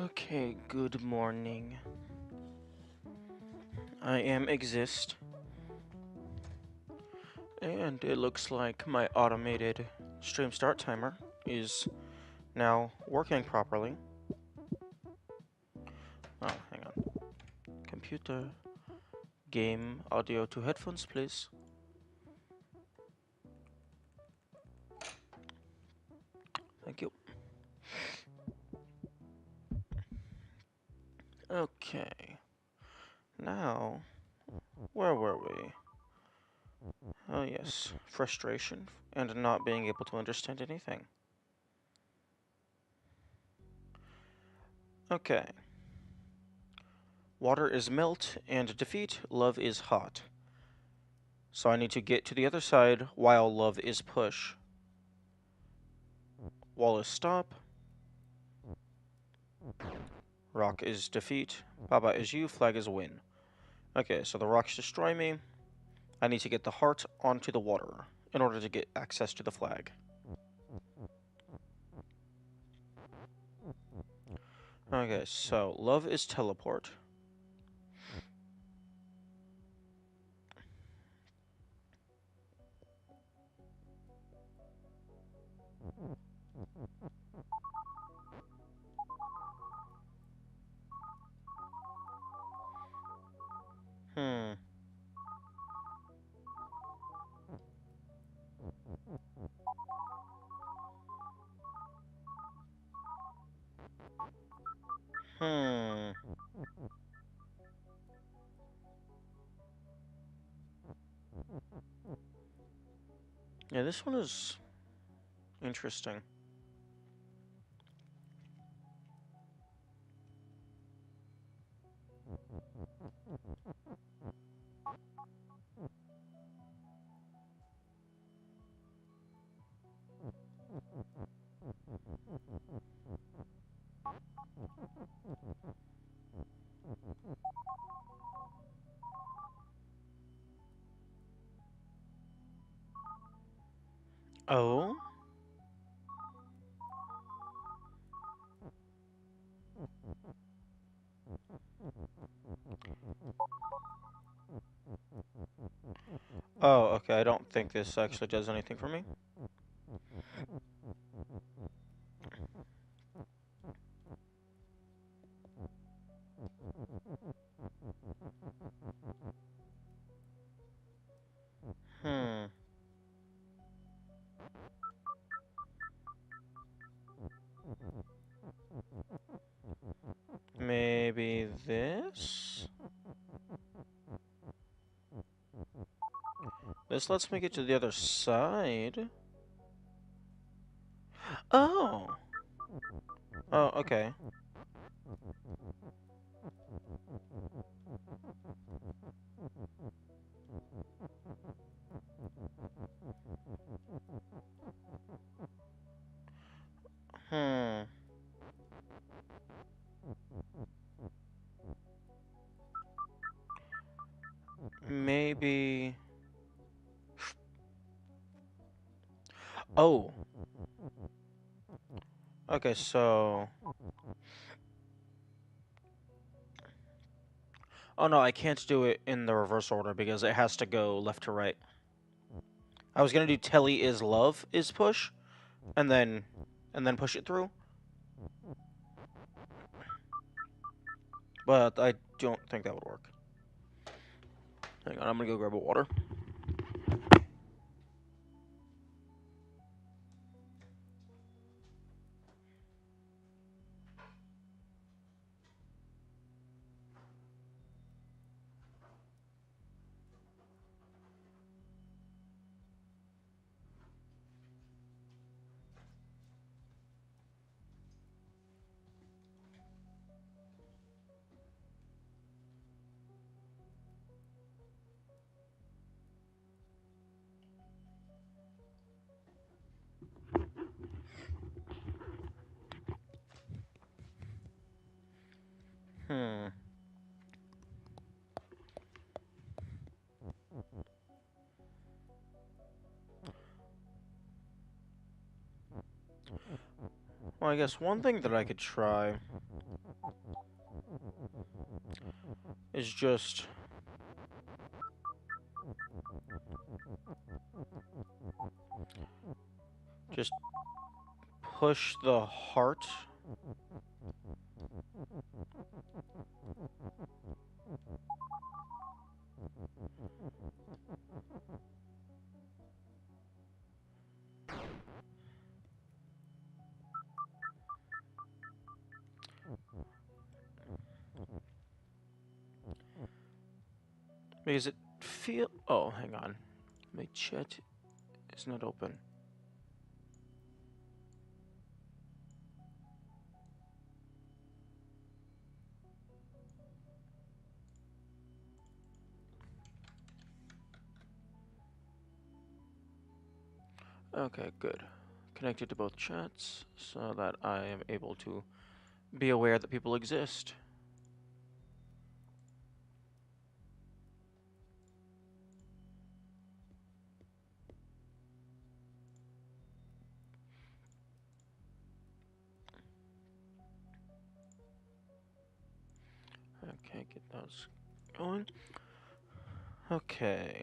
Okay, good morning. I am Exist, and it looks like my automated stream start timer is now working properly. Oh, hang on. Computer, game, audio to headphones, please. Thank you. Okay. Now, where were we? Oh, yes. Frustration and not being able to understand anything. Okay. Water is melt and defeat, love is hot. So I need to get to the other side while love is push. Wall is stop. Rock is defeat. Baba is you. Flag is win. Okay, so the rocks destroy me. I need to get the heart onto the water in order to get access to the flag. Okay, so love is teleport. Hmm. Hmm. Yeah, this one is interesting. Oh? Oh, okay, I don't think this actually does anything for me. Maybe this? This lets me get to the other side. Oh! Oh, okay. Hmm. Maybe... Oh! Okay, so... Oh no, I can't do it in the reverse order because it has to go left to right. I was gonna do Telly is love is push, and then push it through. But I don't think that would work. Hang on, I'm gonna go grab a water. Hmm. Well, I guess one thing that I could try is just push the heart. Because it feel... Oh, hang on. My chat is not open. Okay, good. Connected to both chats so that I am able to be aware that people exist. Okay, get those going. Okay.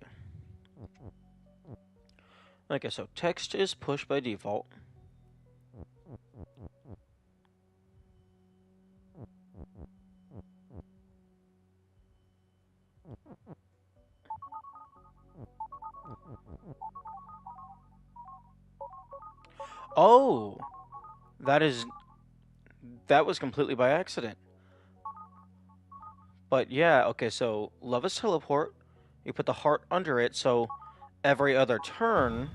Okay, so text is push by default. Oh! That was completely by accident. But yeah, okay, so love is teleport. You put the heart under it, so every other turn...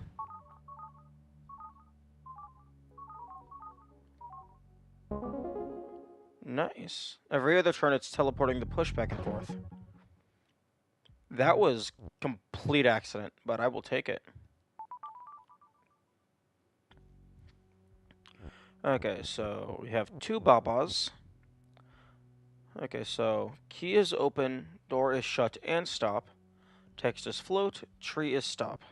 Nice. Every other turn, it's teleporting the push back and forth. That was complete accident, but I will take it. Okay, so we have two Babas. Okay, so key is open, door is shut and stop. Text is float, tree is stop.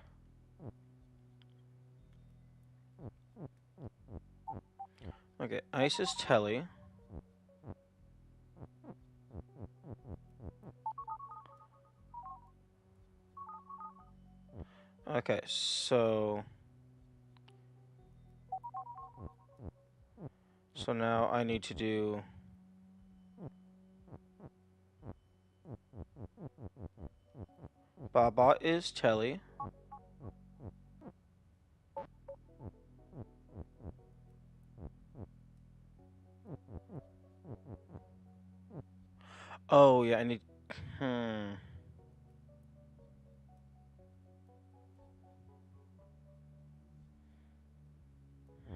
Okay, ice is telly. Okay, so now I need to do Baba is telly. Oh, yeah, I need... Hmm.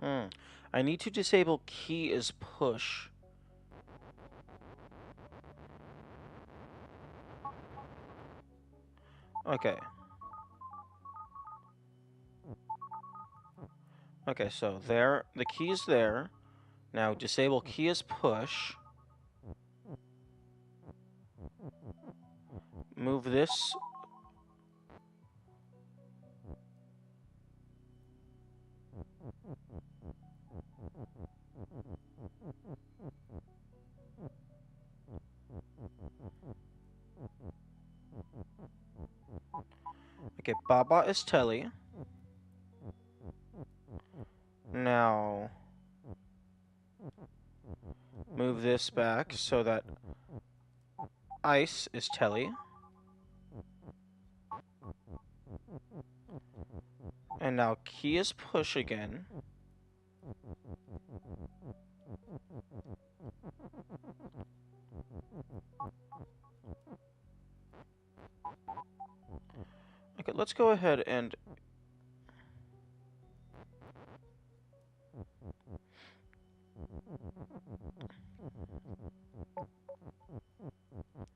Hmm. I need to disable key as push. Okay. Okay, so there, the key is there. Now disable key as push. Move this. Okay, Baba is Telly. Now move this back so that Ice is Telly. And now key is push again. Okay, let's go ahead and...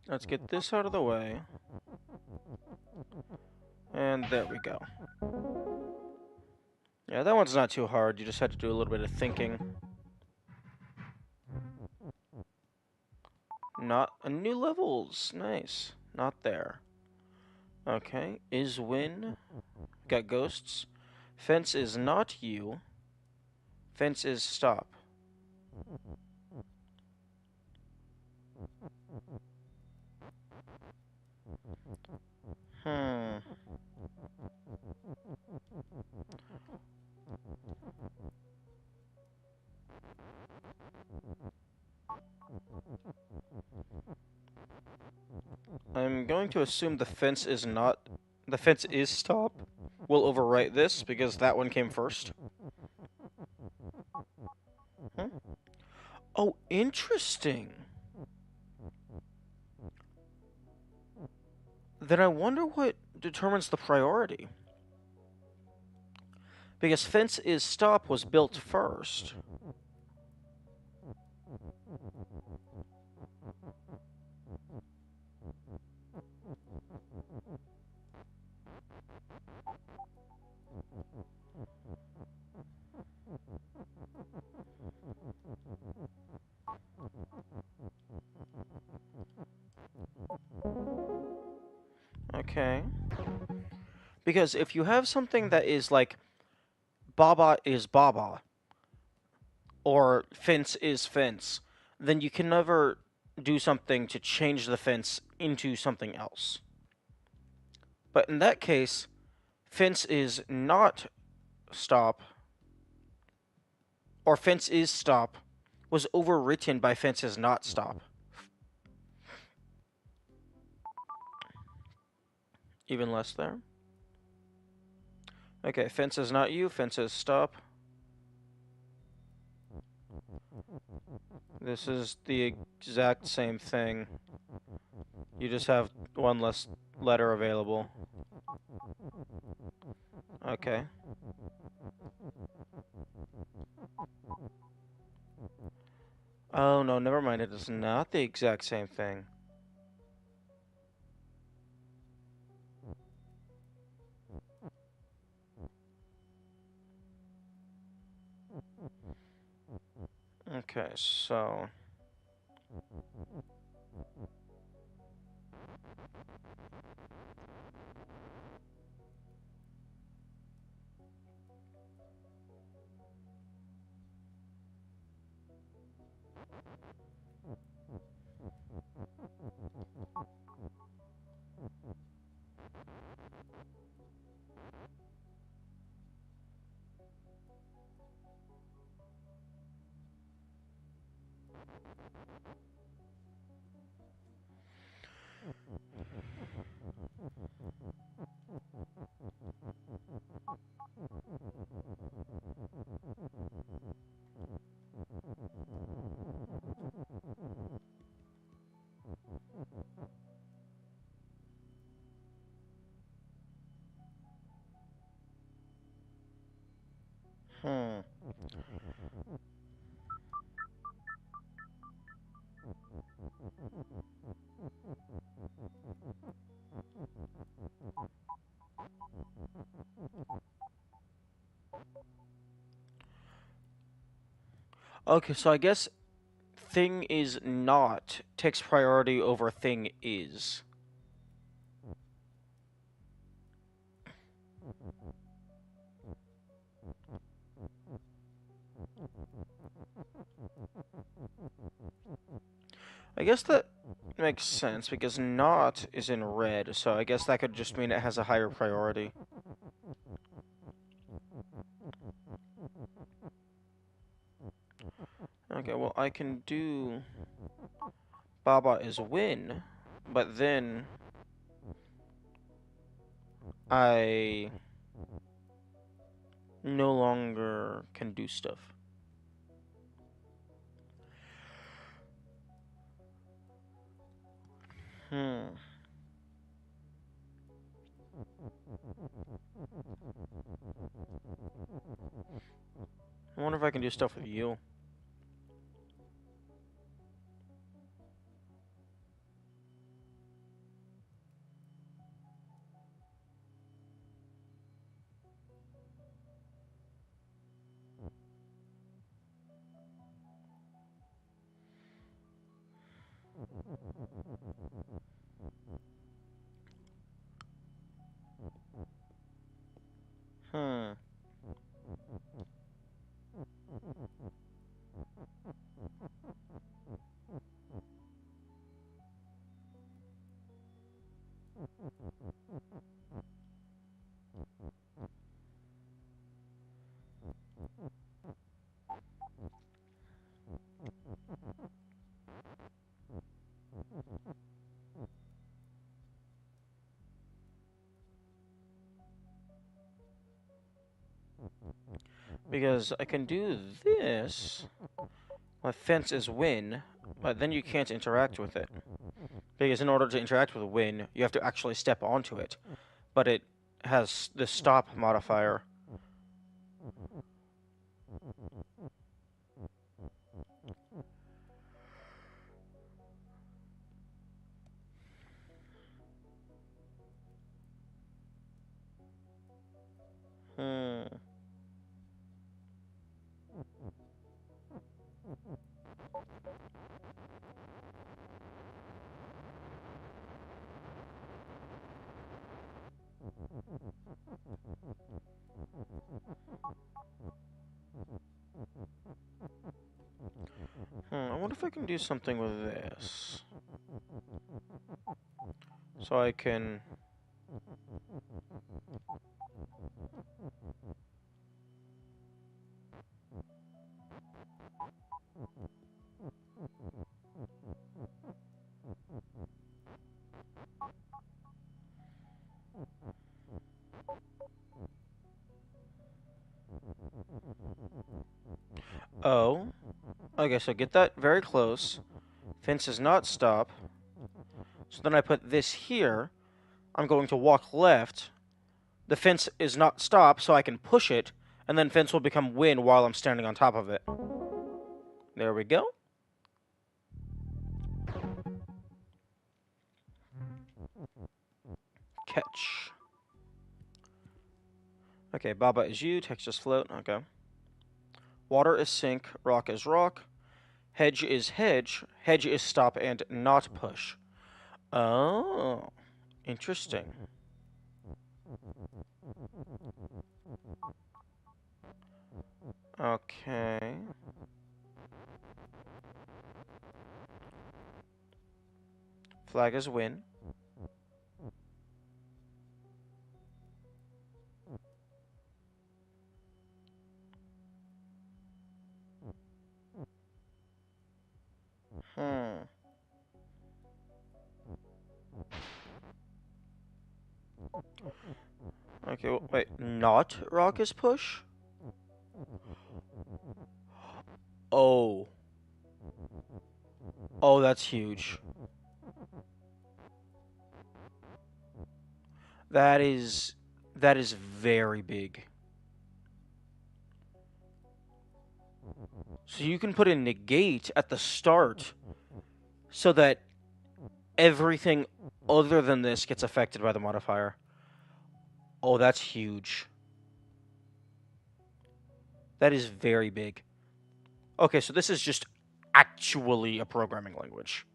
Let's get this out of the way. And there we go. Yeah, that one's not too hard. You just had to do a little bit of thinking. Not new levels. Nice. Not there. Okay. Is win. Got ghosts. Fence is not you. Fence is stop. Hmm. I'm going to assume the fence is not... The fence is stop. We'll overwrite this because that one came first. Hmm? Oh, interesting. Then I wonder what determines the priority. Because fence is stop was built first. Okay. Because if you have something that is like Baba is Baba or fence is fence, then you can never do something to change the fence into something else. But in that case, fence is not stop or fence is stop was overwritten by fence is not stop. Even less there. Okay, fence is not you, fence is stop. This is the exact same thing. You just have one less letter available. Okay. Oh, no, never mind. It is not the exact same thing. Okay, so... Hmm. Okay, so I guess thing is not takes priority over thing is. I guess that makes sense because not is in red, so I guess that could just mean it has a higher priority. Okay, well, I can do Baba is win, but then I no longer can do stuff. Hmm. I wonder if I can do stuff with you. Hmm. Because I can do this. My fence is win, but then you can't interact with it. Because in order to interact with a win, you have to actually step onto it. But it has the stop modifier. Hmm. I wonder if I can do something with this. So I can... Oh. Okay, so get that very close. Fence is not stop. So then I put this here. I'm going to walk left. The fence is not stop, so I can push it. And then fence will become win while I'm standing on top of it. There we go. Catch. Okay, Baba is you. Text is float. Okay. Water is sink. Rock is rock. Hedge is hedge. Hedge is stop and not push. Oh. Interesting. Okay. Flag is win. Hmm. Okay, wait. Not rock is push? Oh. Oh, that's huge. That is... That is very big. So you can put a negate at the start so that everything other than this gets affected by the modifier. Oh, that's huge. That is very big. Okay, so this is just actually a programming language.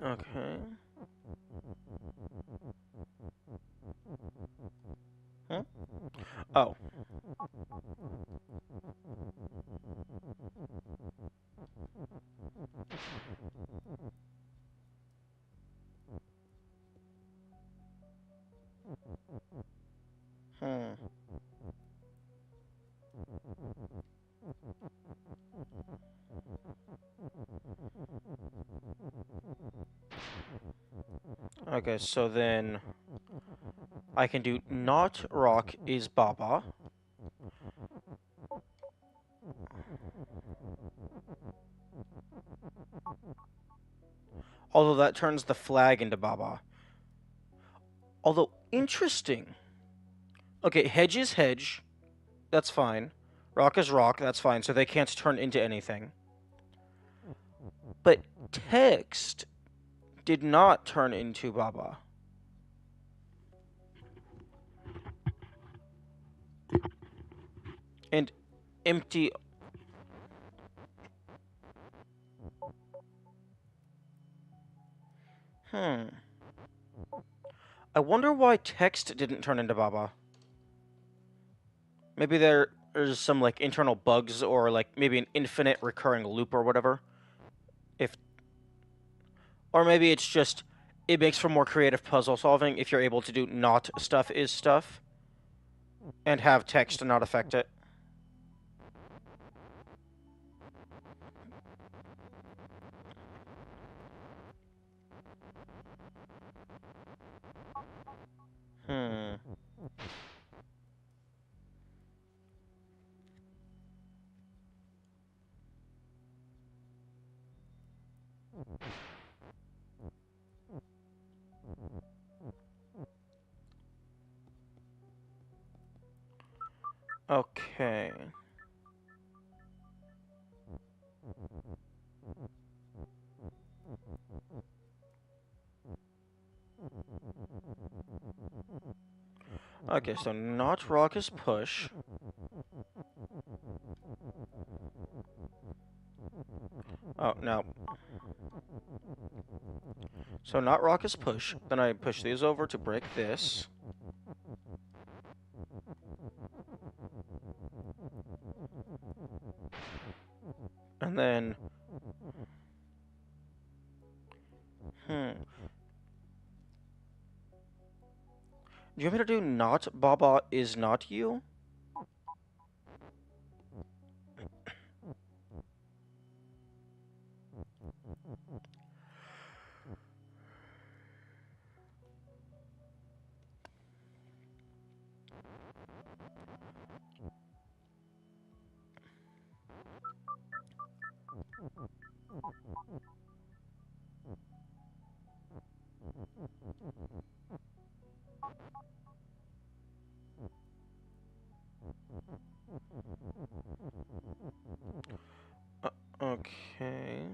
Okay. Huh? Oh. Hmm. Okay, so then I can do not rock is Baba. Although that turns the flag into Baba. Although, interesting. Okay, hedge is hedge. That's fine. Rock is rock. That's fine. So they can't turn into anything. But text did not turn into Baba. And empty. Hmm. I wonder why text didn't turn into Baba. Maybe there's some like internal bugs or like maybe an infinite recurring loop or whatever. If or maybe it's just it makes for more creative puzzle solving if you're able to do not stuff is stuff and have text not affect it. Hmm. Okay. Okay, so not rock is push. Oh, no. So not rock is push. Then I push these over to break this. And then... Hmm. Do you want me to do not Baba is not you? Okay.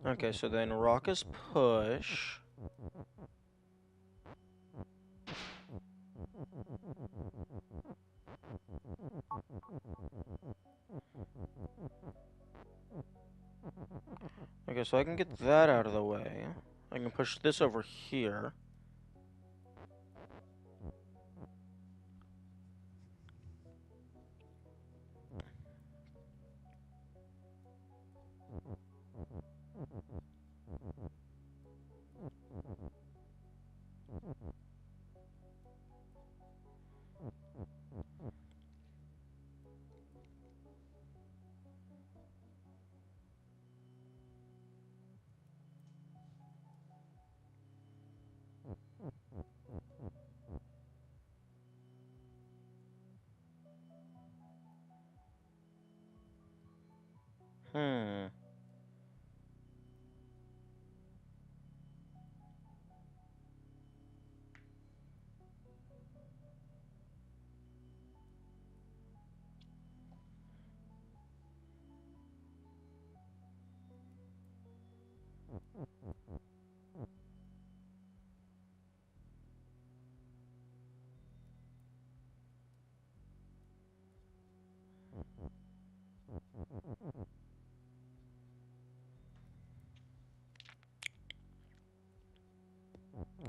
Okay, so then rock is push. Okay, so I can get that out of the way. I can push this over here. Hmm.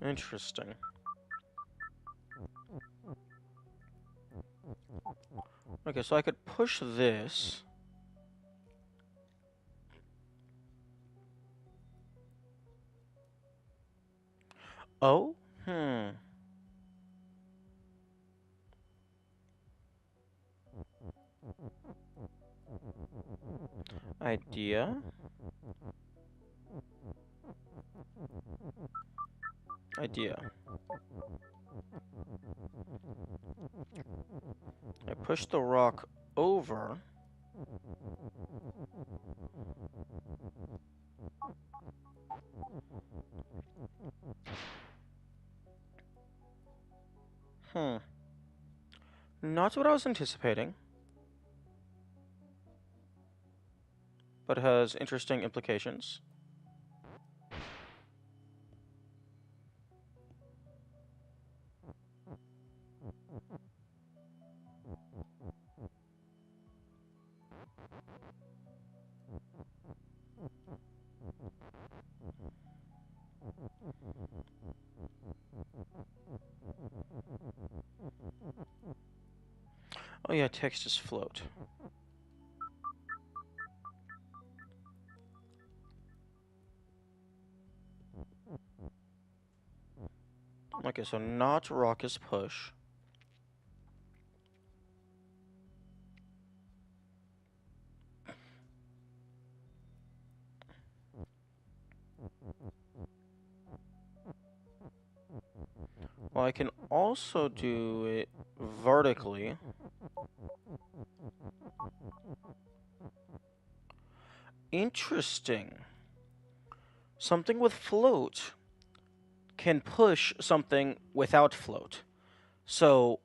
Interesting. Okay, so I could push this. Oh? Hmm. Idea. Idea. I push the rock over. Hmm. Not what I was anticipating, but has interesting implications. Oh yeah, text is float. Okay, so not rock is push. Well, I can also do it vertically. Interesting. Something with float can push something without float. So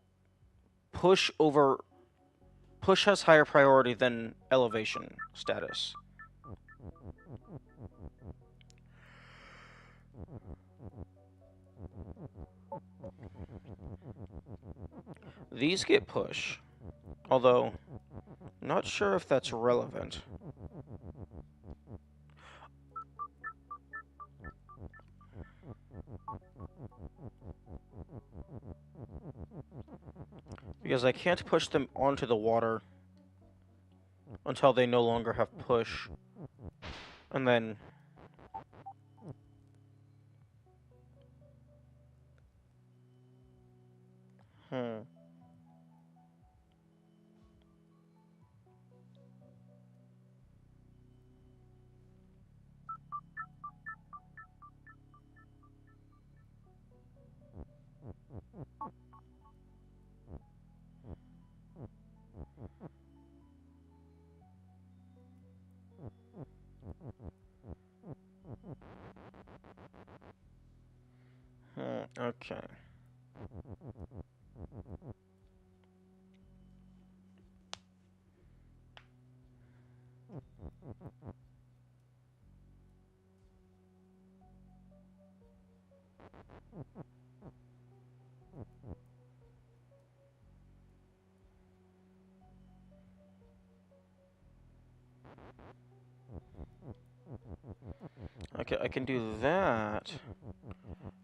push over push has higher priority than elevation status. These get push, although not sure if that's relevant. Because I can't push them onto the water until they no longer have push. And then... Hmm. Okay. Okay, I can do that.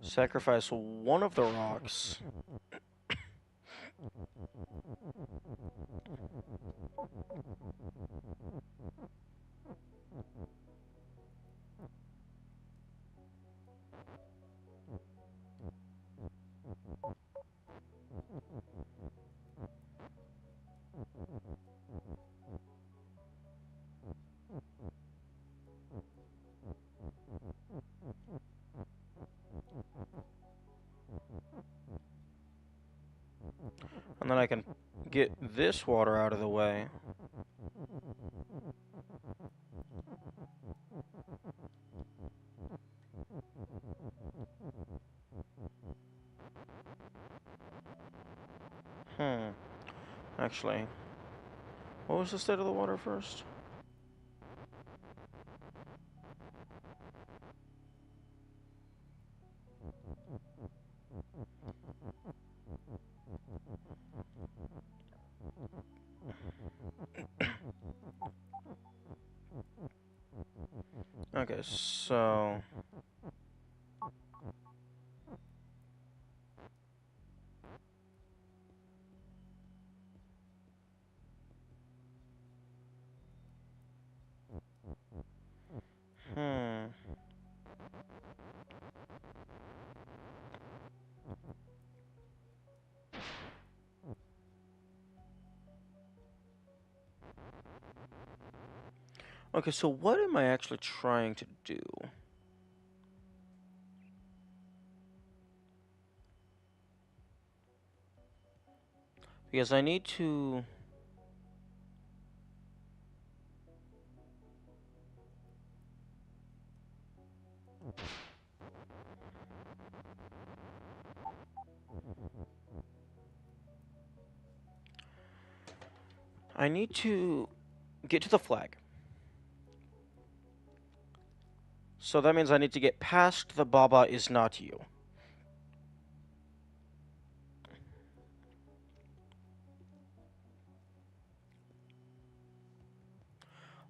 Sacrifice one of the rocks. And then I can get this water out of the way. Hmm. Actually, what was the state of the water first? Okay, so... Hmm. Okay, so what am I actually trying to do? Because I need to... I need to get to the flag. So that means I need to get past the Baba is not you.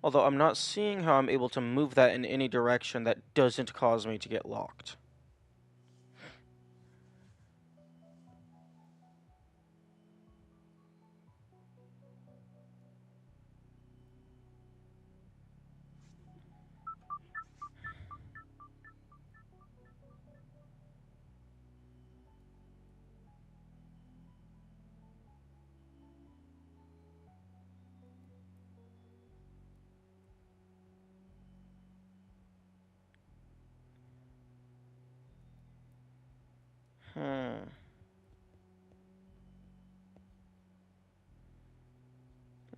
Although I'm not seeing how I'm able to move that in any direction that doesn't cause me to get locked. Hmm.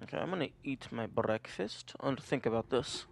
Okay, I'm gonna eat my breakfast and think about this.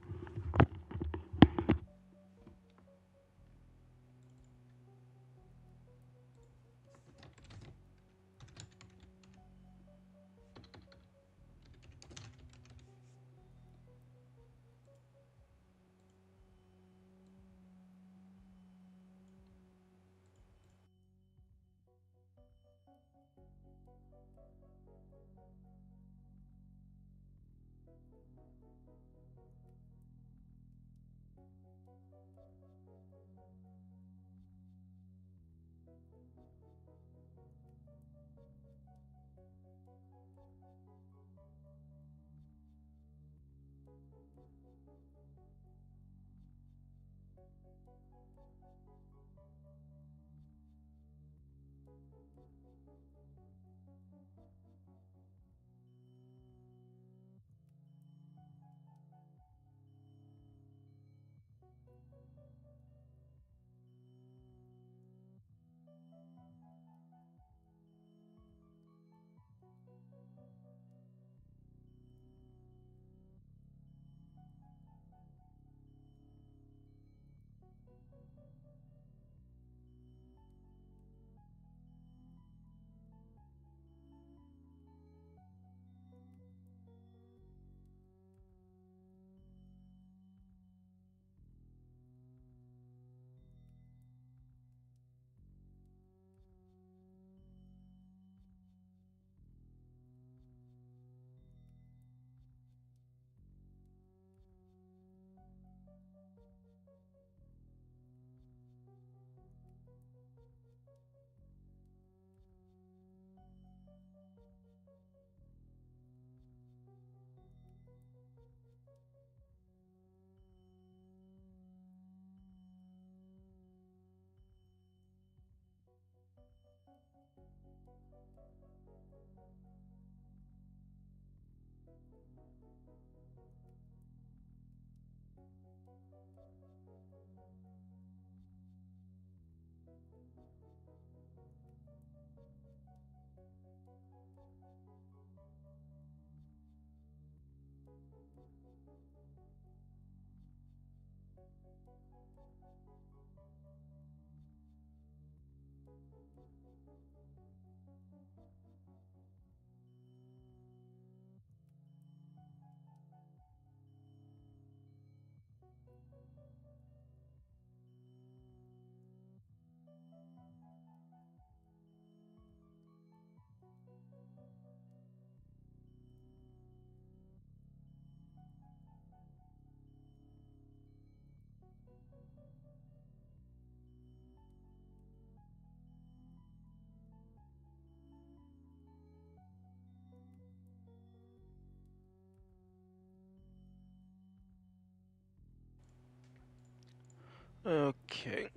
Okay.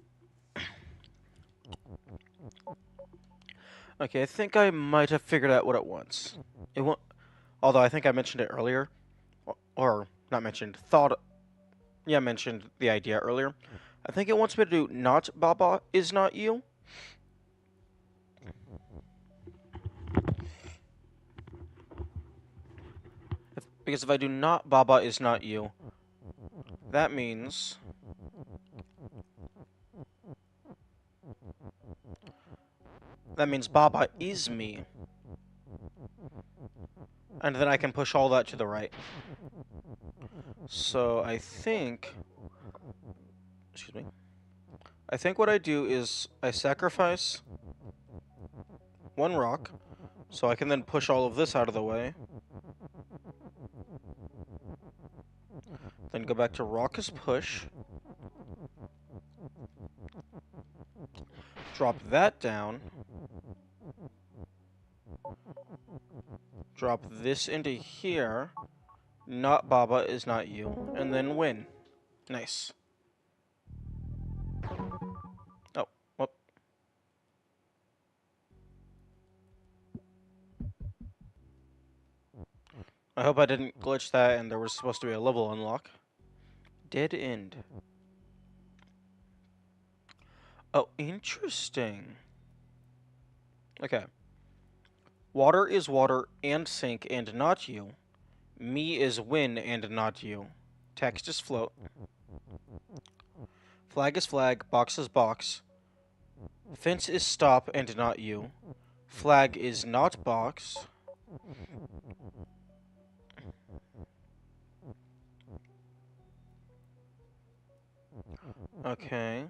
Okay, I think I might have figured out what it wants. It won't. Although I think I mentioned it earlier, or not mentioned, thought. Yeah, mentioned the idea earlier. I think it wants me to do not Baba is not you. Because if I do not Baba is not you, that means Baba is me. And then I can push all that to the right. So I think, excuse me, I think what I do is I sacrifice one rock, so I can then push all of this out of the way. Then go back to rock as push. Drop that down. Drop this into here. Not Baba is not you. And then win. Nice. Oh, whoop. I hope I didn't glitch that and there was supposed to be a level unlock. Dead end. Oh, interesting. Okay. Water is water and sink and not you. Me is win and not you. Text is float. Flag is flag. Box is box. Fence is stop and not you. Flag is not box. Okay.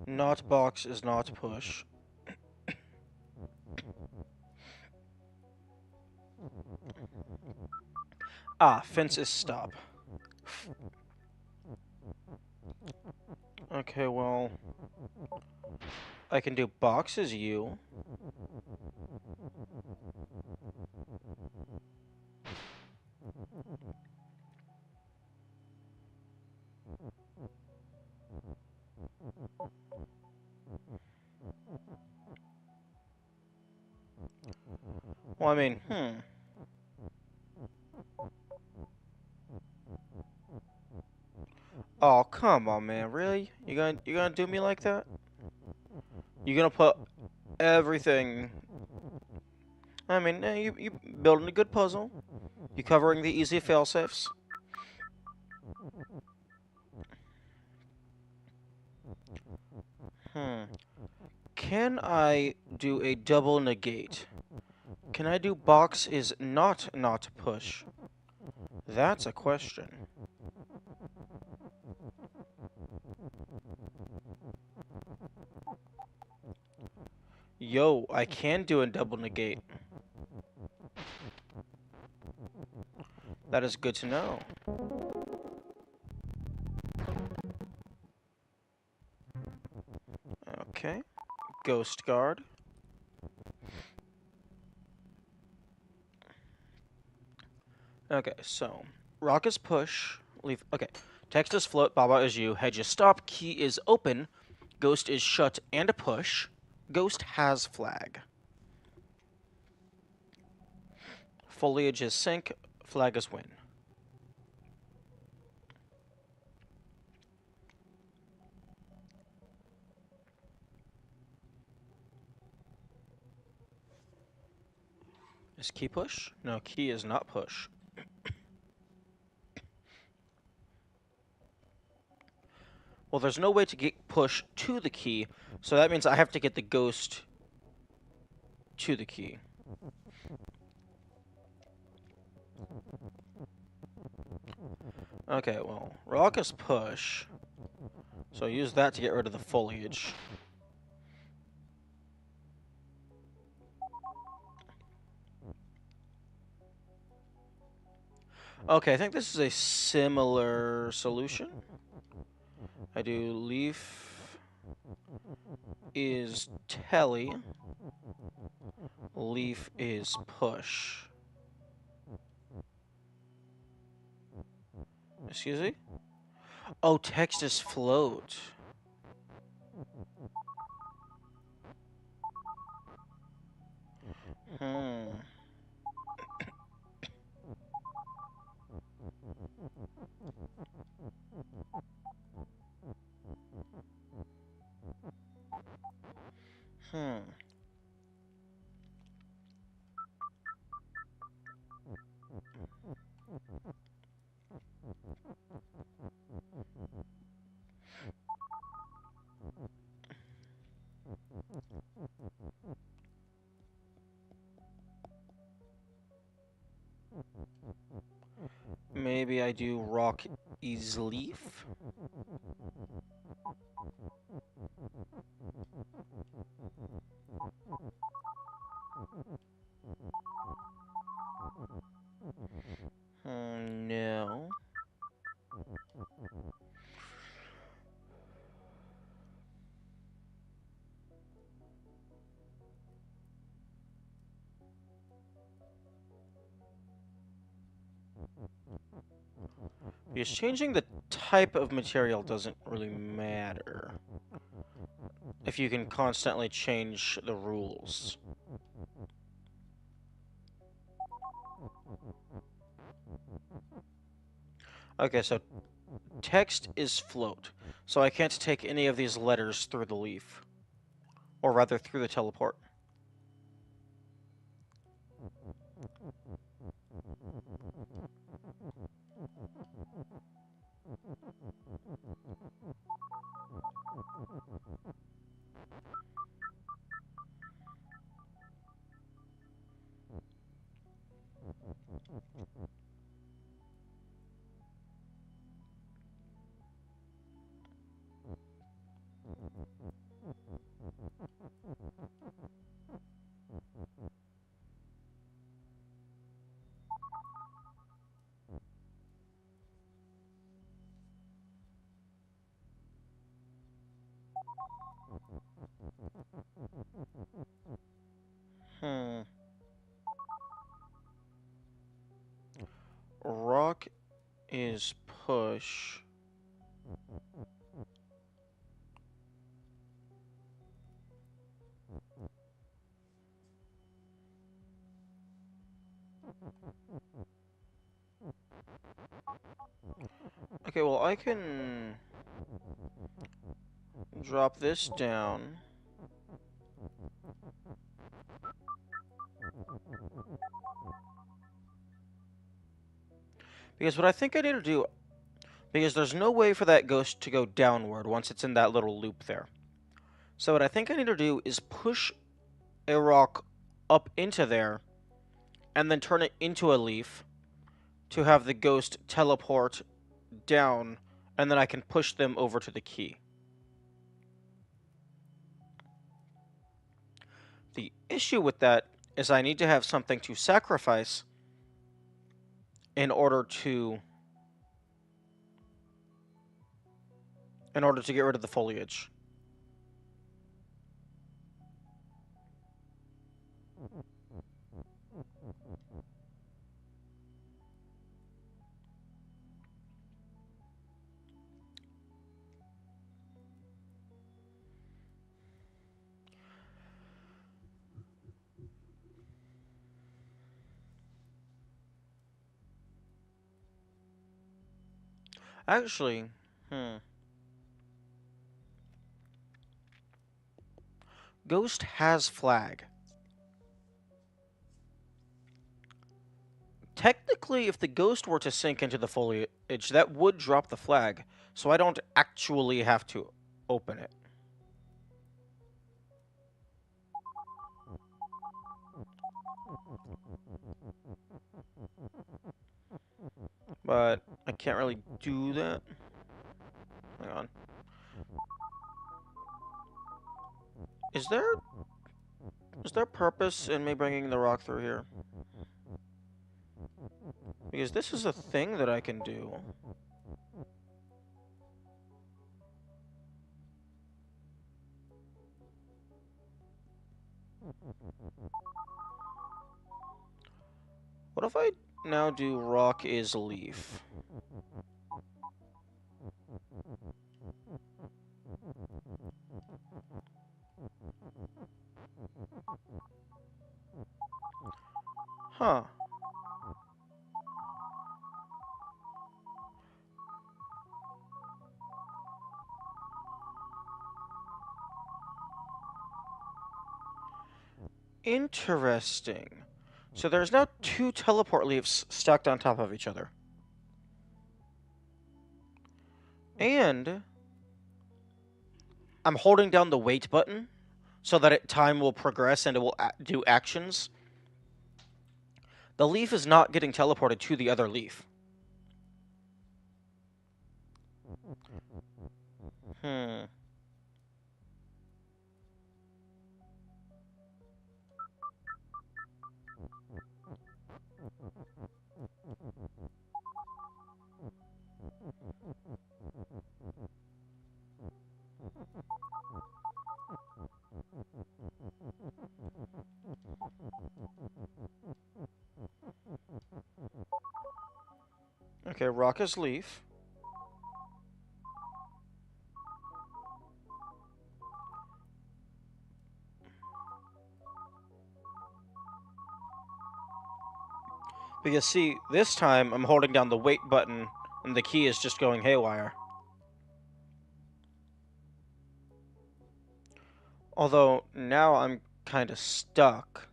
Not box is not push. Ah, fence is stop. Okay, well, I can do box as you. Well, I mean, Oh, come on, man. Really? You gonna do me like that? You gonna put everything? I mean, you building a good puzzle. You covering the easy failsafes. Hmm. Can I do a double negate? Can I do box is not push? That's a question. Yo, I can do a double negate. That is good to know. Okay. Ghost guard. Okay, so rock is push. Leave. Okay. Text is float. Baba is you. Hedge is stop. Key is open. Ghost is shut and a push. Ghost has flag. Foliage is sink. Flag is win. Is key push? No, key is not push. Well, there's no way to get push to the key, so that means I have to get the ghost to the key. Okay, well, rock is push, so use that to get rid of the foliage. Okay, I think this is a similar solution. I do leaf is telly, leaf is push. Excuse me? Oh, text is float. Hmm. Hmm. Maybe I do rock is leaf? No. Because changing the type of material doesn't really matter if you can constantly change the rules. Okay, so text is float, so I can't take any of these letters through the leaf, or rather through the teleport. Hmm. Rock is push. Okay, well, I can drop this down. Because what I think I need to do, because there's no way for that ghost to go downward once it's in that little loop there. So what I think I need to do is push a rock up into there, and then turn it into a leaf to have the ghost teleport down, and then I can push them over to the key. The issue with that is I need to have something to sacrifice in order to get rid of the foliage. Actually, Ghost has flag. Technically, if the ghost were to sink into the foliage, that would drop the flag, so I don't actually have to open it. But I can't really do that. Hang on. Is there purpose in me bringing the rock through here? Because this is a thing that I can do. What if I now do rock is leaf? Huh. Interesting. So there's now 2 teleport leaves stacked on top of each other. And I'm holding down the wait button so that time will progress and it will do actions. The leaf is not getting teleported to the other leaf. Hmm. Okay, rock is leaf. Because see, this time I'm holding down the wait button and the key is just going haywire. Although, now I'm kind of stuck.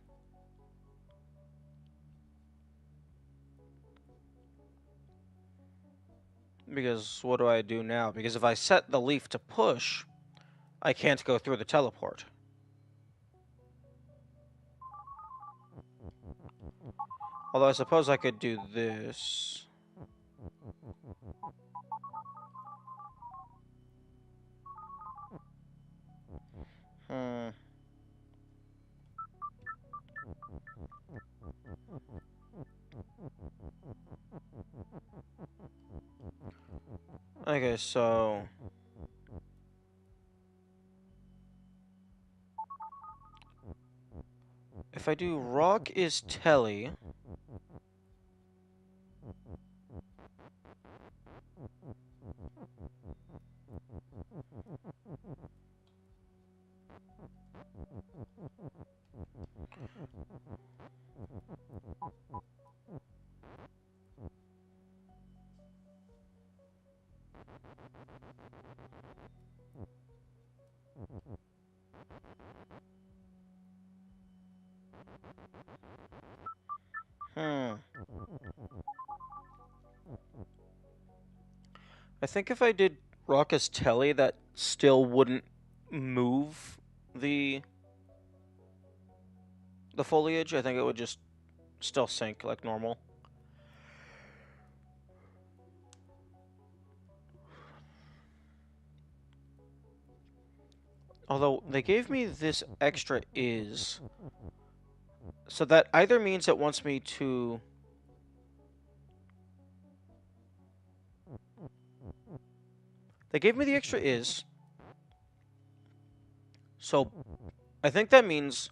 Because what do I do now? Because if I set the leaf to push, I can't go through the teleport. Although I suppose I could do this. Hmm. Okay, so... if I do rock is telly... Hmm. I think if I did rock as telly, that still wouldn't move the foliage. I think it would just still sink like normal. Although, they gave me this extra is. So that either means it wants me to... they gave me the extra is. So, I think that means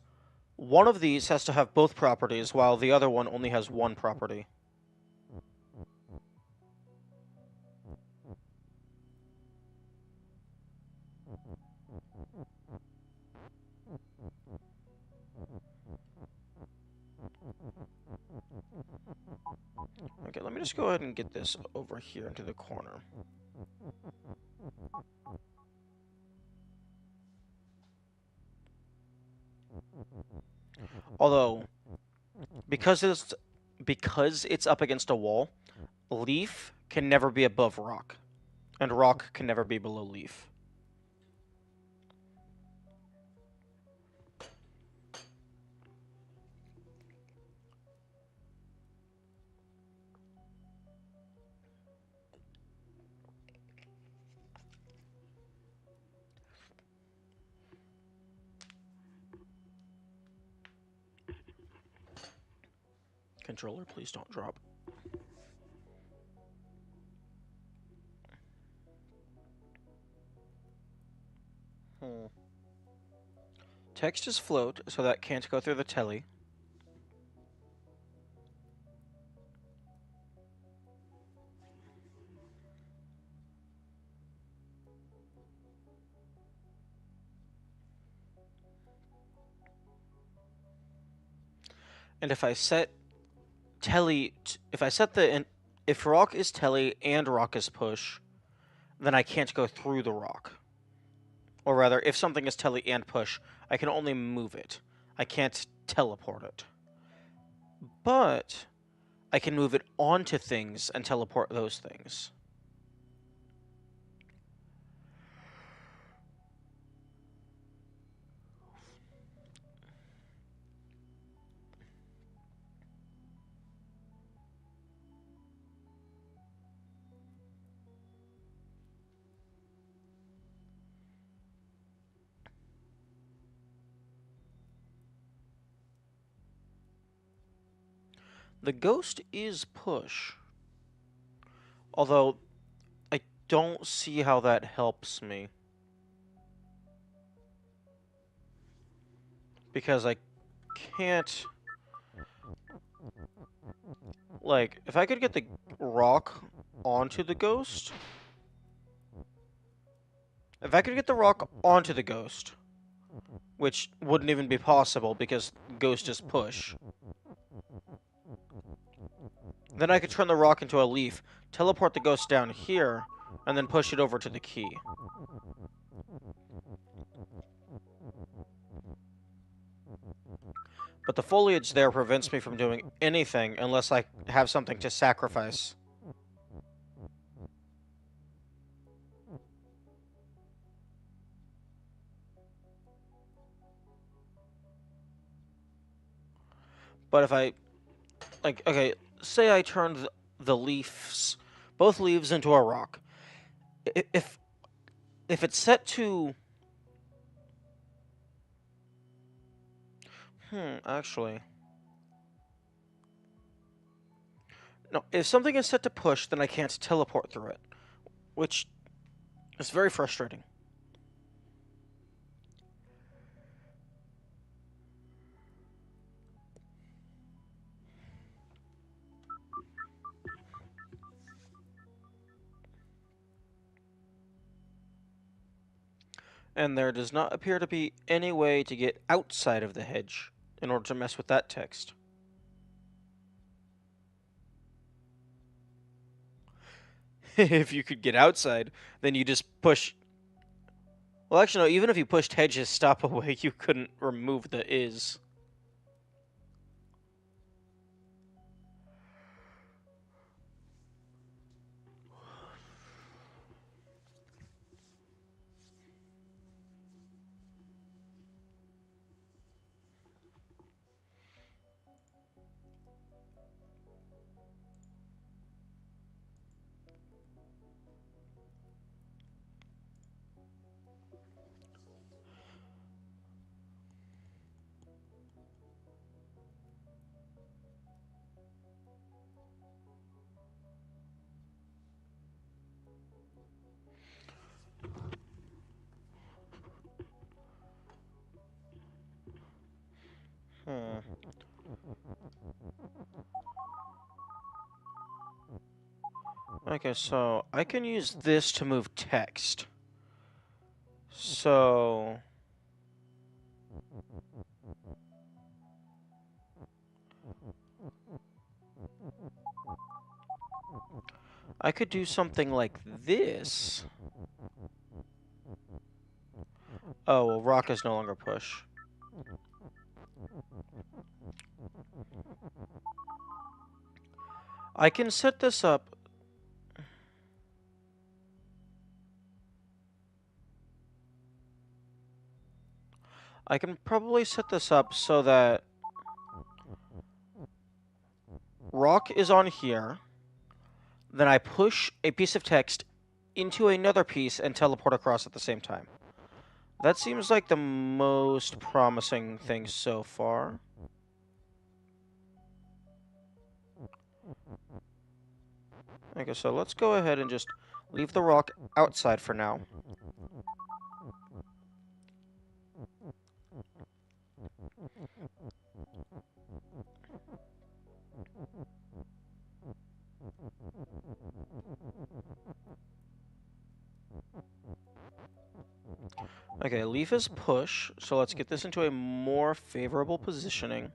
one of these has to have both properties, while the other one only has one property. Okay, let me just go ahead and get this over here into the corner. Although, because it's up against a wall, leaf can never be above rock, and rock can never be below leaf. Controller, please don't drop. Text is float, so that can't go through the telly. And if I set telly, if I set if rock is telly and rock is push, then I can't go through the rock. Or rather, if something is telly and push, I can only move it. I can't teleport it. But I can move it onto things and teleport those things. The ghost is push. Although, I don't see how that helps me. Because I can't... Like, if I could get the rock onto the ghost... If I could get the rock onto the ghost, which wouldn't even be possible because ghost is push, then I could turn the rock into a leaf, teleport the ghost down here, and then push it over to the key. But the foliage there prevents me from doing anything unless I have something to sacrifice. But if I... Like, okay, say I turned the leaves... both leaves into a rock. If it's set to... actually... No, if something is set to push, then I can't teleport through it. Which is very frustrating. And there does not appear to be any way to get outside of the hedge in order to mess with that text. If you could get outside, then you just push... Well, actually, no, even if you pushed hedges stop away, you couldn't remove the is. Okay, so I can use this to move text. So... I could do something like this. Oh, well, rock is no longer push. I can set this up. I can probably set this up so that rock is on here. Then I push a piece of text into another piece and teleport across at the same time. That seems like the most promising thing so far. Okay, so let's go ahead and just leave the rock outside for now. Okay, leaf is push, so let's get this into a more favorable positioning.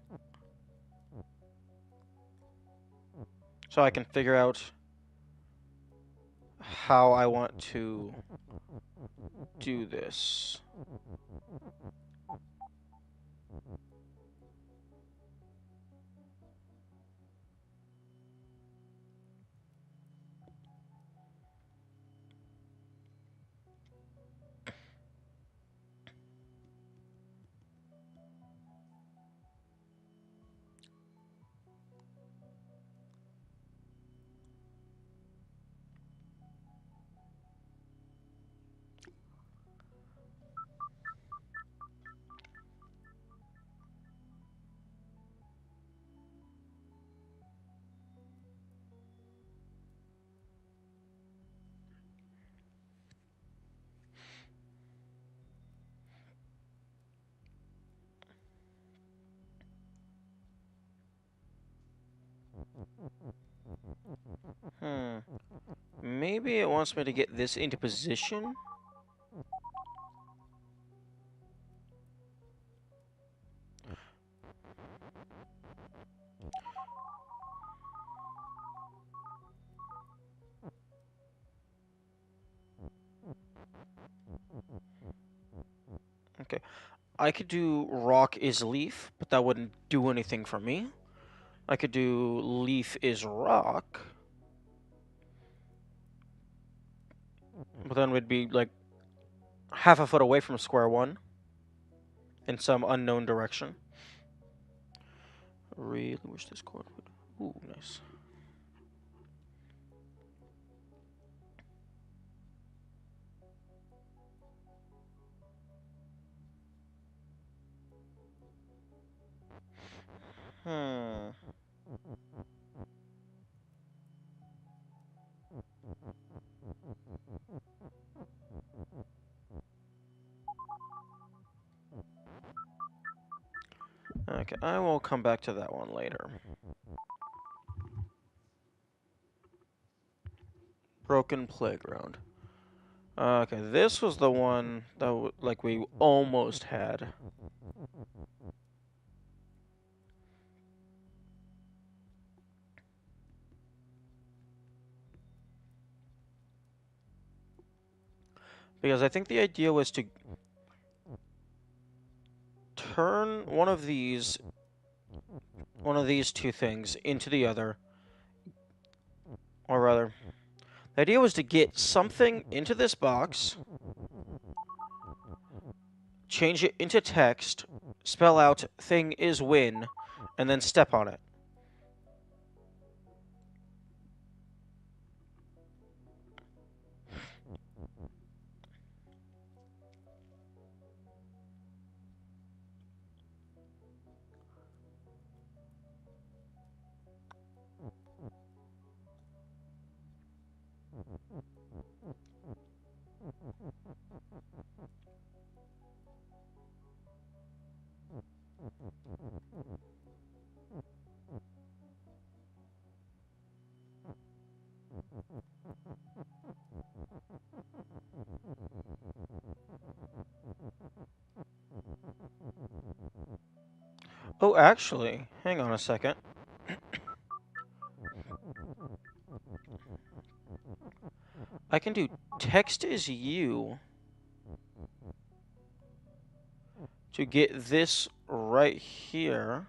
So I can figure out how I want to do this. Hmm. Maybe it wants me to get this into position? Okay. I could do rock is leaf, but that wouldn't do anything for me. I could do leaf is rock, but then we'd be like half a foot away from square one in some unknown direction. Really wish this chord would. Ooh, nice. Hmm. Okay, I will come back to that one later. Broken playground. Okay, this was the one that like we almost had. Because I think the idea was to turn one of these two things into the other. Or rather, the idea was to get something into this box, change it into text, spell out thing is win, and then step on it. Oh, actually, hang on a second. I can do text is you to get this right here.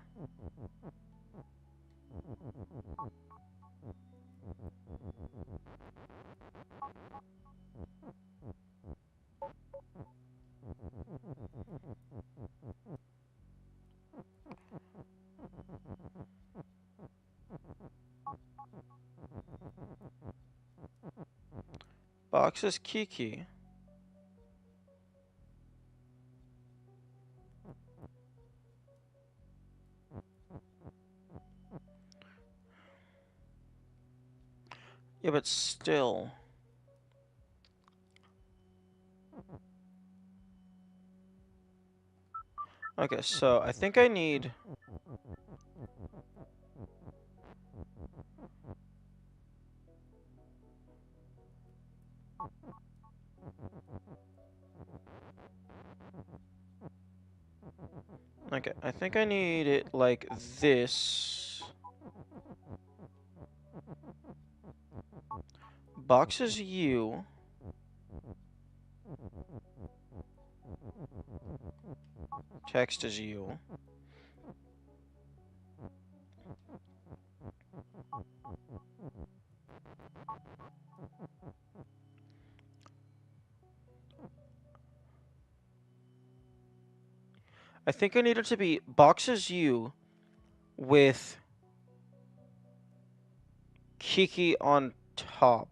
Box is Kiki. Yeah, but still. Okay, so I think I need... Okay, I think I need it like this. Box is U. Text is U. I think I need it to be box is U with Kiki on top.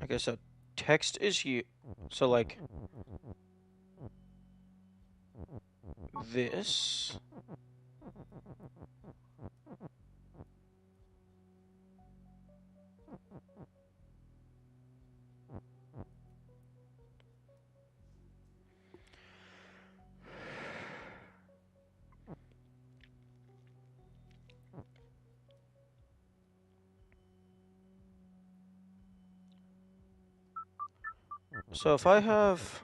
Okay, so text is U. So like this. So if I have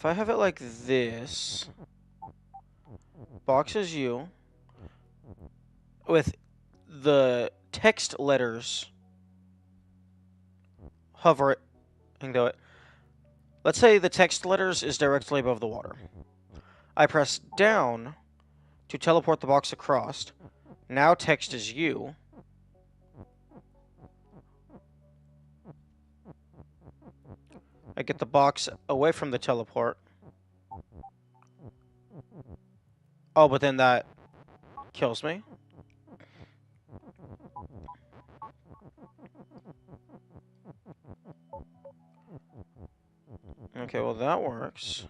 it like this, box is U with the text letters hovering though it. Let's say the text letters is directly above the water. I press down to teleport the box across. Now text is U. I get the box away from the teleport. Oh, but then that kills me. Okay, well that works.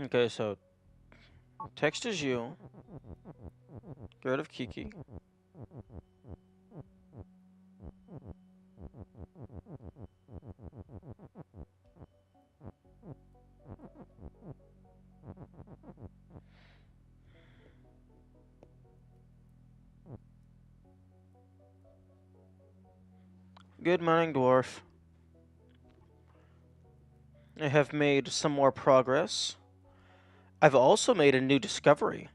Okay, so text is U. Get rid of Kiki. Good morning, dwarf. I have made some more progress. I've also made a new discovery.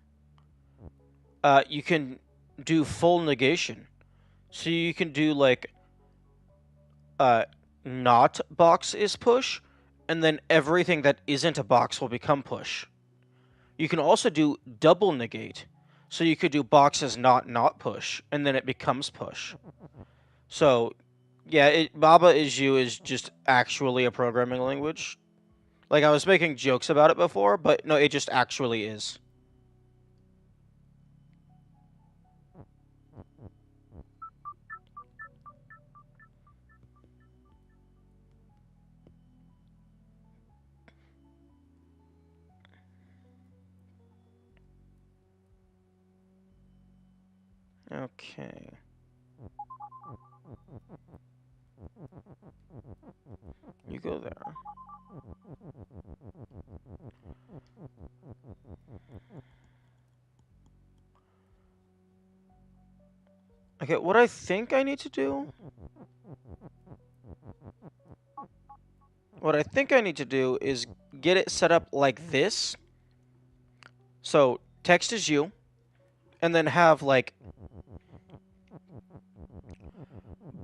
You can do full negation. So you can do like not box is push, and then everything that isn't a box will become push. You can also do double negate. So you could do box as not push, and then it becomes push. So yeah, Baba is you is just actually a programming language. Like I was making jokes about it before, but no, it just actually is. Okay. You go there. Okay, what I think I need to do... What I think I need to do is get it set up like this. So, text is you. And then have, like...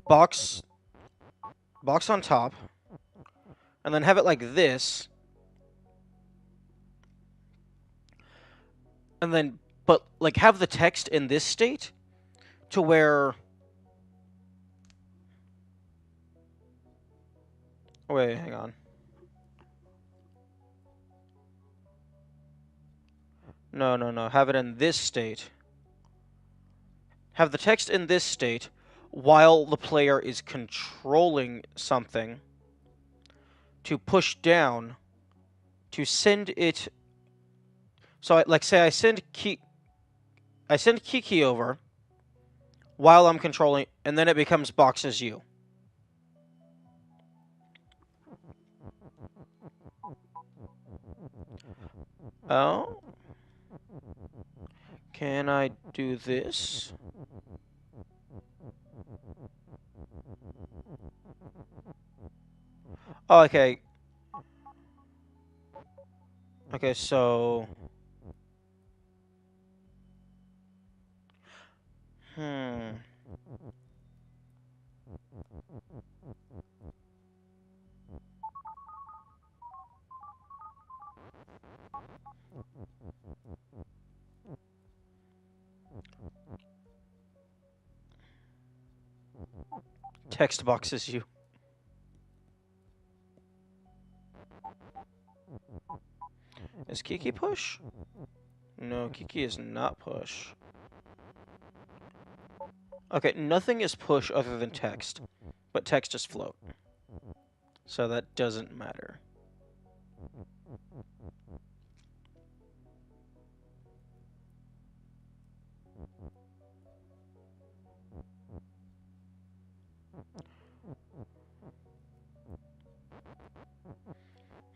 Box on top. and then have it like this, and then, but like have the text in this state to where, wait, hang on. No, no, no. Have it in this state. Have the text in this state while the player is controlling something to push down to send it. So, like, say I send Kiki over while I'm controlling, and then it becomes boxes U. Oh? Can I do this? Oh, okay. Okay, so... Hmm. Text boxes U. Is Kiki push? No, Kiki is not push. Okay, nothing is push other than text, but text is float. So that doesn't matter.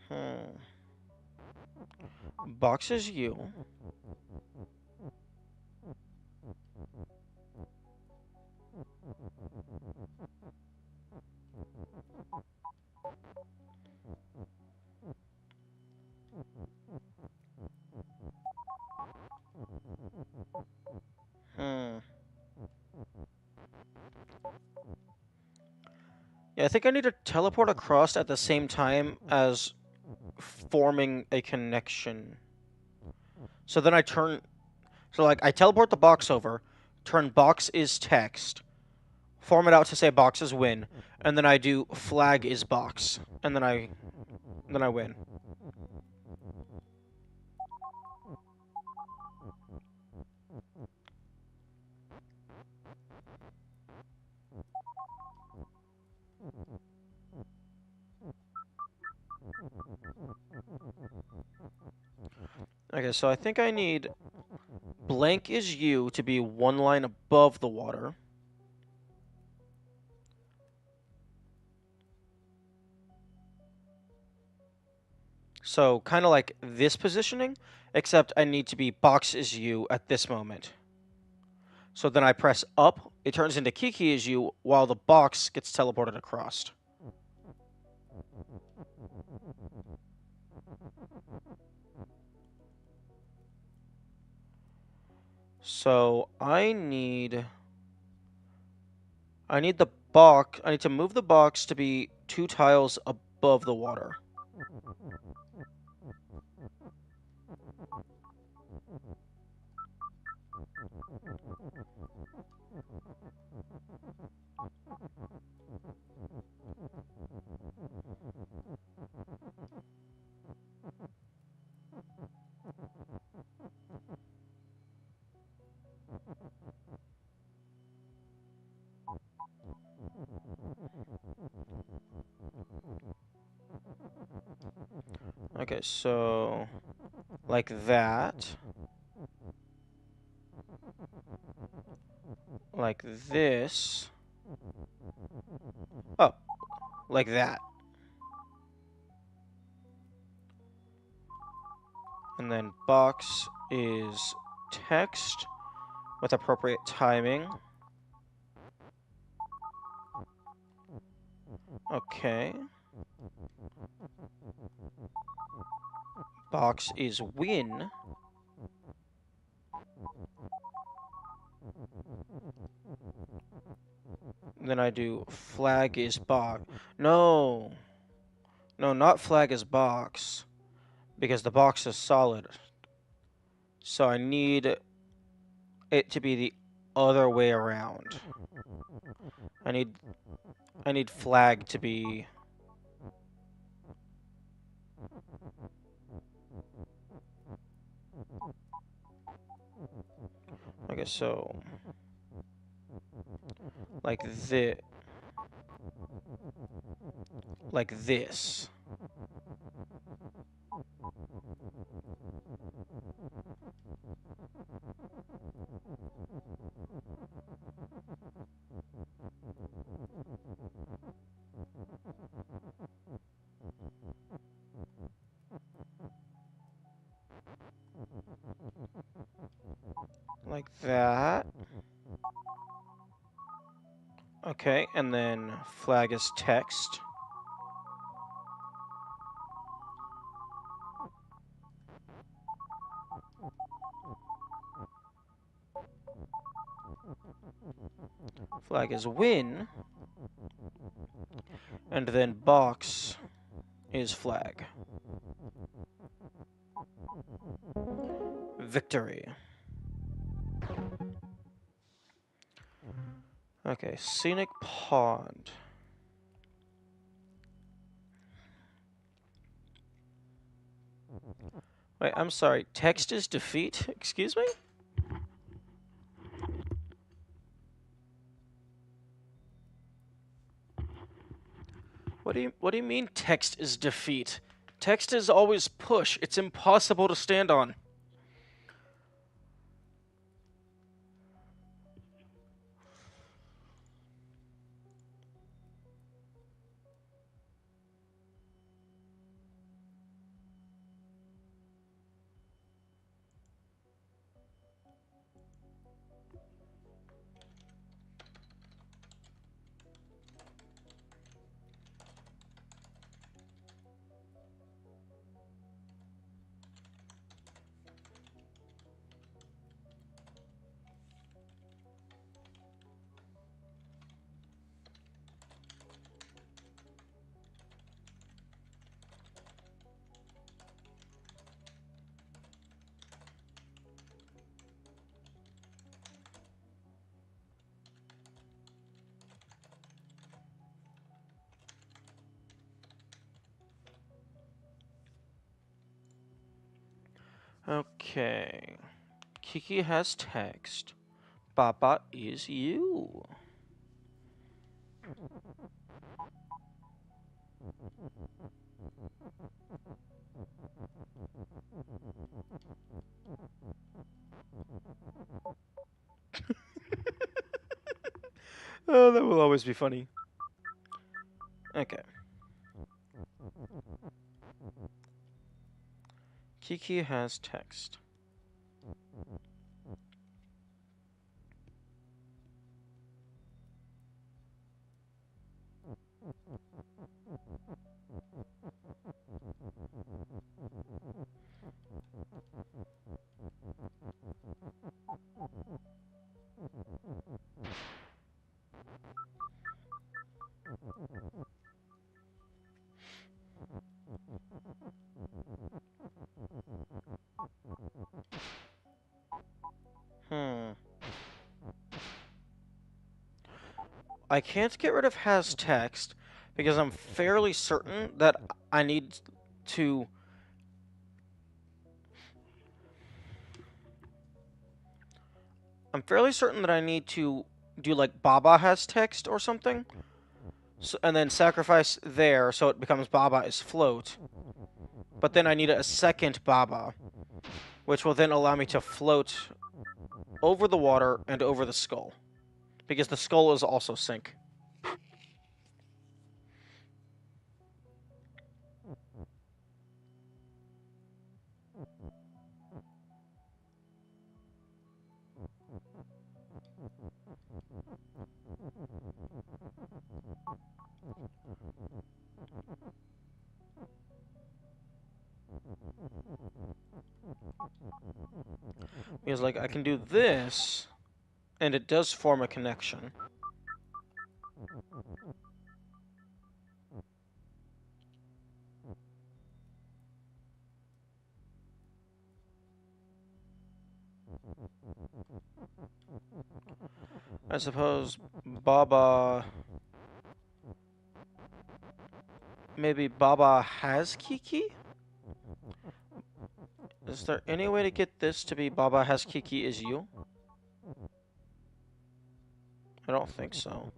Hmm. Boxes U. Hmm. Yeah, I think I need to teleport across at the same time as forming a connection. So then I turn... So, like, I teleport the box over, turn box is text, form it out to say box is win, and then I do flag is box, and then I win. Okay, so I think I need blank is U to be one line above the water. So kind of like this positioning, except I need to be box is U at this moment. So then I press up, it turns into Kiki is U while the box gets teleported across. So I need the box, I need to move the box to be 2 tiles above the water. Okay, so like that. Like this. Oh, like that. And then box is text with appropriate timing. Okay. Box is win. Then I do flag is box. No. No, not flag is box. Because the box is solid. So I need it to be the other way around. I need flag to be... Okay, so... Like this. Like this. Like that. Okay, and then flag is text. Flag is win. And then box is flag. Victory. Okay, scenic pond. Wait, I'm sorry. Text is defeat? Excuse me? What do you mean text is defeat? Text is always push. It's impossible to stand on. Okay. Kiki has text. Baba is you. Oh, that will always be funny. Okay. Kiki has text. Hmm. I can't get rid of has text because I'm fairly certain that I need to... I'm fairly certain that I need to do like Baba has text or something. So, and then sacrifice there so it becomes Baba is float. But then I need a second Baba, which will then allow me to float over the water and over the skull. Because the skull is also sink. Because, like, I can do this, and it does form a connection. I suppose Baba... Maybe Baba has Kiki? Is there any way to get this to be Baba has Kiki is you? I don't think so.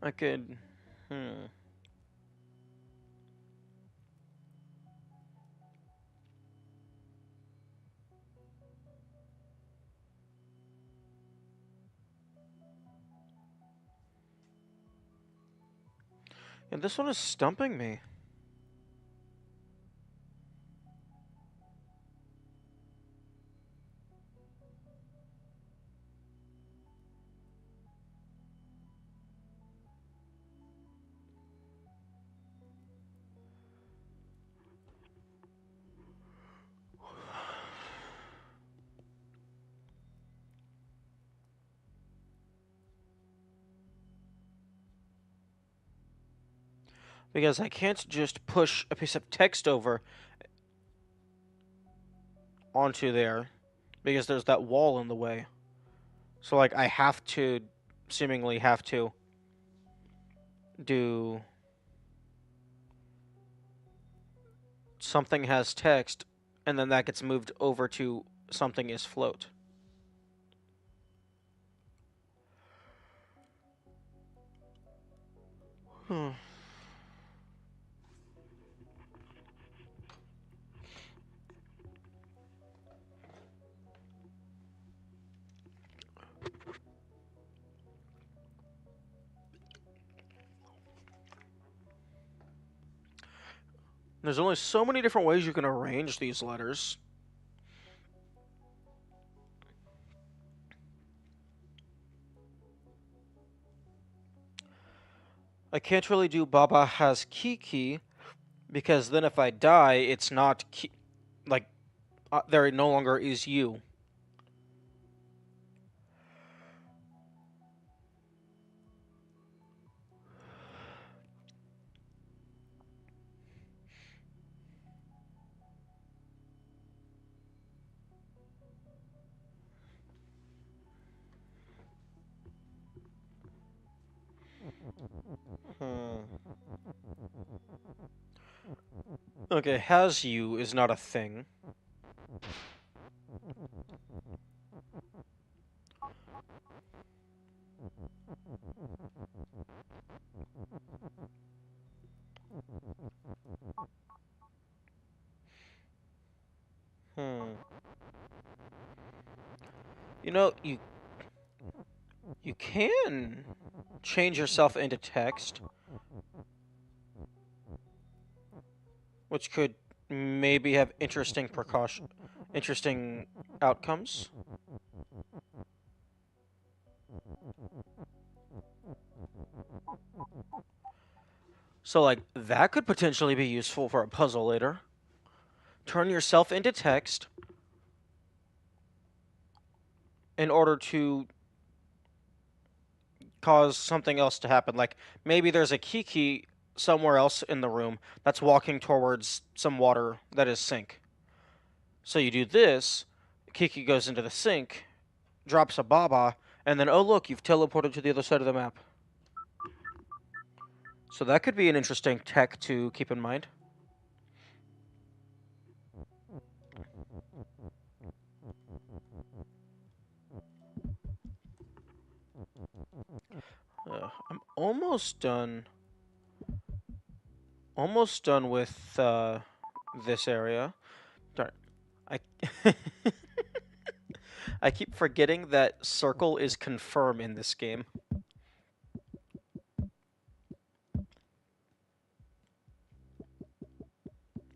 I could... Hmm. And this one is stumping me. Because I can't just push a piece of text over onto there. Because there's that wall in the way. So, like, I have to... Seemingly have to... Do... Something has text, and then that gets moved over to something is float. Hmm. There's only so many different ways you can arrange these letters. I can't really do Baba has Kiki, because then if I die, it's not like there no longer is you. Hmm. Okay, has you is not a thing. Hmm. You know, you can change yourself into text, which could maybe have interesting outcomes. So, like, that could potentially be useful for a puzzle later. Turn yourself into text in order to cause something else to happen. Like, maybe there's a Kiki somewhere else in the room that's walking towards some water that is sink. So you do this, Kiki goes into the sink, drops a Baba, and then, oh look, you've teleported to the other side of the map. So that could be an interesting tech to keep in mind. I'm almost done. Almost done with this area. Darn, I I keep forgetting that circle is confirm in this game.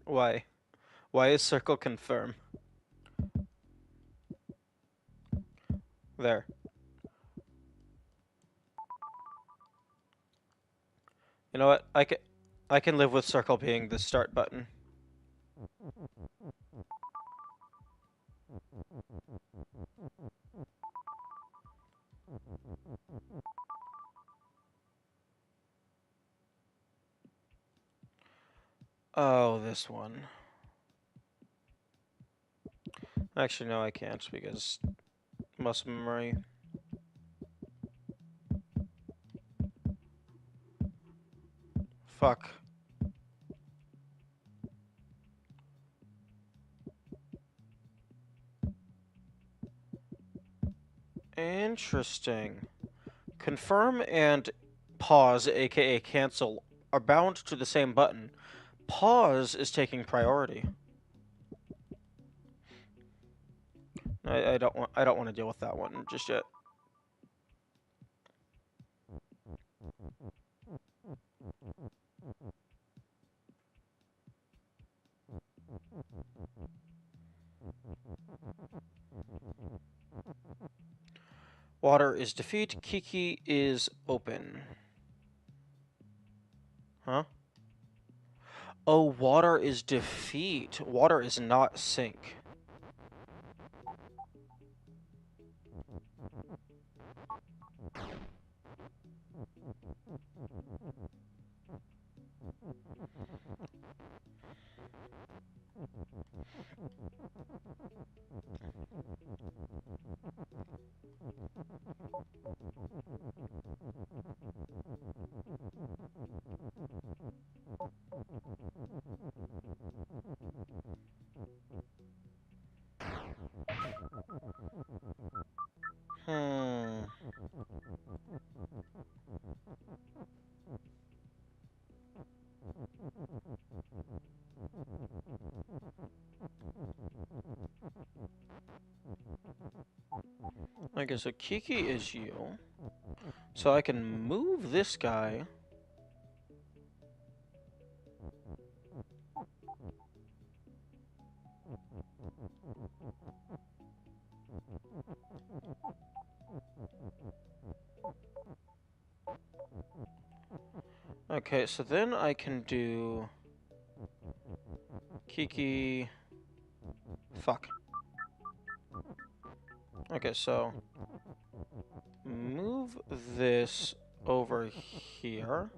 Why? Why is circle confirm? There. You know what? I can live with circle being the start button. Oh, this one. Actually, no, I can't because muscle memory. Fuck. Interesting. Confirm and pause, aka cancel, are bound to the same button. Pause is taking priority. I don't want to deal with that one just yet. Water is defeat. Kiki is open. Huh? Oh, water is defeat. Water is not sink. Hmm. Okay, so Kiki is you. So I can move this guy. Okay, so then I can do Kiki. Fuck. Okay, so move this over here.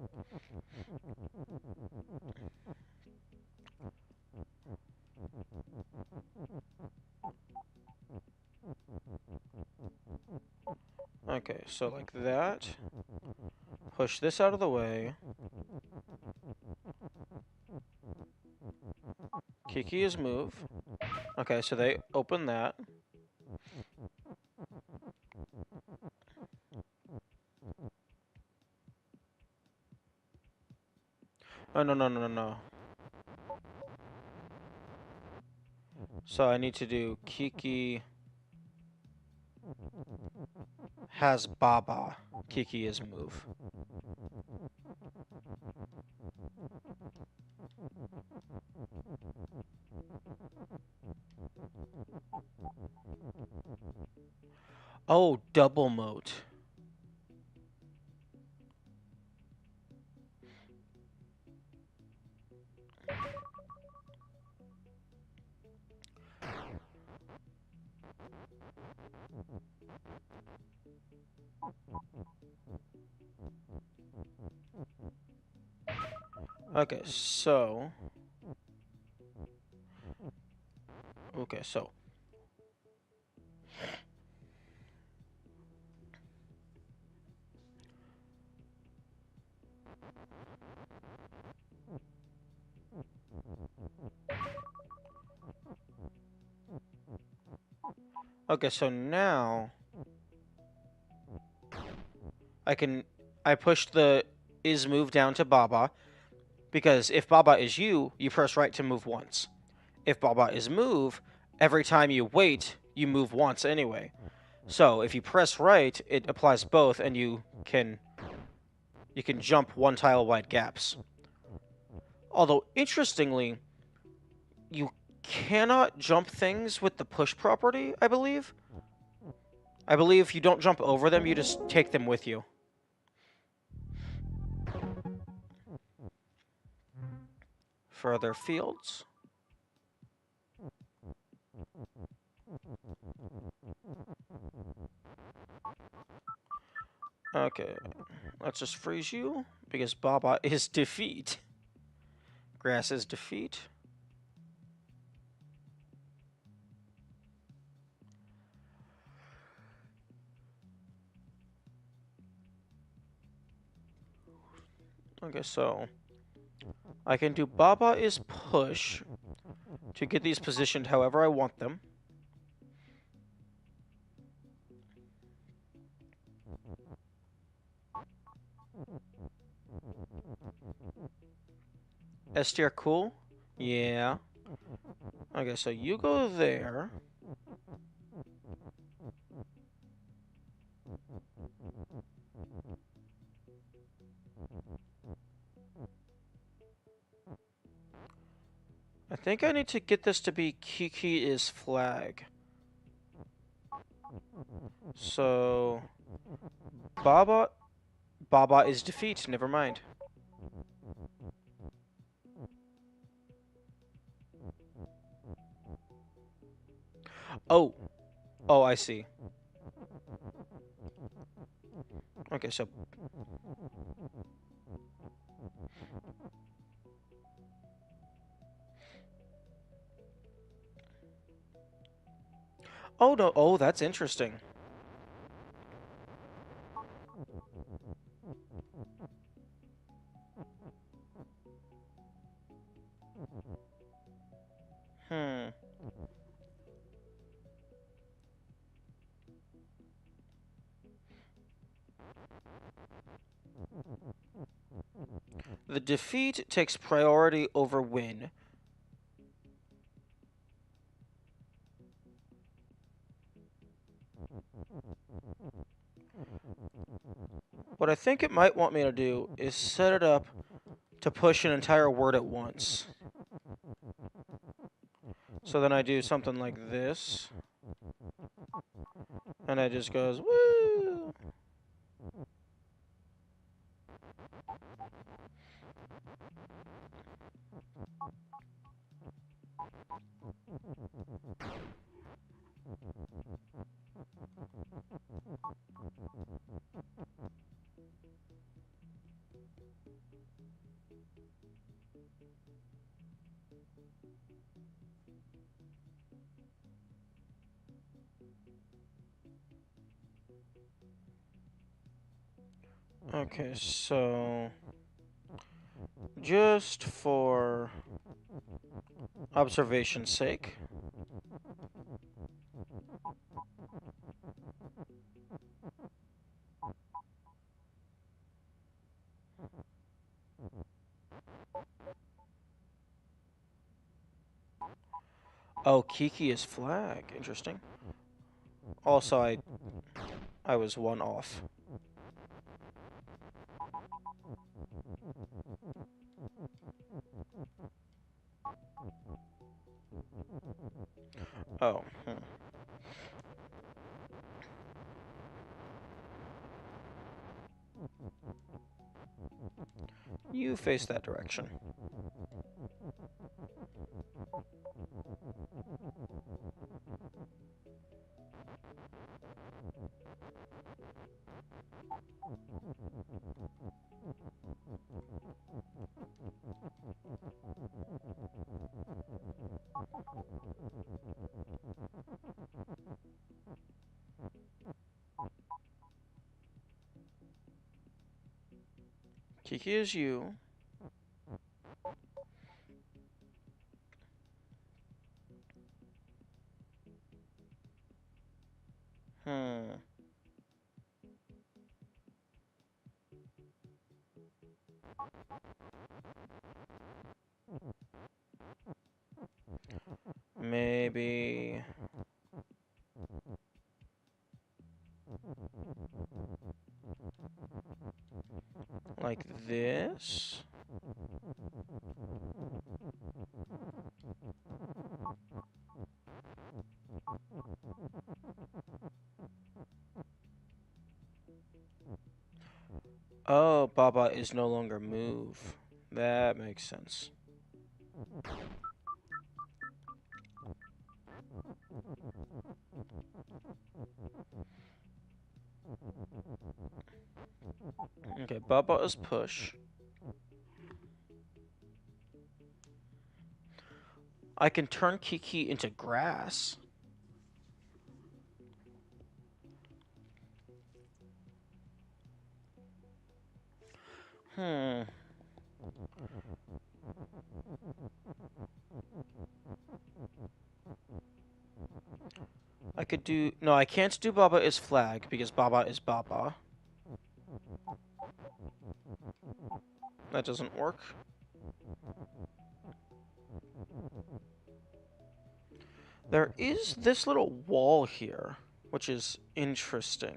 Okay, so like that. Push this out of the way. Kiki is move. Okay, so they open that. Oh, no, no, no, no, no. So I need to do Kiki has Baba. Kiki is move. Oh, double moat. Okay, so... Okay, so... Okay, so now... I pushed the is move down to Baba, because if Baba is you press right to move once. If Baba is move, every time you wait, you move once anyway. So if you press right, it applies both, and you can jump one tile wide gaps. Although, interestingly, you cannot jump things with the push property, I believe. I believe if you don't jump over them, you just take them with you. Further fields. Okay, let's just freeze you, because Baba is defeat. Grass is defeat. Okay, so I can do Baba is push to get these positioned however I want them. S tier cool? Yeah. Okay, so you go there. I think I need to get this to be Kiki is flag. So Baba is defeat, never mind. Oh. Oh, I see. Okay, so oh no, oh that's interesting. Hmm. The defeat takes priority over win. What I think it might want me to do is set it up to push an entire word at once. So then I do something like this. And it just goes, woo! Okay, so just for observation's sake. Oh, Kiki is flag. Interesting. Also, I was one off. Oh. You face that direction. Kiki is you. Hmm. Maybe like this. Oh, Baba is no longer move. That makes sense. Okay, Baba is push. I can turn Kiki into grass. Hmm. I could do... No, I can't do Baba is flag because Baba is Baba. That doesn't work. There is this little wall here, which is interesting.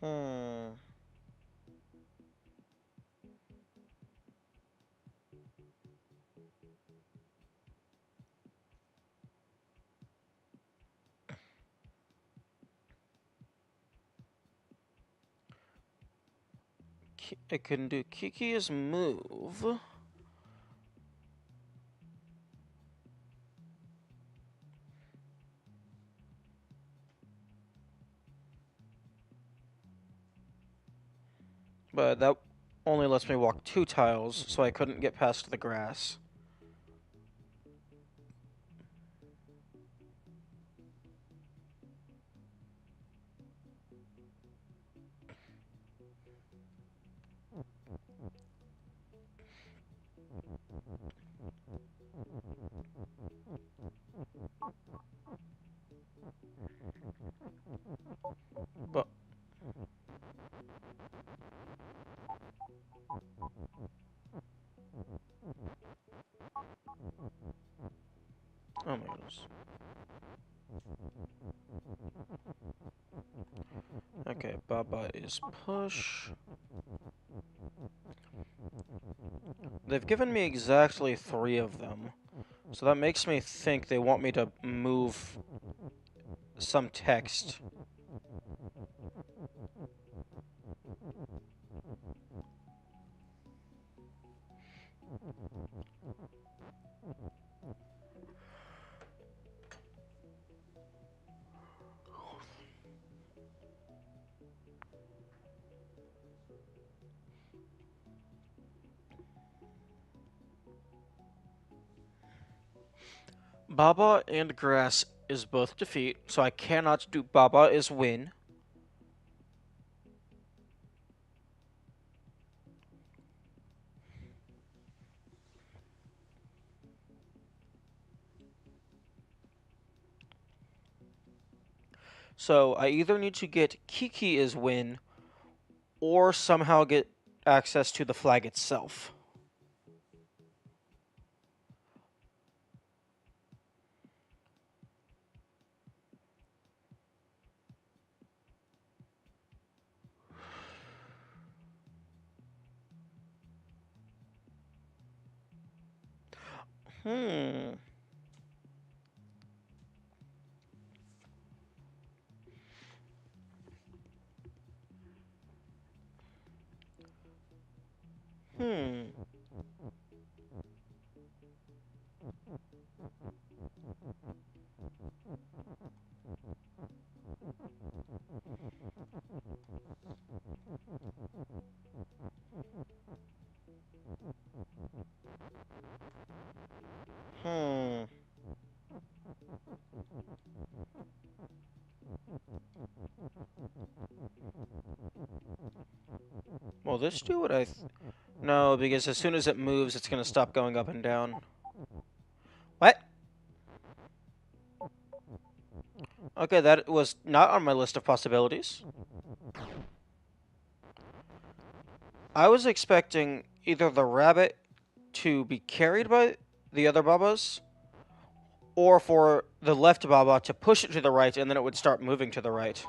Hmm. I couldn't do Kiki's move. But that only lets me walk 2 tiles, so I couldn't get past the grass. But oh my goodness. Okay, Baba is push. They've given me exactly 3 of them. So that makes me think they want me to move some text. Baba and grass is both defeat, so I cannot do Baba is win. So I either need to get Kiki is win or somehow get access to the flag itself. Hmm. Hmm. Hmm. Will this do what I... No, because as soon as it moves, it's going to stop going up and down. What? Okay, that was not on my list of possibilities. I was expecting either the rabbit to be carried by the other Babas, or for the left Baba to push it to the right, and then it would start moving to the right.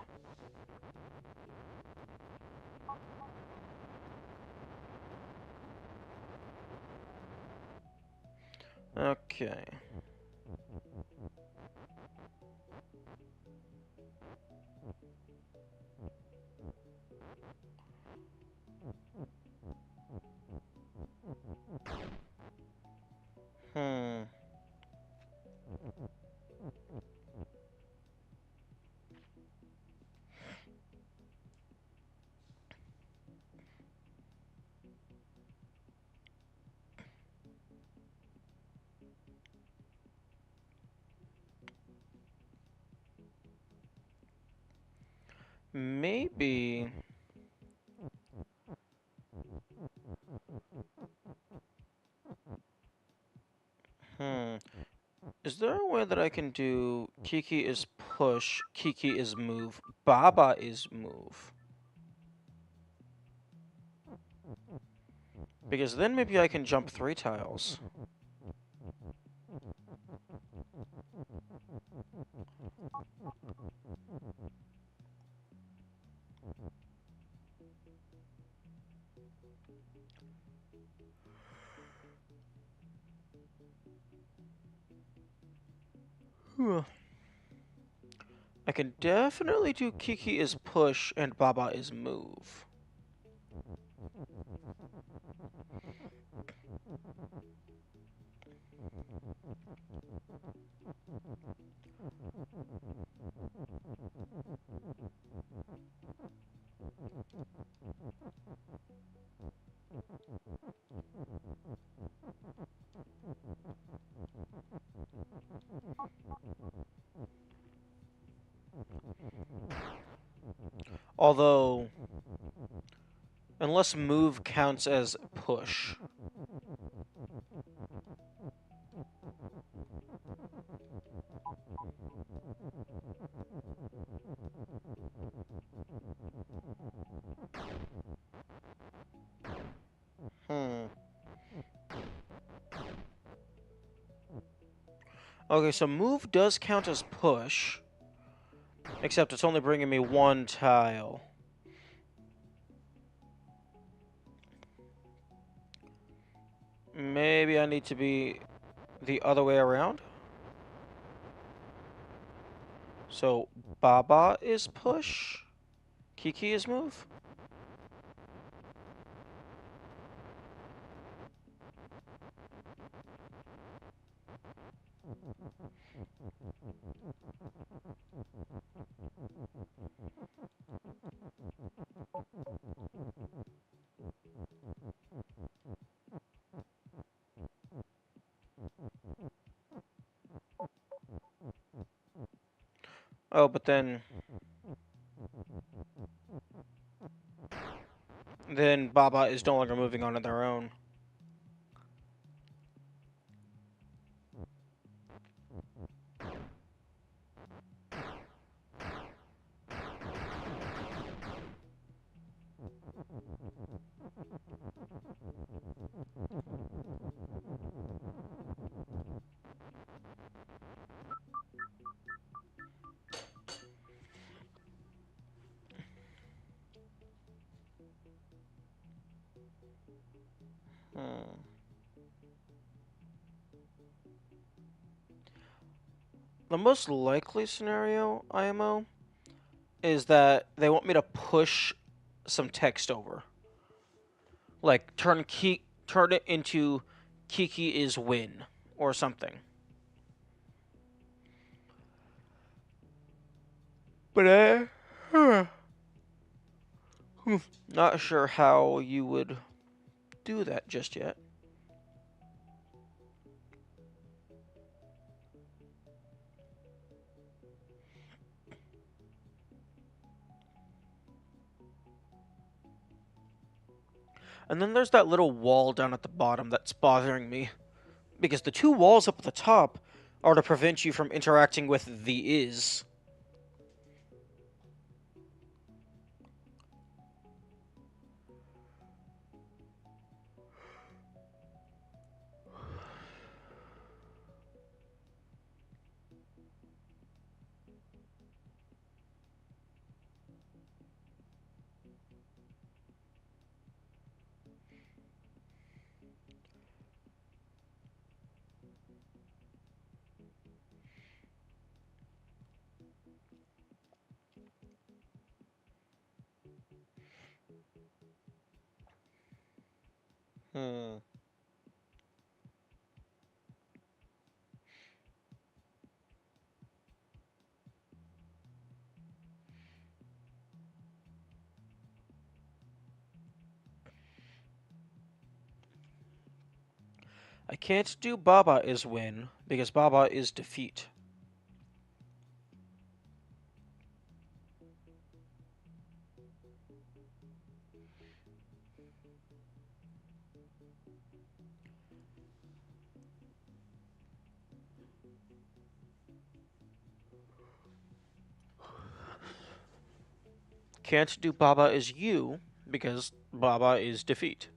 Okay. Hmm. Maybe... Hmm. Is there a way that I can do Kiki is push, Kiki is move, Baba is move? Because then maybe I can jump 3 tiles. I can definitely do Kiki is push and Baba is move. Although, unless move counts as push. Hmm. Okay, so move does count as push, except it's only bringing me 1 tile. Maybe I need to be the other way around? So, Baba is push, Kiki is move? Oh, but then Baba is no longer moving on their own. Hmm. The most likely scenario, IMO, is that they want me to push some text over. Like, turn it into Kiki is win, or something. But, not sure how you would do that just yet. And then there's that little wall down at the bottom that's bothering me. Because the 2 walls up at the top Or to prevent you from interacting with the is. Hmm. I can't do Baba is win, because Baba is defeat. Can't do Baba is you, because Baba is defeat.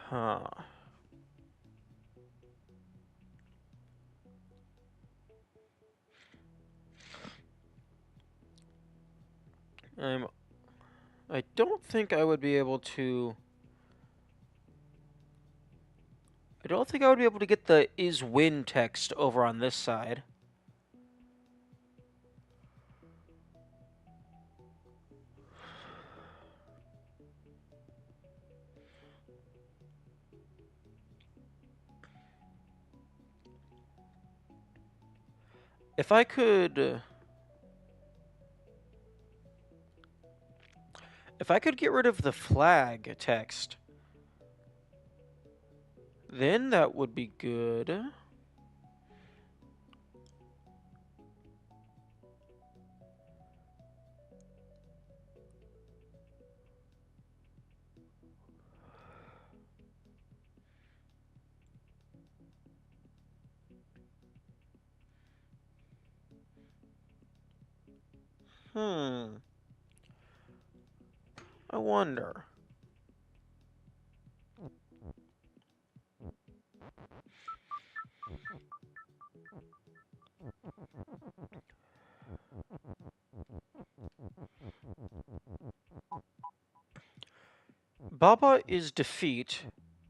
Huh. I'm... I don't think I would be able to... I don't think I would be able to get the is win text over on this side. If I could... If I could get rid of the flag text, then that would be good. Hmm. I wonder. Baba is defeat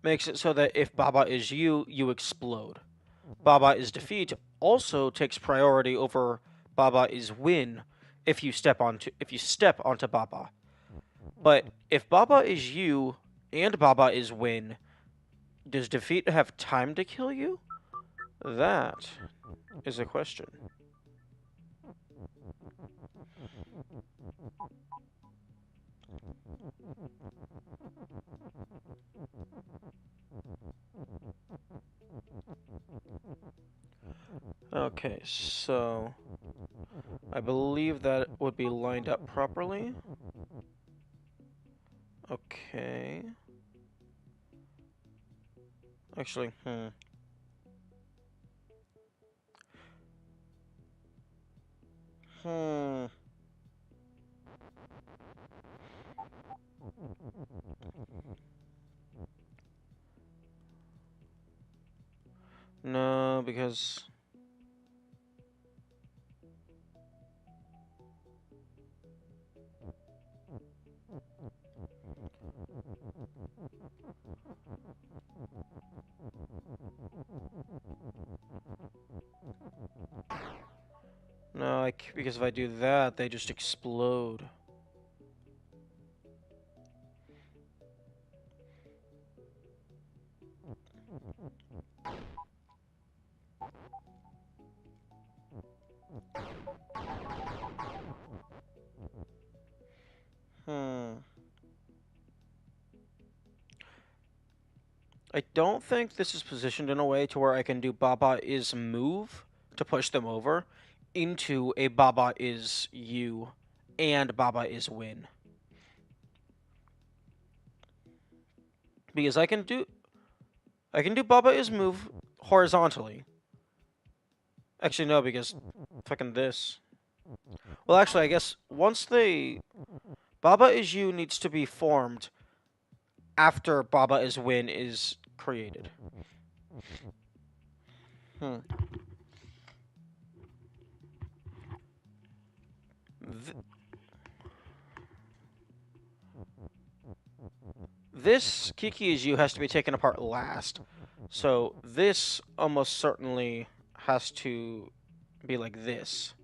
makes it so that if Baba is you, you explode. Baba is defeat also takes priority over Baba is win if you step onto Baba. But if Baba is you and Baba is win, does defeat have time to kill you? That is a question. Okay, so I believe that would be lined up properly. Okay. Actually, Hmm. No, because... No, because if I do that, they just explode. Hmm. I don't think this is positioned in a way to where I can do Baba is move to push them over into a Baba is you and Baba is win. Because I can do Baba is move horizontally. Actually no, because fucking this. Well actually I guess once they Baba is you needs to be formed after Baba is win is created. Hmm. Th this Kiki is you has to be taken apart last. So this almost certainly has to be like this.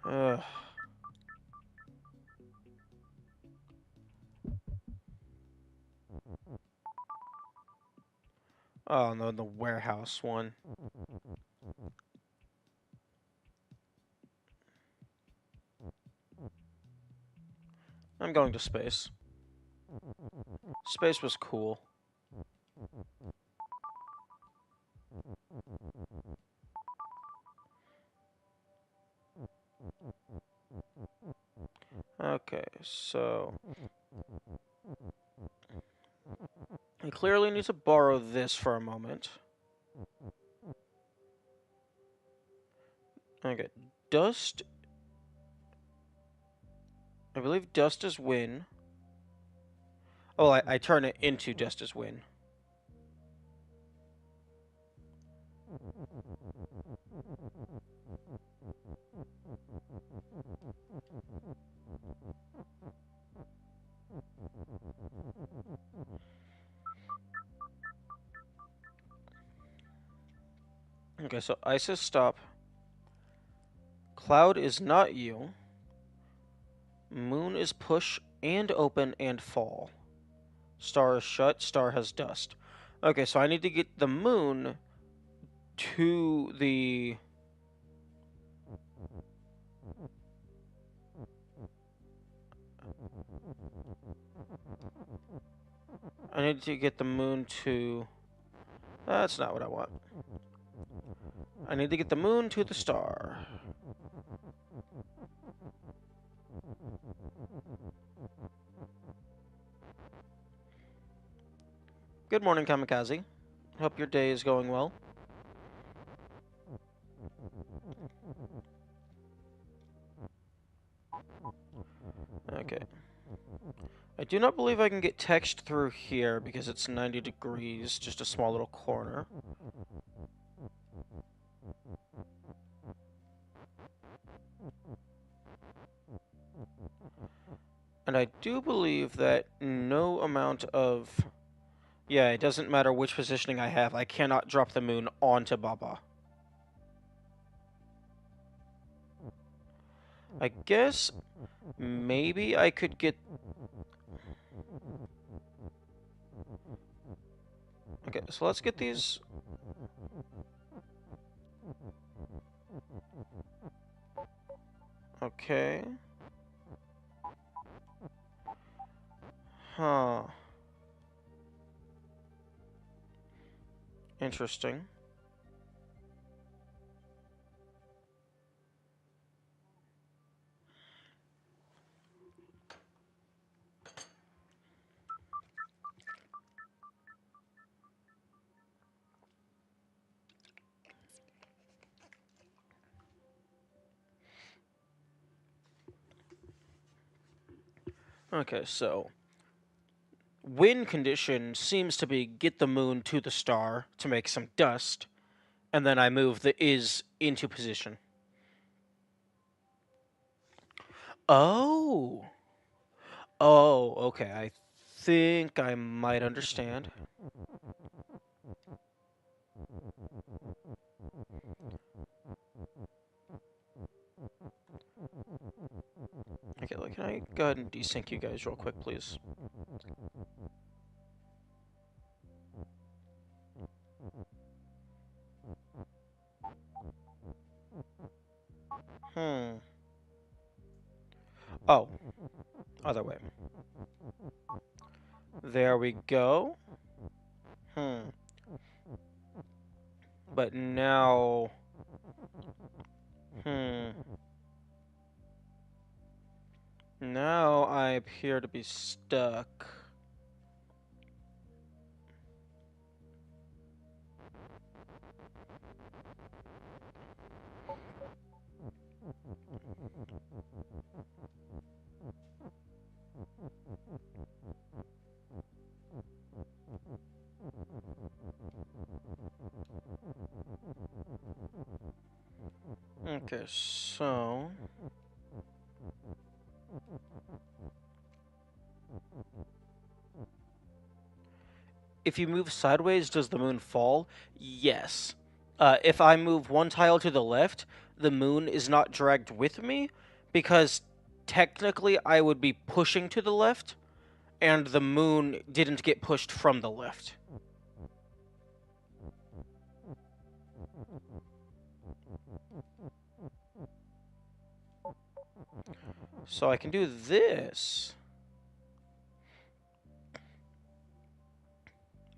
Ugh. Oh no, the warehouse one. I'm going to space. Space was cool. Okay, so I clearly need to borrow this for a moment. Okay, dust. I believe dust is win. Oh, I turn it into dust is win. Okay, so ice is stop. Cloud is not you. Moon is push and open and fall. Star is shut. Star has dust. Okay, so I need to get the moon to the... I need to get the moon to... That's not what I want. I need to get the moon to the star. Good morning, Kamikaze. Hope your day is going well. Okay. I do not believe I can get text through here because it's 90 degrees, just a small little corner. And I do believe that no amount of... Yeah, it doesn't matter which positioning I have, I cannot drop the moon onto Baba. I guess maybe I could get... Okay, so let's get these... Okay. Huh. Interesting. Okay, so... Win condition seems to be get the moon to the star to make some dust, and then I move the is into position. Oh. Oh, okay. I think I might understand. Okay, like, can I go ahead and desync you guys real quick, please? Hmm. Oh, other way. There we go. But now... Now I appear to be stuck. Okay, so... If you move sideways, does the moon fall? Yes. If I move one tile to the left, the moon is not dragged with me, because technically I would be pushing to the left, and the moon didn't get pushed from the left. So I can do this.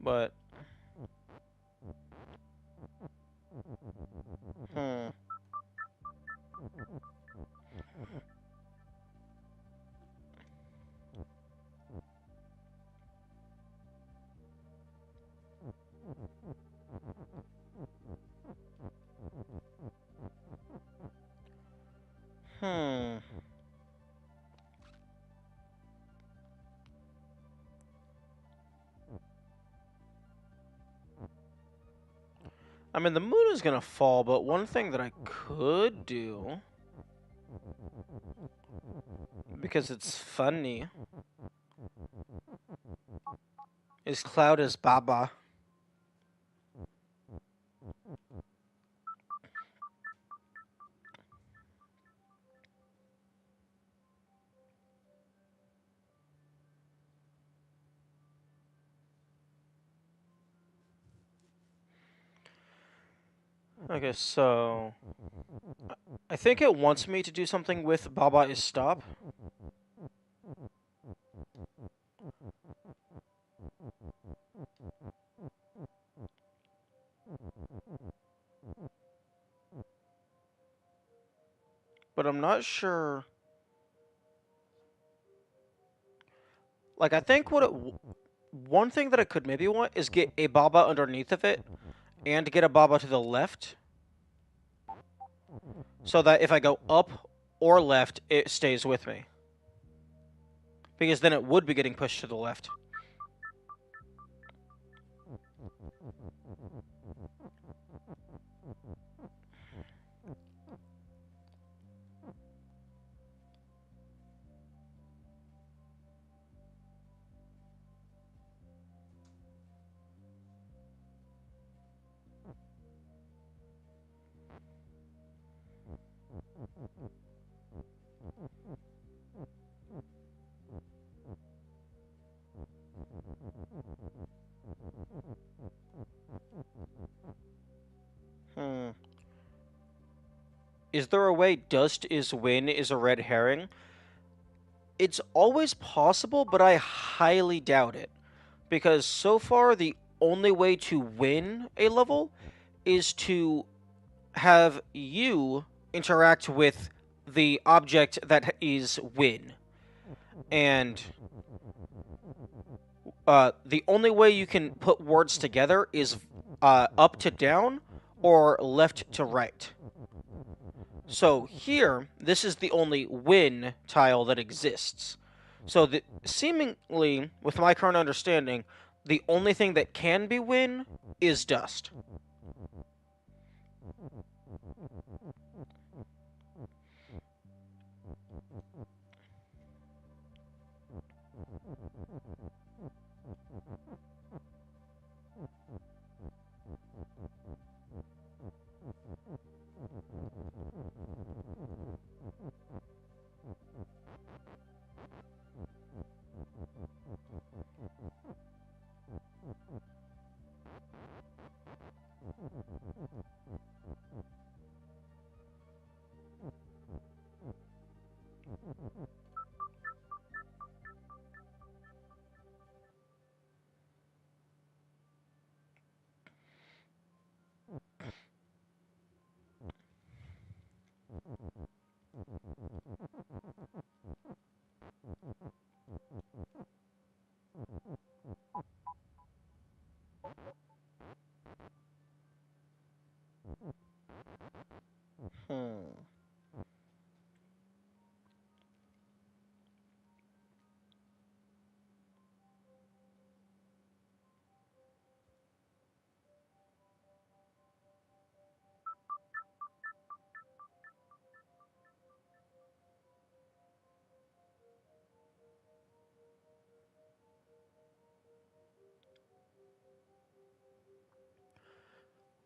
But... Hmm. I mean, the moon is gonna fall, but one thing that I could do, because it's funny, is Cloud as Baba. Okay, so... I think it wants me to do something with Baba is stop. But I'm not sure... Like, I think what it... One thing that I could maybe want is get a Baba underneath of it, and get a Baba to the left, so that if I go up or left, it stays with me. Because then it would be getting pushed to the left. Hmm. Is there a way dust is win is a red herring? It's always possible, but I highly doubt it. Because so far, the only way to win a level is to have you interact with the object that is win. And the only way you can put words together is up to down or left to right. So here, this is the only win tile that exists. So seemingly, with my current understanding, the only thing that can be win is dust.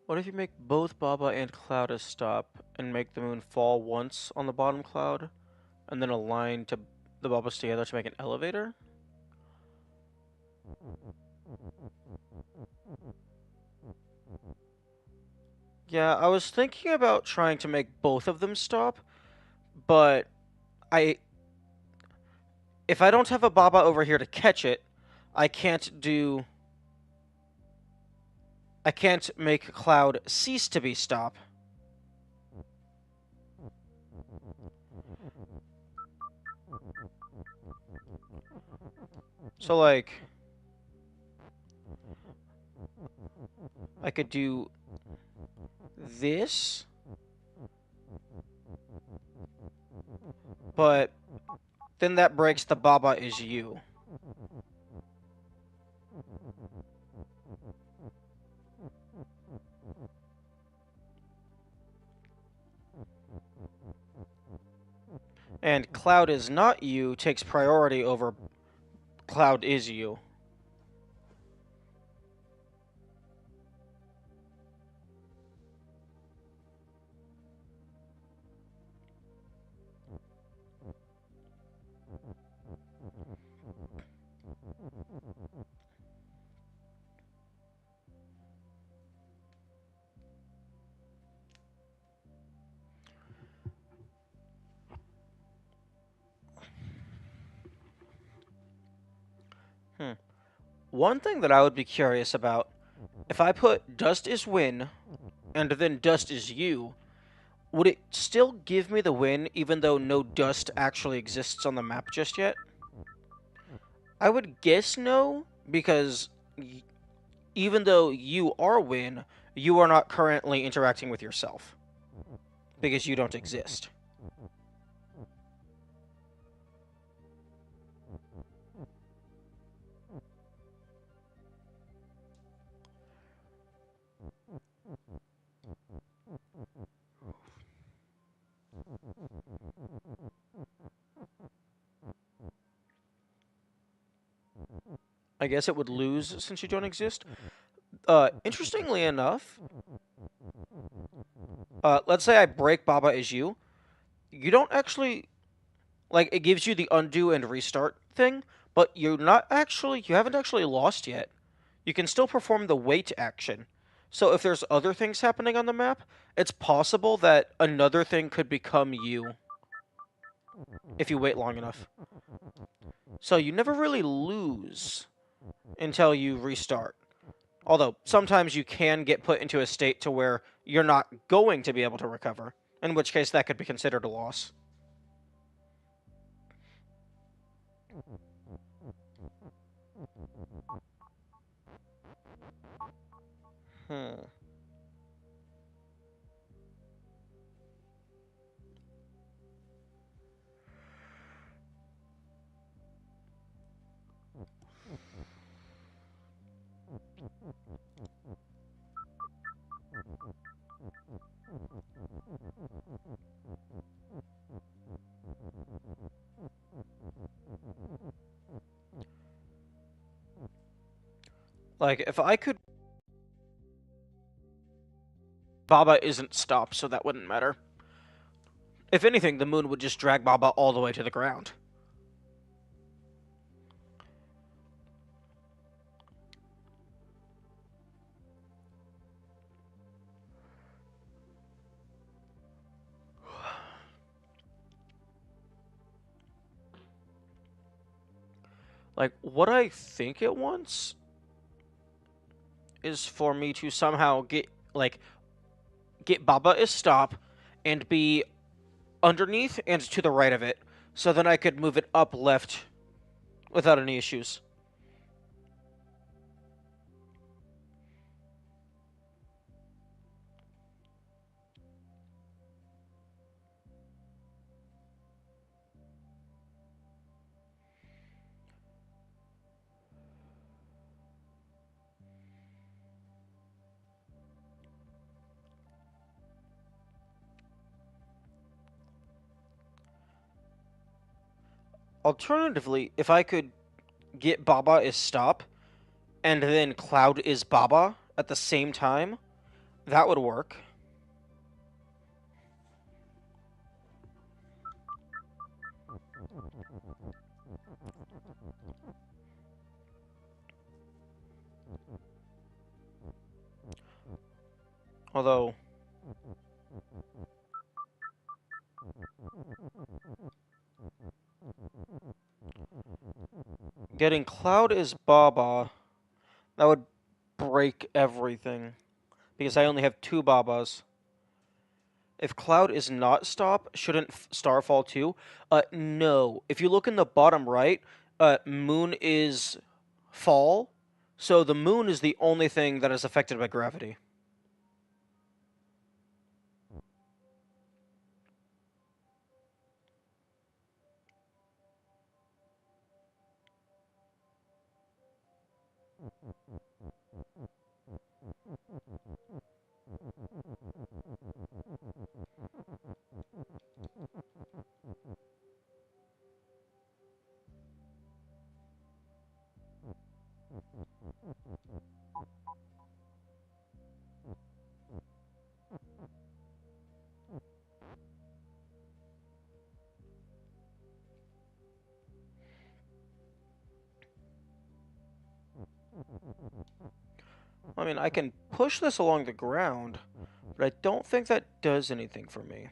What if you make both Baba and Cloud as stop and make the moon fall once on the bottom cloud and then align to the Babas together to make an elevator? Yeah, I was thinking about trying to make both of them stop, but I if I don't have a Baba over here to catch it, I can't do I can't make Cloud cease to be stop. So like I could do this, but then that breaks the Baba is you. And Cloud is not you takes priority over Cloud is you. Hmm. One thing that I would be curious about, if I put dust is win and then dust is you, would it still give me the win even though no dust actually exists on the map just yet? I would guess no, because even though you are win, you are not currently interacting with yourself because you don't exist. I guess it would lose since you don't exist. Interestingly enough, let's say I break Baba as you. You don't actually like it gives you the undo and restart thing, but you haven't actually lost yet. You can still perform the wait action. So if there's other things happening on the map, it's possible that another thing could become you if you wait long enough. So you never really lose until you restart. Although sometimes you can get put into a state to where you're not going to be able to recover, in which case that could be considered a loss. Hmm. Like, if I could... Baba isn't stopped, so that wouldn't matter. If anything, the moon would just drag Baba all the way to the ground. Like, what I think it wants is for me to somehow get Baba as stop and be underneath and to the right of it, so then I could move it up left without any issues. Alternatively, if I could get Baba as stop and then Cloud is Baba at the same time, That would work. Although, getting Cloud is Baba, that would break everything. Because I only have 2 Babas. If Cloud is not stop, shouldn't Star fall too? No. If you look in the bottom right, Moon is fall. So the Moon is the only thing that is affected by gravity. I mean, I can push this along the ground, but I don't think that does anything for me.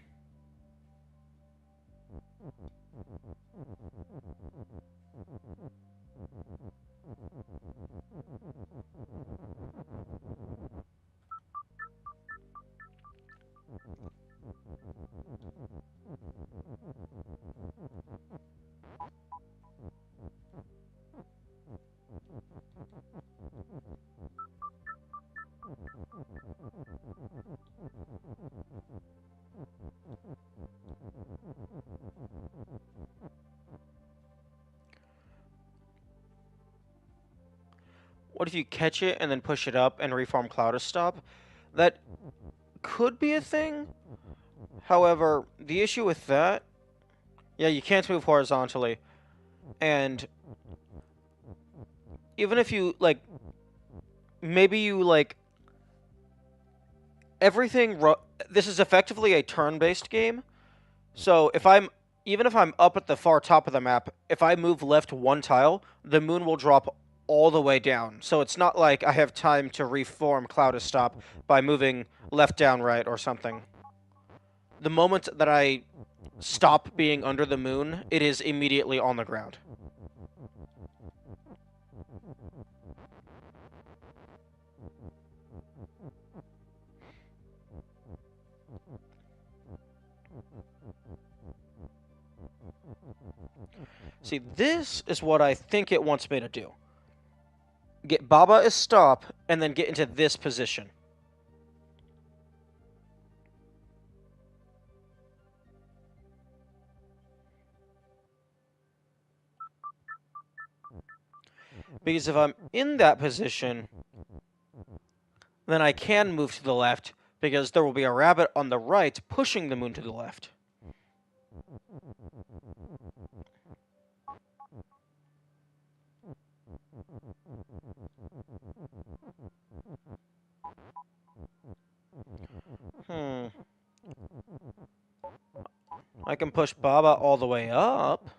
What if you catch it and then push it up and reform Cloud as stop? That could be a thing. However, the issue with that, yeah, you can't move horizontally. And even if you, like, maybe you, like, everything, this is effectively a turn-based game. So even if I'm up at the far top of the map, if I move left 1 tile, the Moon will drop all the way down. So it's not like I have time to reform Cloud as stop by moving left, down, right, or something. The moment that I stop being under the Moon, it is immediately on the ground. See, this is what I think it wants me to do. Get Baba as stop, and then get into this position. Because if I'm in that position, then I can move to the left, because there will be a rabbit on the right pushing the Moon to the left. I can push Baba all the way up.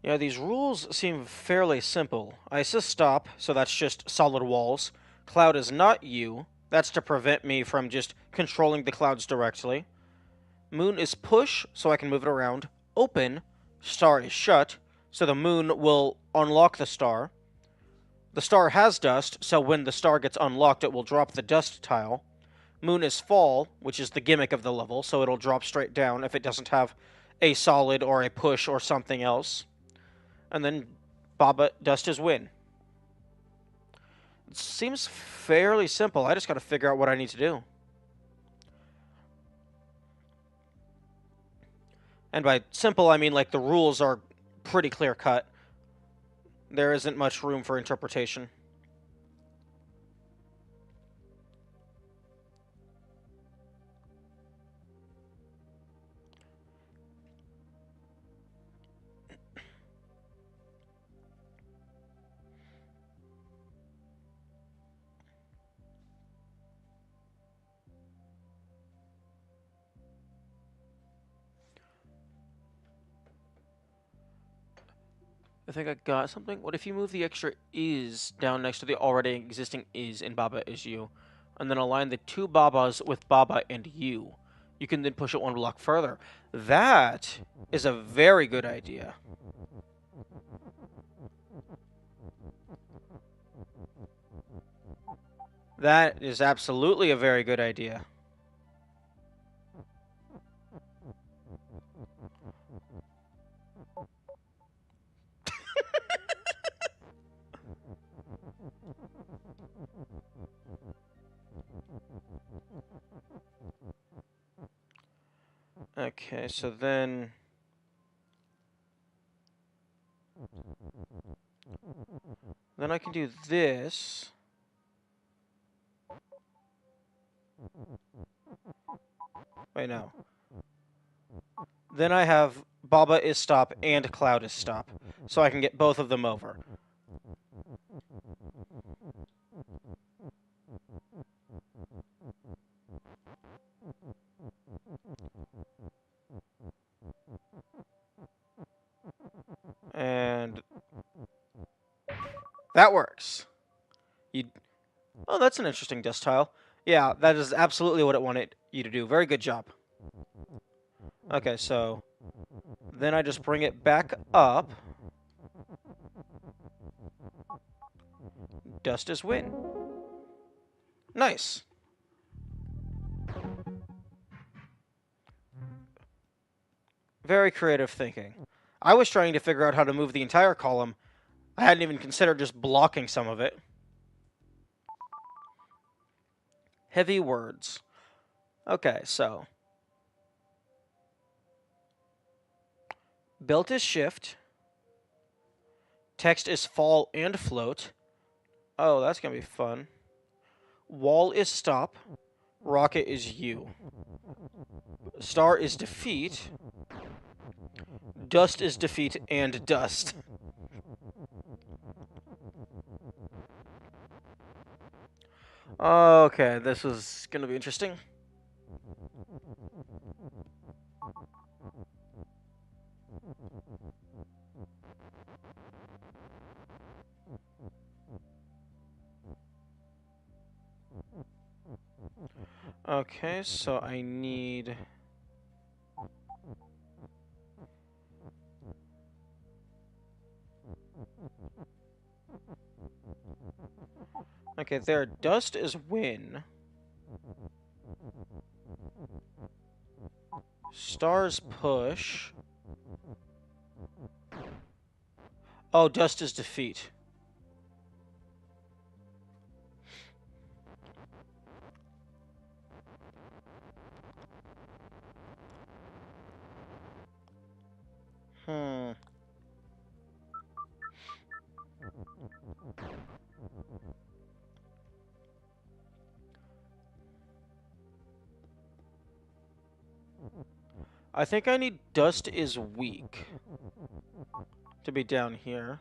Yeah, these rules seem fairly simple. Ice is stop, so that's just solid walls. Cloud is not U. That's to prevent me from just controlling the clouds directly. Moon is push, so I can move it around. Open, star is shut, so the Moon will unlock the star. The star has dust, so when the star gets unlocked, it will drop the dust tile. Moon is fall, which is the gimmick of the level, so it'll drop straight down if it doesn't have a solid or a push or something else. And then Baba Dust is win. It seems fairly simple. I just got to figure out what I need to do. And by simple, I mean like the rules are pretty clear cut. There isn't much room for interpretation. I think I got something. What if you move the extra is down next to the already existing is in Baba is you, and then align the two Babas with Baba and you? You can then push it one block further. That is a very good idea. That is absolutely a very good idea. Okay, so then I can do this. Wait, no. Then I have Baba is stop and Cloud is stop, so I can get both of them over. And that works. Oh, that's an interesting dust tile. Yeah, that is absolutely what it wanted you to do. Very good job. Okay, so then I just bring it back up. Dust is win. Nice. Very creative thinking. I was trying to figure out how to move the entire column. I hadn't even considered just blocking some of it. Heavy words. Okay, so built is shift. Text is fall and float. Oh, that's going to be fun. Wall is stop. Rocket is you. Star is defeat. Dust is defeat and dust. Okay, this is going to be interesting. Okay, so I need... Okay, there. Dust is win. Stars push. Oh, dust is defeat. Hmm. I think I need dust is weak to be down here.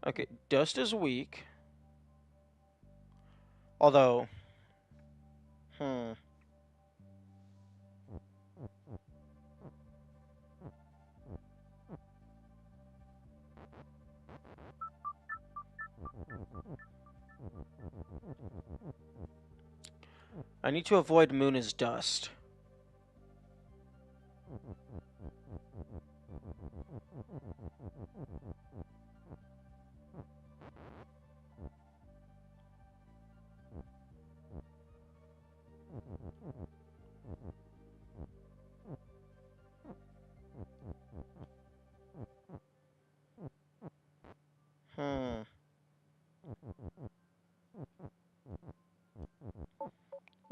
Okay, dust is weak. Although... Hmm. I need to avoid moon as dust.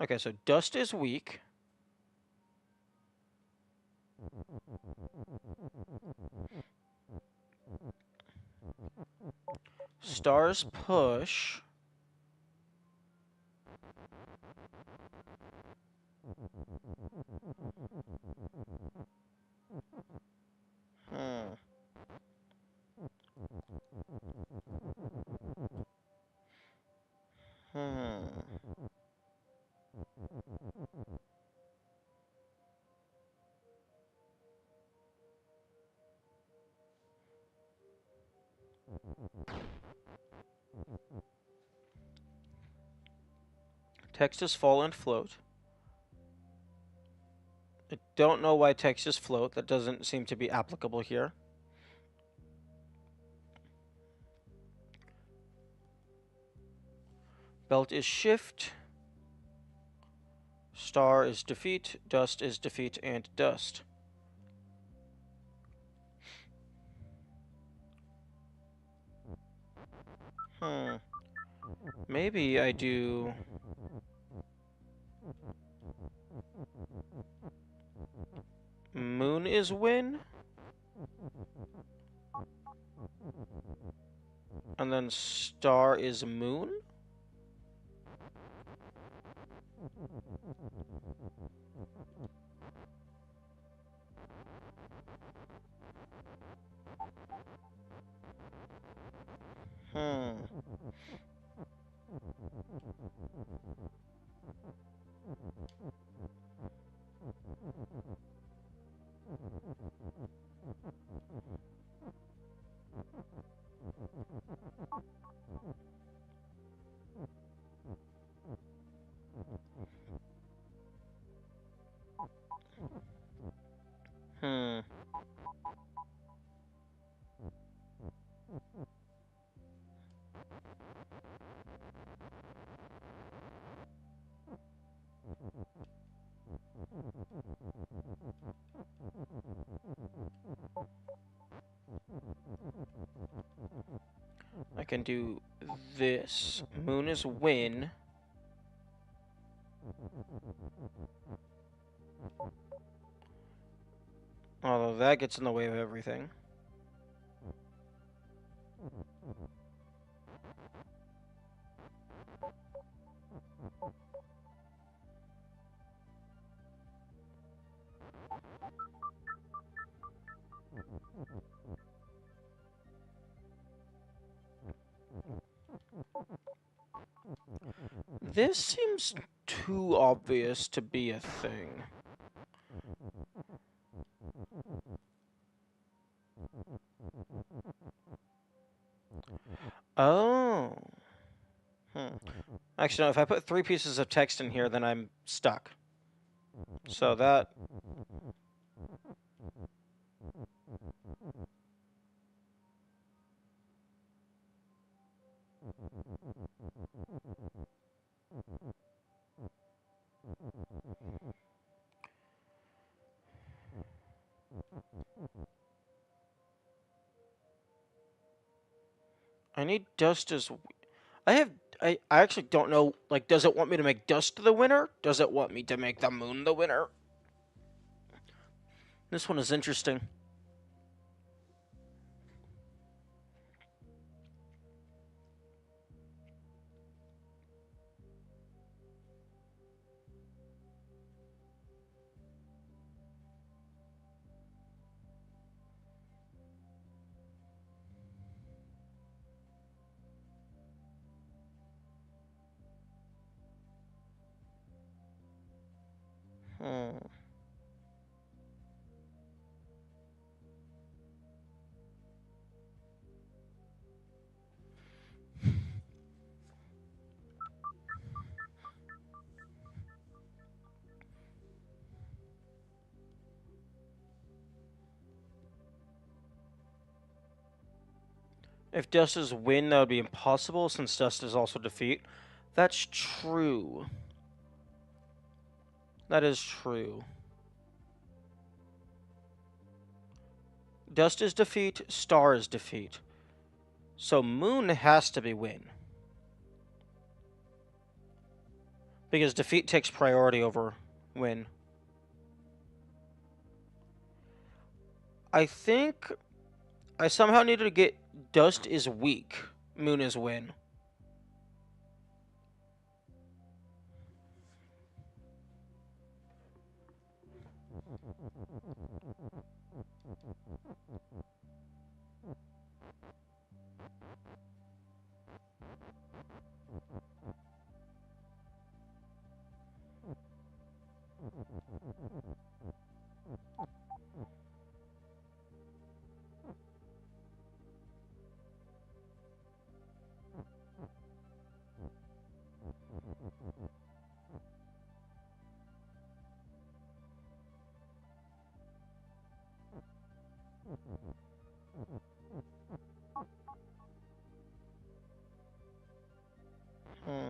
Okay, so dust is weak. Stars push. Hmm. Hmm. Text is fall and float. I don't know why text is float. That doesn't seem to be applicable here. Belt is shift. Star is defeat. Dust is defeat and dust. Hmm. Maybe I do... Moon is win? And then star is moon? Hmm. Hmm. I can do this. Moon is win. Although that gets in the way of everything. This seems too obvious to be a thing. Oh. Hmm. Actually, no, if I put 3 pieces of text in here, then I'm stuck. So that... I need dust as... I actually don't know, like, does it want me to make dust the winner? Does it want me to make the moon the winner? This one is interesting. Hmm. If dust is win, that would be impossible, since dust is also defeat. That's true. That is true. Dust is defeat, star is defeat. So moon has to be win. Because defeat takes priority over win. I think I somehow needed to get dust is weak, moon is win. Hmm.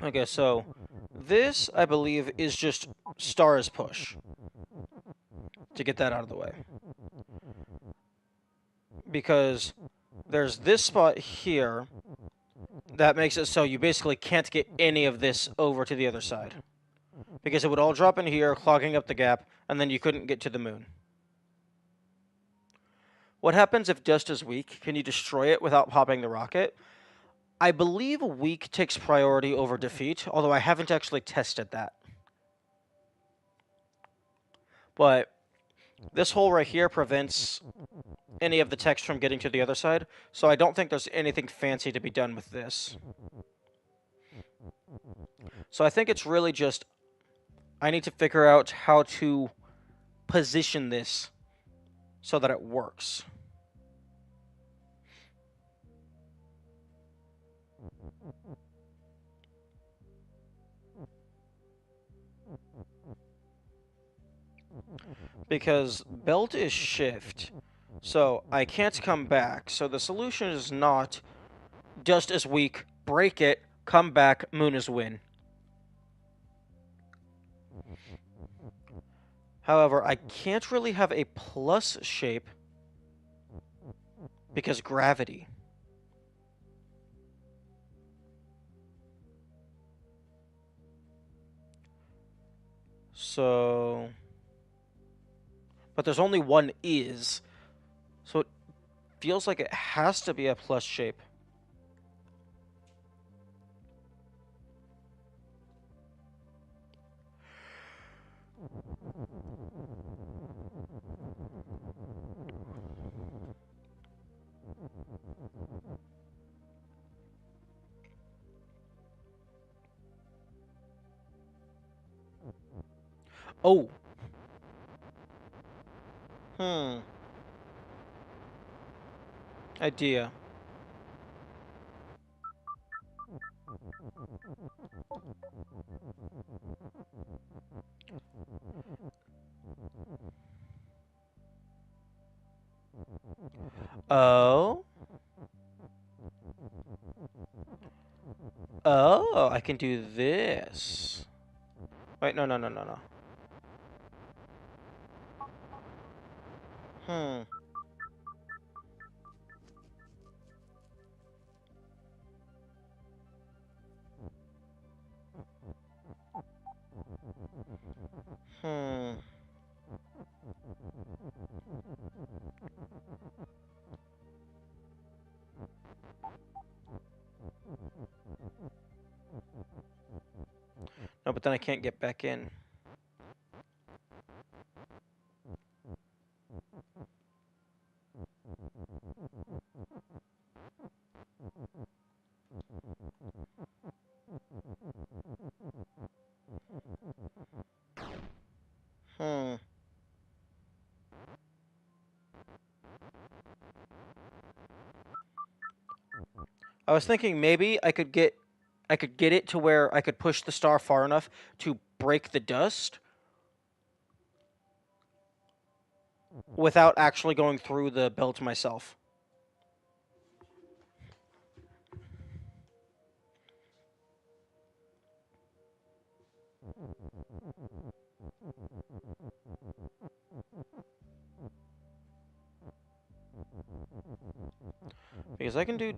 Okay, so this, I believe, is just stars push to get that out of the way. Because there's this spot here that makes it so you basically can't get any of this over to the other side. Because it would all drop in here, clogging up the gap, and then you couldn't get to the moon. What happens if dust is weak? Can you destroy it without popping the rocket? I believe weak takes priority over defeat, although I haven't actually tested that. But this hole right here prevents any of the text from getting to the other side, so I don't think there's anything fancy to be done with this. So I think it's really just I need to figure out how to position this so that it works. Because belt is shift, so I can't come back. So the solution is not dust is weak, break it, come back, moon is win. However, I can't really have a plus shape because gravity. So... But there's only one is, so it feels like it has to be a plus shape. Oh. Hmm. Idea. Oh. Oh, I can do this. Wait, no, no, no, no, no. Hmm. Hmm. No, but then I can't get back in. Hmm. I was thinking maybe I could get it to where I could push the star far enough to break the dust without actually going through the belt myself. Because I can do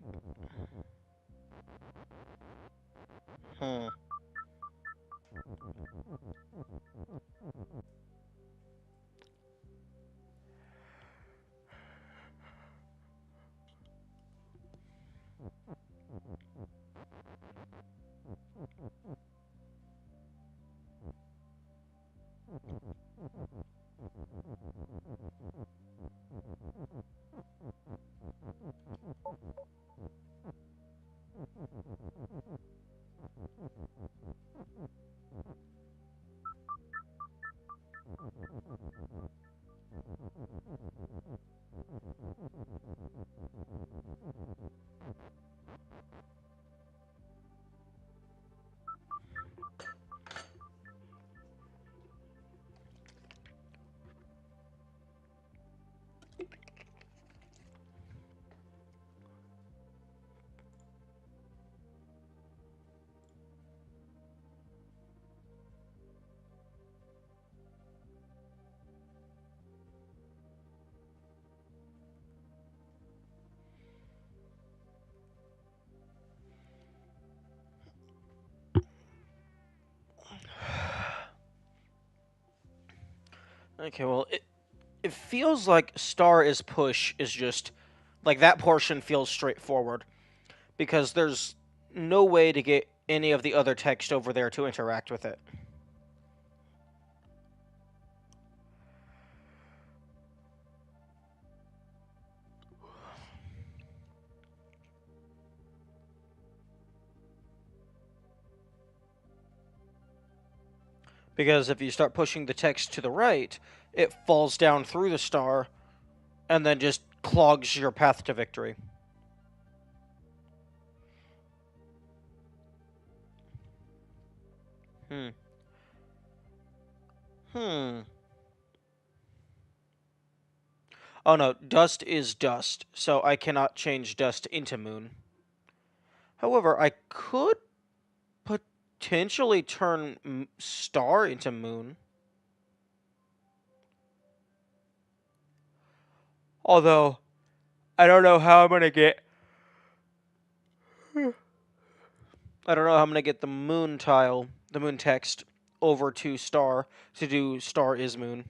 Okay, well, it feels like star is push is just like that portion feels straightforward because there's no way to get any of the other text over there to interact with it. Because if you start pushing the text to the right, it falls down through the star and then just clogs your path to victory. Hmm. Hmm. Oh no, dust is dust, so I cannot change dust into moon. However, I could potentially turn star into moon. Although, I don't know how I'm gonna get. I don't know how I'm gonna get the moon tile, the moon text, over to star to do star is moon.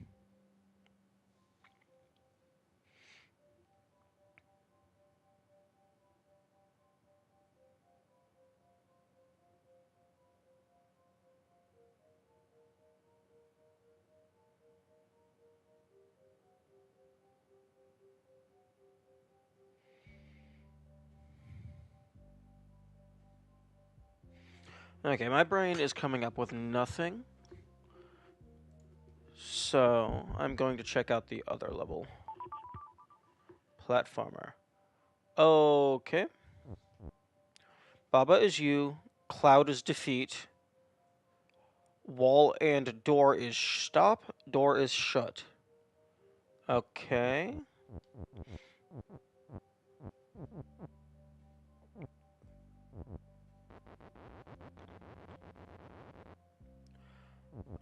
Okay, my brain is coming up with nothing. So, I'm going to check out the other level. Platformer. Okay. Baba is you. Cloud is defeat. Wall and door is stop. Door is shut. Okay.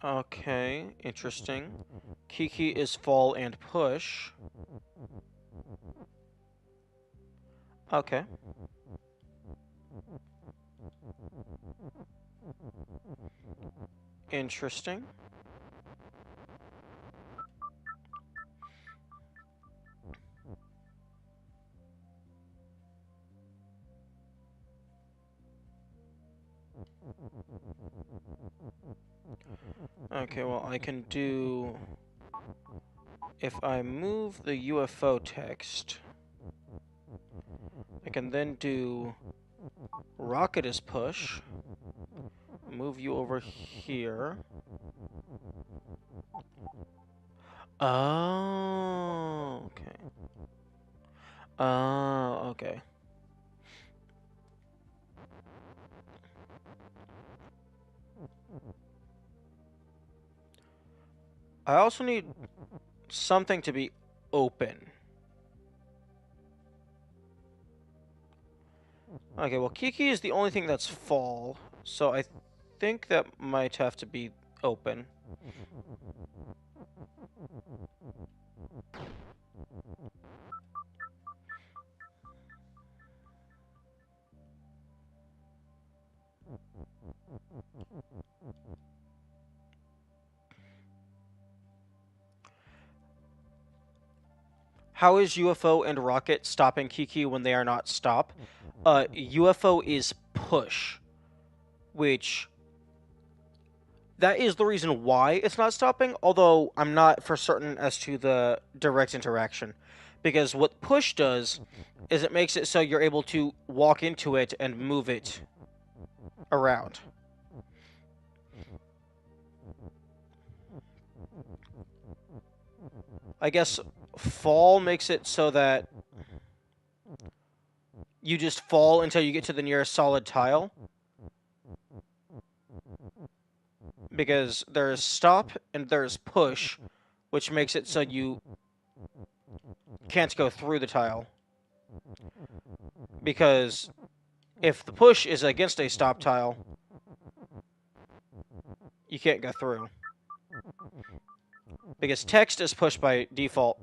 Okay, interesting. Kiki is fall and push. Okay. Interesting. Okay, well, I can do... If I move the UFO text, I can then do rocket is push, move you over here. Oh, okay. Oh, okay. I also need something to be open. Okay, well, Kiki is the only thing that's fall, so I think that might have to be open. How is UFO and rocket stopping Kiki when they are not stop? UFO is push, which that is the reason why it's not stopping, although I'm not for certain as to the direct interaction. Because what push does is it makes it so you're able to walk into it and move it around. I guess fall makes it so that you just fall until you get to the nearest solid tile. Because there's stop and there's push, which makes it so you can't go through the tile. Because if the push is against a stop tile, you can't go through. Because text is pushed by default.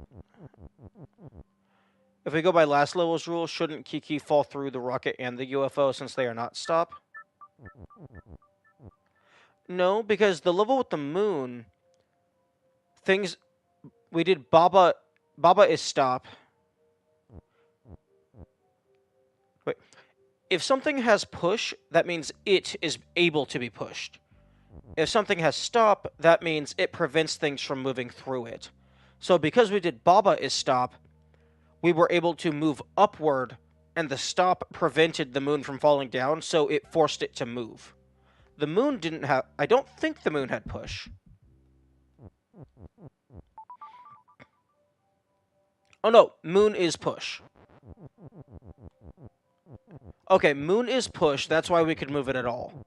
If we go by last level's rule, shouldn't Kiki fall through the rocket and the UFO since they are not stop? No, because the level with the moon, things We did Baba. Baba is stop. Wait. If something has push, that means it is able to be pushed. If something has stop, that means it prevents things from moving through it. So because we did Baba is stop, we were able to move upward, and the stop prevented the moon from falling down, so it forced it to move. The moon didn't have... I don't think the moon had push. Oh no, moon is push. Okay, moon is push, that's why we could move it at all.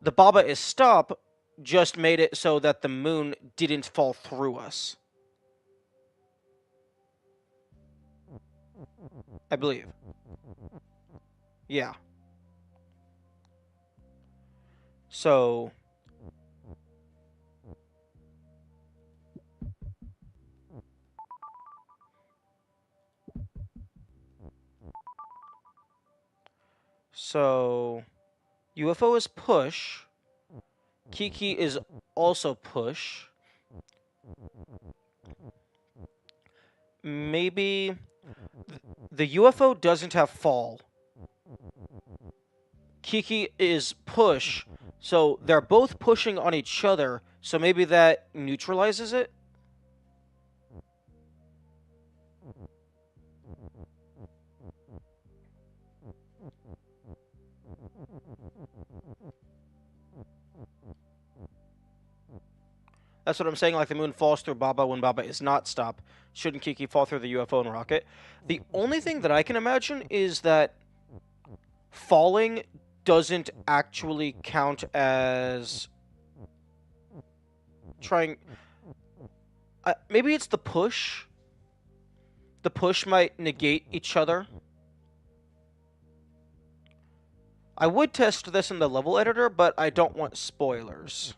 The Baba is stop just made it so that the moon didn't fall through us. I believe. Yeah. So... So... UFO is push. Kiki is also push. Maybe... The UFO doesn't have fall. Kiki is push, so they're both pushing on each other, so maybe that neutralizes it? That's what I'm saying, like the moon falls through Baba when Baba is not stop. Shouldn't Kiki fall through the UFO and rocket? The only thing that I can imagine is that falling doesn't actually count as trying... maybe it's the push? The push might negate each other. I would test this in the level editor, but I don't want spoilers.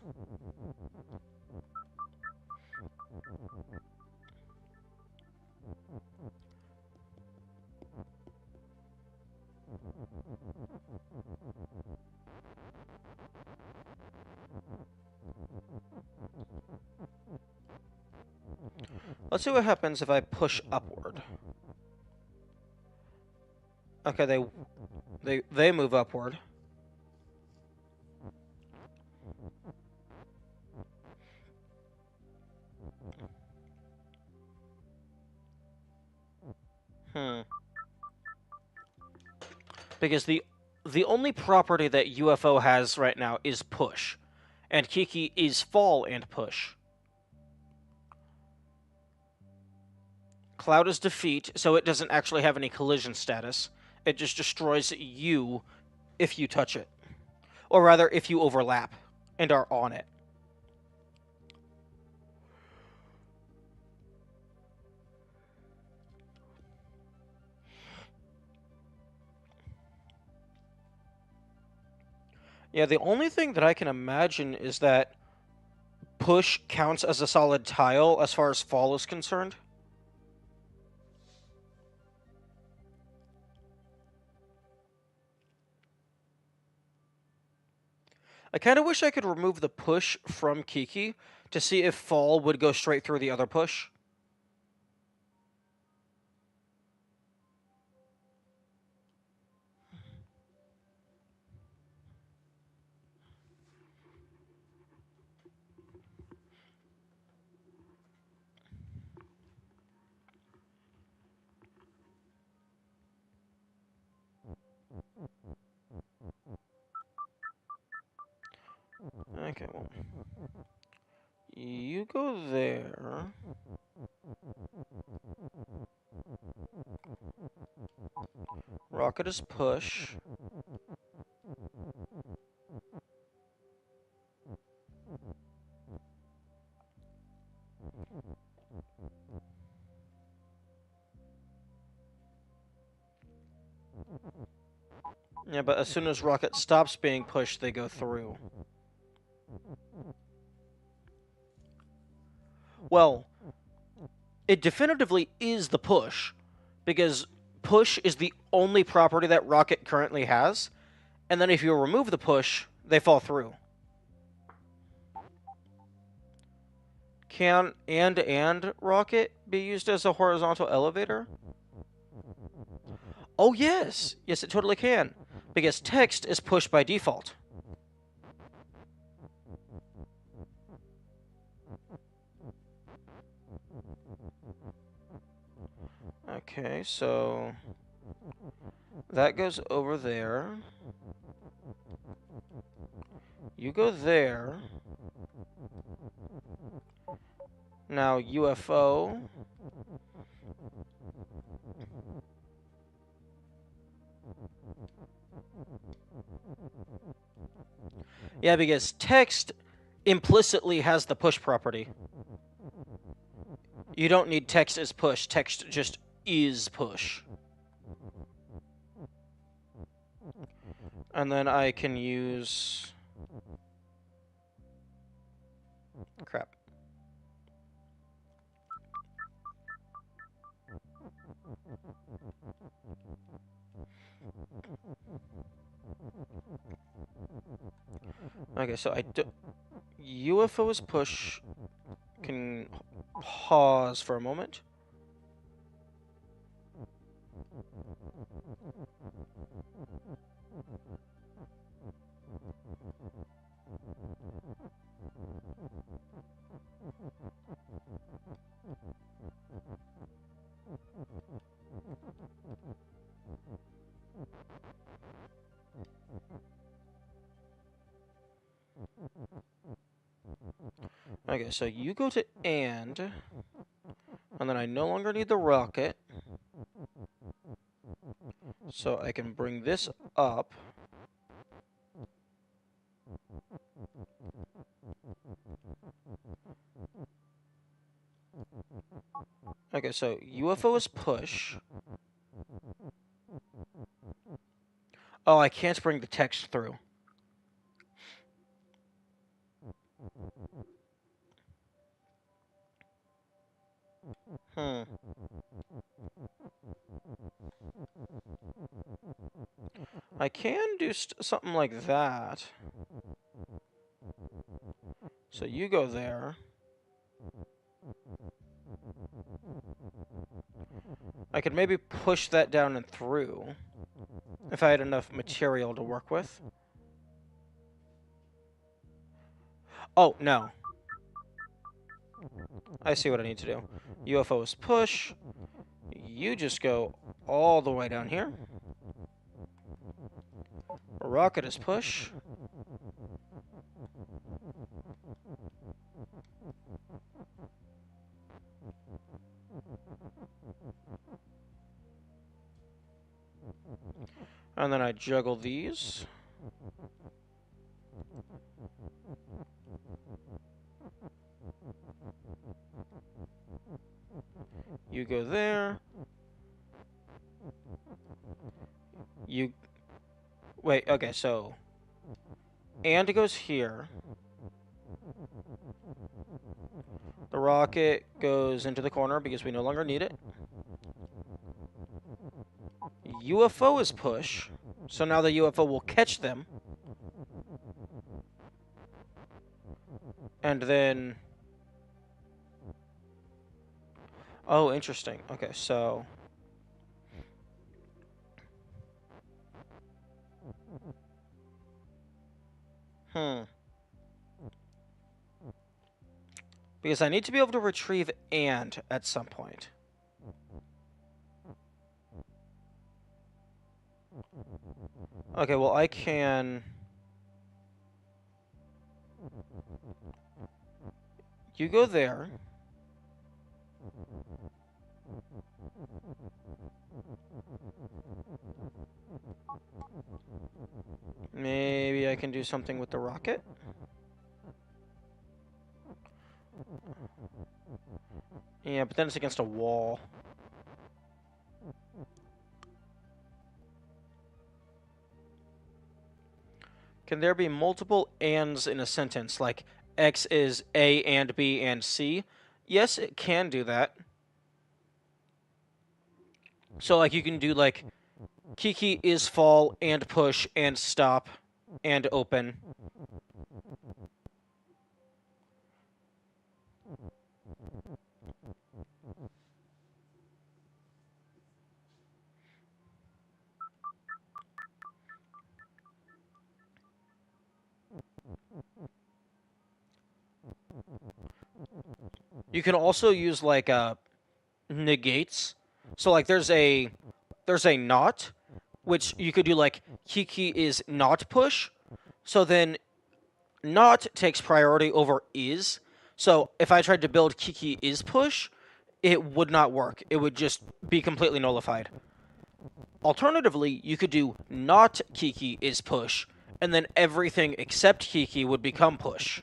Let's see what happens if I push upward. Okay, they move upward. Because the only property that UFO has right now is push, and Kiki is fall and push. Cloud is defeat, so it doesn't actually have any collision status. It just destroys you if you touch it. Or rather, if you overlap and are on it. Yeah, the only thing that I can imagine is that push counts as a solid tile as far as fall is concerned. I kind of wish I could remove the push from Kiki to see if fall would go straight through the other push. Okay, well... You go there. Rocket is push. Yeah, but as soon as Rocket stops being pushed, they go through. Well, it definitively is the push, because push is the only property that Rocket currently has, and then if you remove the push, they fall through. Can and rocket be used as a horizontal elevator? Oh, yes! Yes, it totally can. Because text is pushed by default. Okay, so that goes over there. You go there. Now UFO. Yeah, because text implicitly has the push property. You don't need text as push. Text just is push. And then I can use... Crap. Okay, so I do... UFO is push. Can pause for a moment. Okay, so you go to and then I no longer need the rocket. So I can bring this up. Okay, so UFO is push. Oh, I can't bring the text through. I can do something like that. So you go there. I could maybe push that down and through if I had enough material to work with. Oh, no. I see what I need to do. UFO is push. You just go all the way down here. Rocket is push. And then I juggle these. You go there. You... Wait, okay, so... And it goes here. The rocket goes into the corner because we no longer need it. UFO is push. So now the UFO will catch them. And then... Oh, interesting. Okay, so... Because I need to be able to retrieve and at some point. Okay, well, I can... You go there. Maybe I can do something with the rocket. Yeah, but then it's against a wall. Can there be multiple ands in a sentence, like X is A and B and C? Yes, it can do that. So, like, you can do, like, Kiki is fall and push and stop and open. You can also use like negates. So like there's a not, which you could do like Kiki is not push. So then not takes priority over is. So if I tried to build Kiki is push, it would not work. It would just be completely nullified. Alternatively, you could do not Kiki is push, and then everything except Kiki would become push.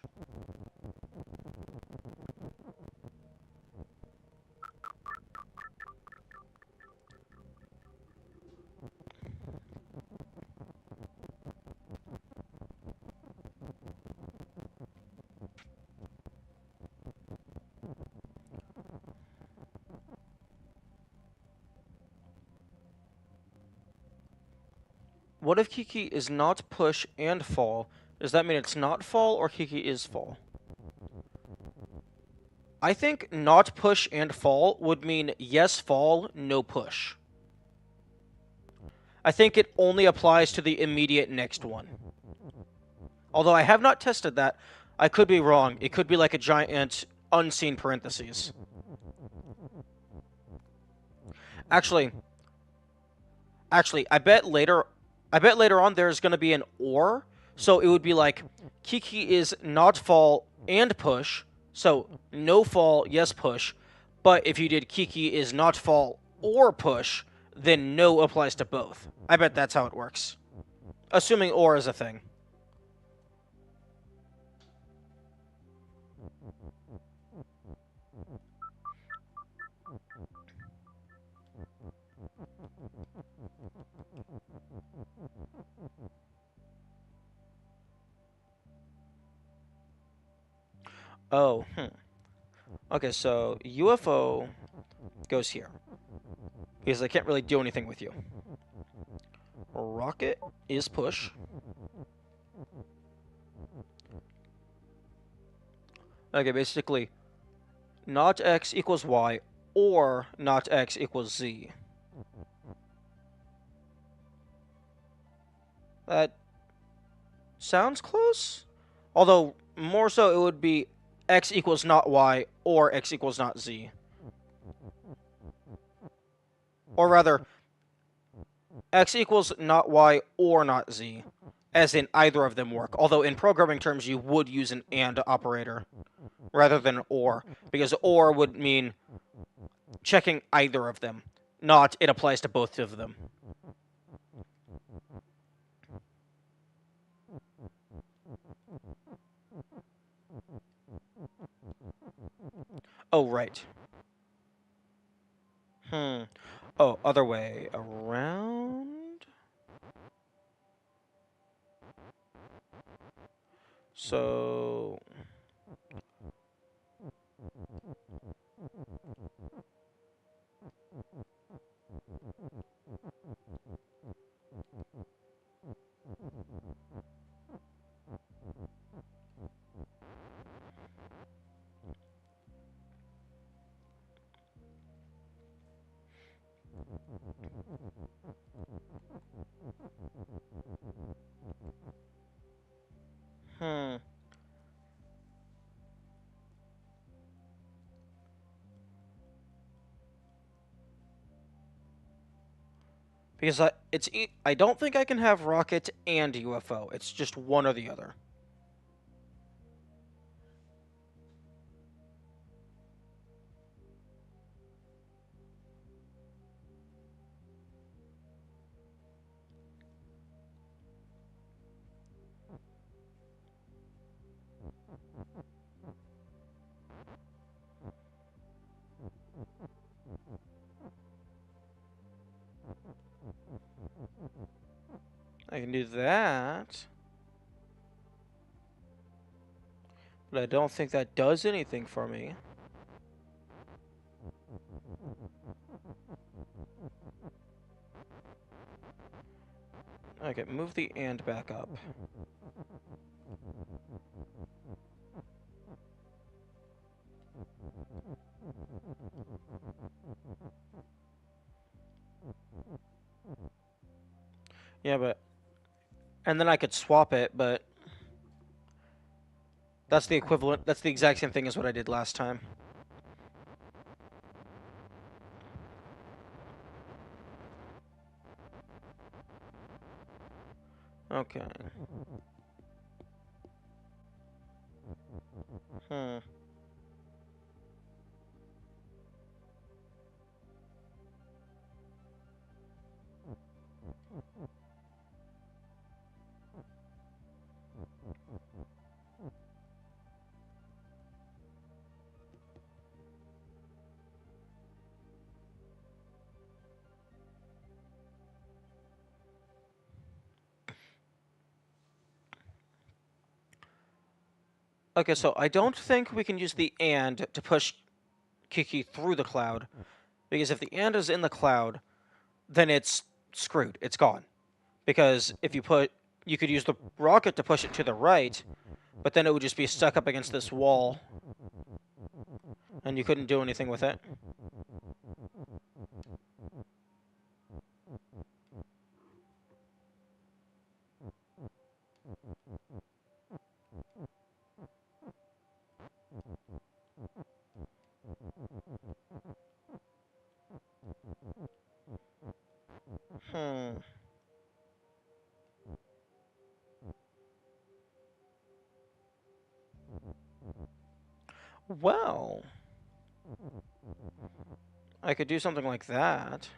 What if Kiki is not push and fall? Does that mean it's not fall or Kiki is fall? I think not push and fall would mean yes fall, no push. I think it only applies to the immediate next one. Although I have not tested that, I could be wrong. It could be like a giant unseen parentheses. Actually, I bet later on there's going to be an or, so it would be like Kiki is not fall and push, so no fall, yes push. But if you did Kiki is not fall or push, then no applies to both. I bet that's how it works. Assuming or is a thing. Oh, Okay, so UFO goes here. Because I can't really do anything with you. Rocket is push. Okay, basically, not x equals y or not x equals z. That sounds close? Although, more so, it would be x equals not y or x equals not z. Or rather, x equals not y or not z, as in either of them work. Although in programming terms, you would use an and operator rather than or, because or would mean checking either of them, not it applies to both of them. Oh, right. Hmm. Oh, other way around? So... Hmm. Because I don't think I can have rocket and UFO. It's just one or the other. I can do that. But I don't think that does anything for me. Okay, move the and back up. Yeah, but... And then I could swap it, but... That's the equivalent. That's the exact same thing as what I did last time. Okay. Hmm. Okay, so I don't think we can use the and to push Kiki through the cloud, because if the and is in the cloud, then it's screwed. It's gone. Because if you could use the rocket to push it to the right, but then it would just be stuck up against this wall, and you couldn't do anything with it. Hmm. Well, I could do something like that.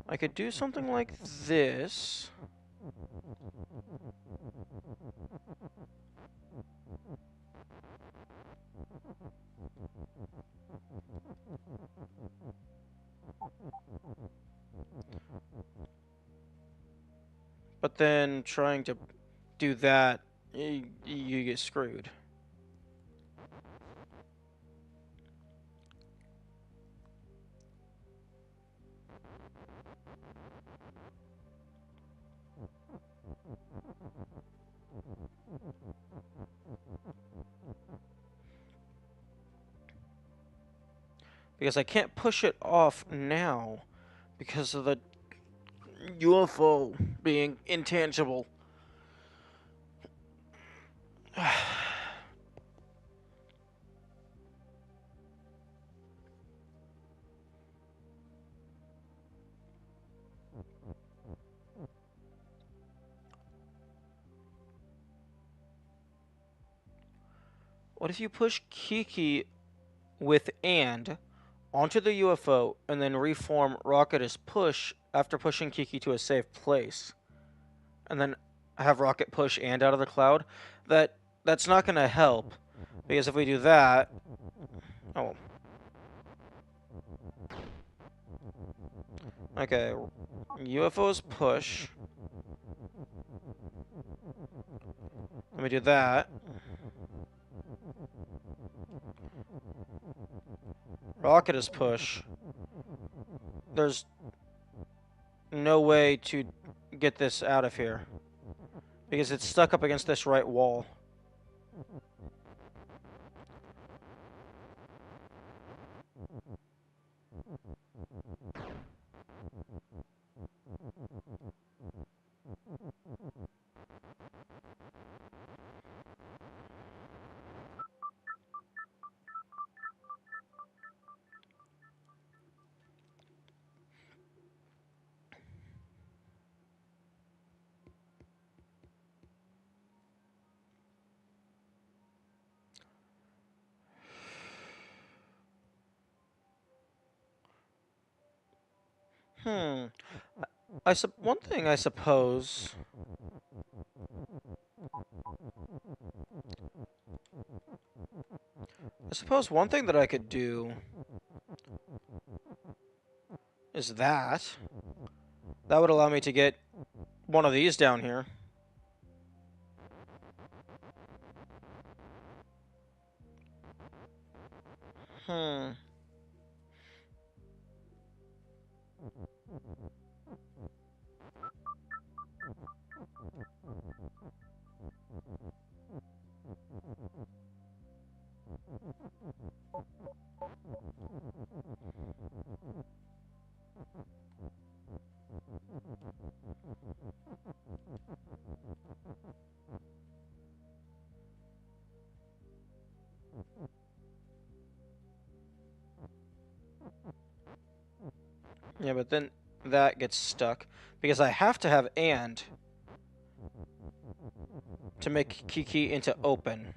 I could do something like this. But then trying to do that, you get screwed. Because I can't push it off now because of the UFO being intangible. What if you push Kiki with and onto the UFO and then reform Rocket as push after pushing Kiki to a safe place? And then have Rocket push and out of the cloud? That's not going to help. Because if we do that... Oh. Okay. UFOs push. Let me do that. Rocket is push. There's no way to get this out of here. Because it's stuck up against this right wall. Hmm. One thing I suppose... I suppose one thing that I could do is that. That would allow me to get one of these down here. Hmm. Yeah, but then that gets stuck because I have to have and to make Kiki into open.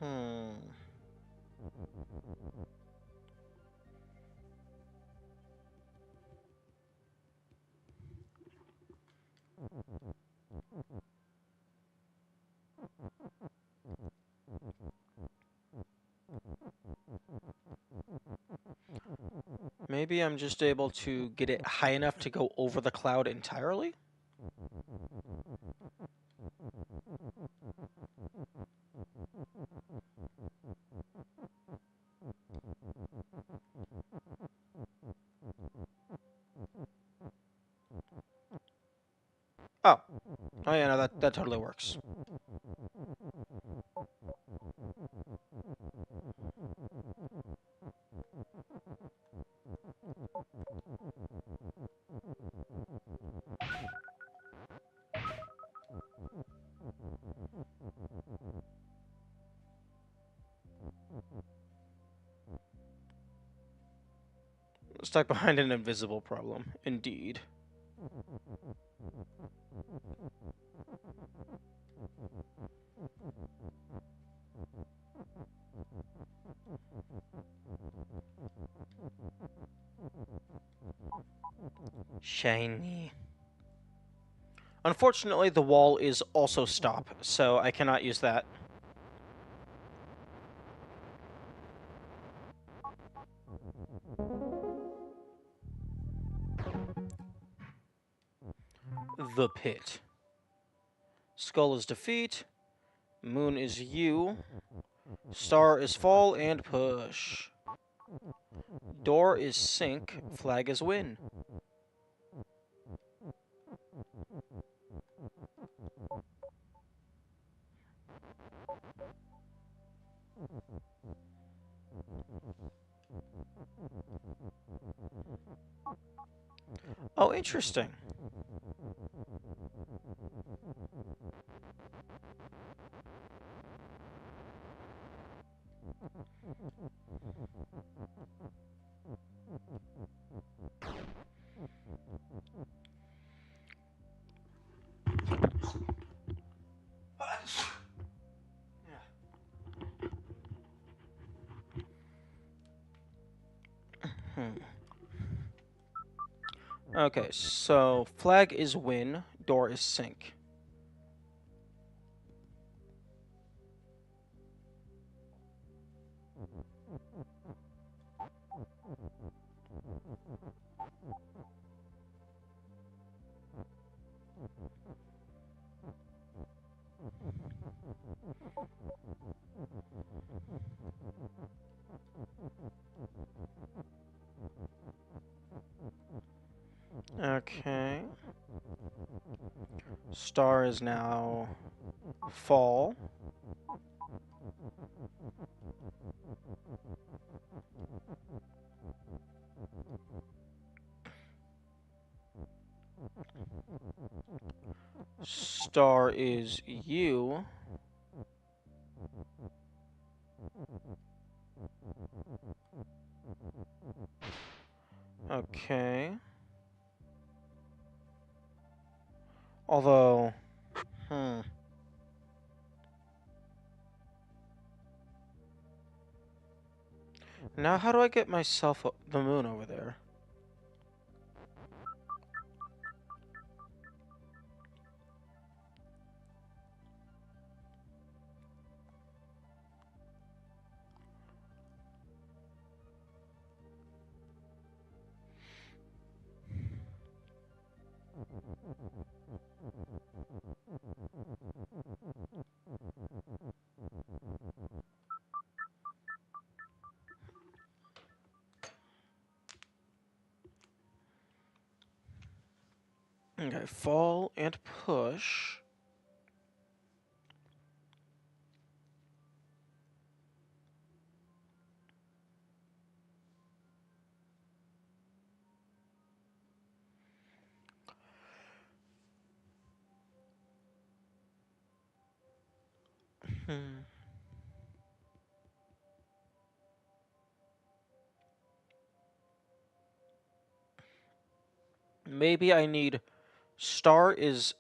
Hmm. Maybe I'm just able to get it high enough to go over the cloud entirely? Oh. Oh yeah, no, that totally works. Stuck behind an invisible problem. Indeed. Shiny. Unfortunately, the wall is also stop, so I cannot use that. The pit. Skull is defeat. Moon is you. Star is fall and push. Door is sink. Flag is win. Oh, interesting. Hmm. Okay, so flag is win, door is sink. Okay. Star is now fall. Star is you. Okay. Although, Now how do I get myself the moon over there? Okay, fall and push. Hmm. Maybe I need star is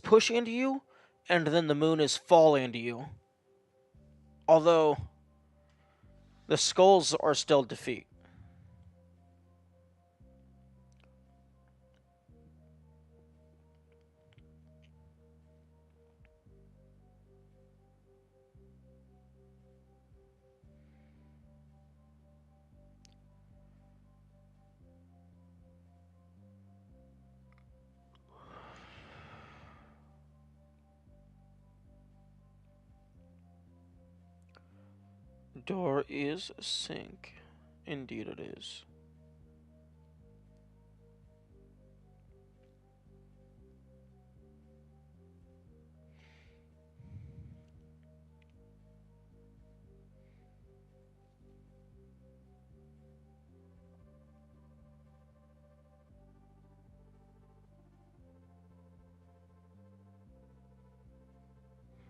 push into you, and then the moon is fall into you. Although the skulls are still defeat. Door is sink. Indeed it is.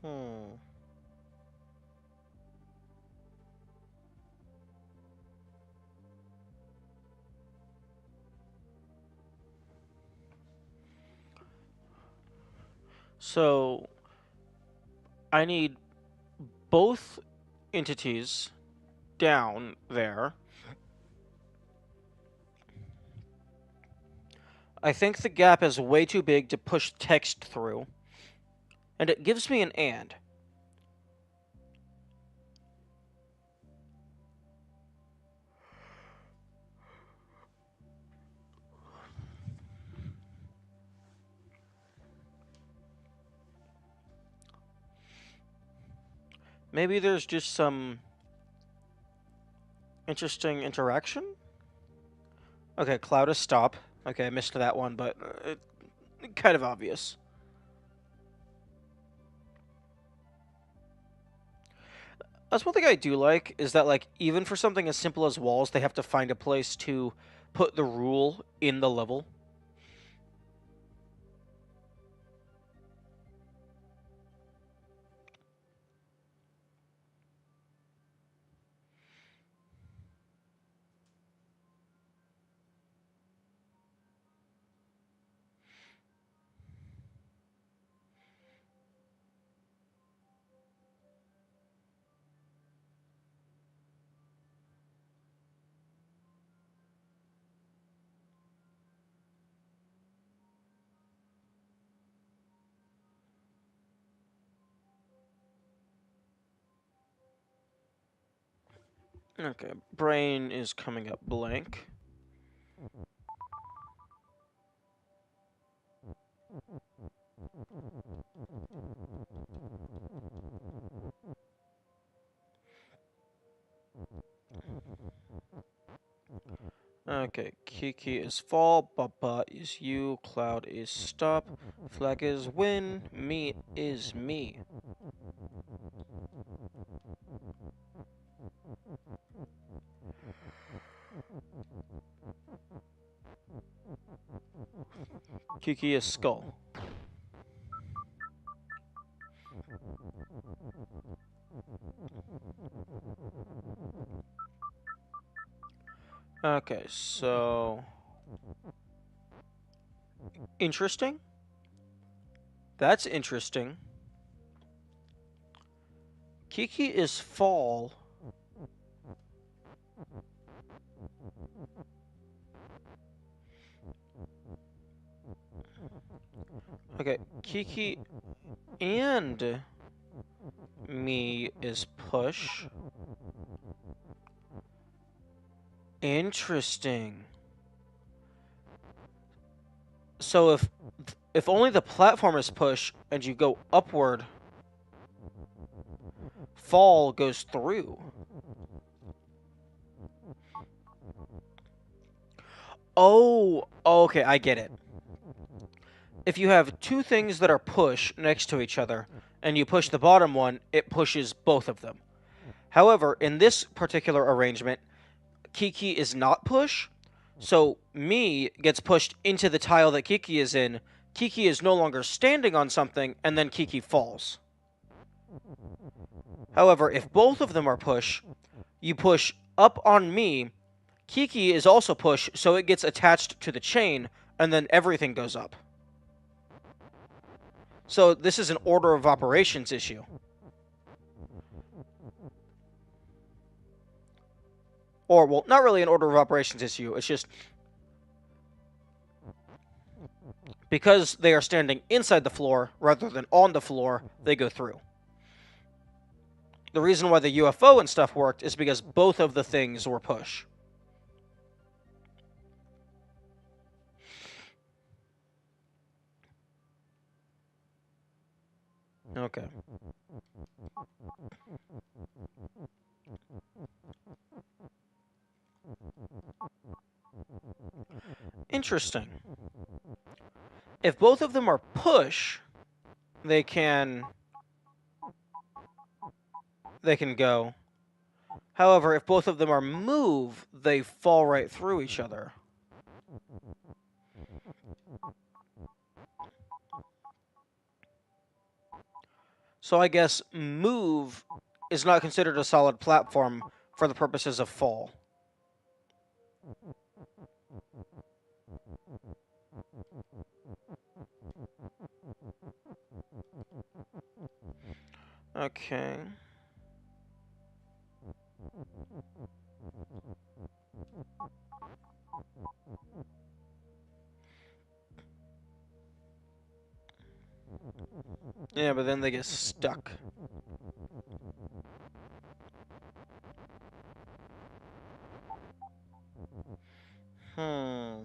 Hmm. So I need both entities down there. I think the gap is way too big to push text through. And it gives me an and. Maybe there's just some interesting interaction? Okay, cloud is stop. Okay, I missed that one, but kind of obvious. That's one thing I do like, is that, like, even for something as simple as walls, they have to find a place to put the rule in the level. Okay, brain is coming up blank. Okay, Kiki is fall, Baba is you, Cloud is stop, Flag is win, me is me. Kiki is skull. Okay, so Interesting. That's interesting. Kiki is fall. Okay, Kiki and me is push. Interesting. So if only the platform is push and you go upward, fall goes through. Oh, okay, I get it. If you have two things that are push next to each other, and you push the bottom one, it pushes both of them. However, in this particular arrangement, Kiki is not push, so me gets pushed into the tile that Kiki is in. Kiki is no longer standing on something, and then Kiki falls. However, if both of them are push, you push up on me. Kiki is also push, so it gets attached to the chain, and then everything goes up. So this is an order of operations issue. Or, well, not really an order of operations issue. It's just because they are standing inside the floor rather than on the floor, they go through. The reason why the UFO and stuff worked is because both of the things were push. Okay. Interesting. If both of them are push, they can go. However, if both of them are move, they fall right through each other. So I guess move is not considered a solid platform for the purposes of fall. Okay. Yeah, but then they get stuck. Hmm.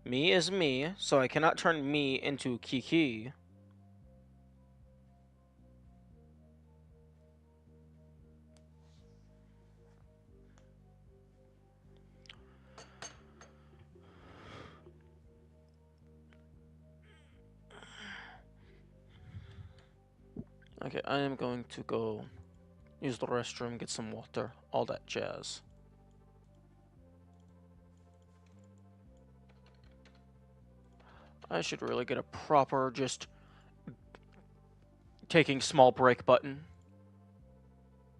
Me is me, so I cannot turn me into Kiki. Okay, I am going to go use the restroom, get some water, all that jazz. I should really get a proper, just taking small break button,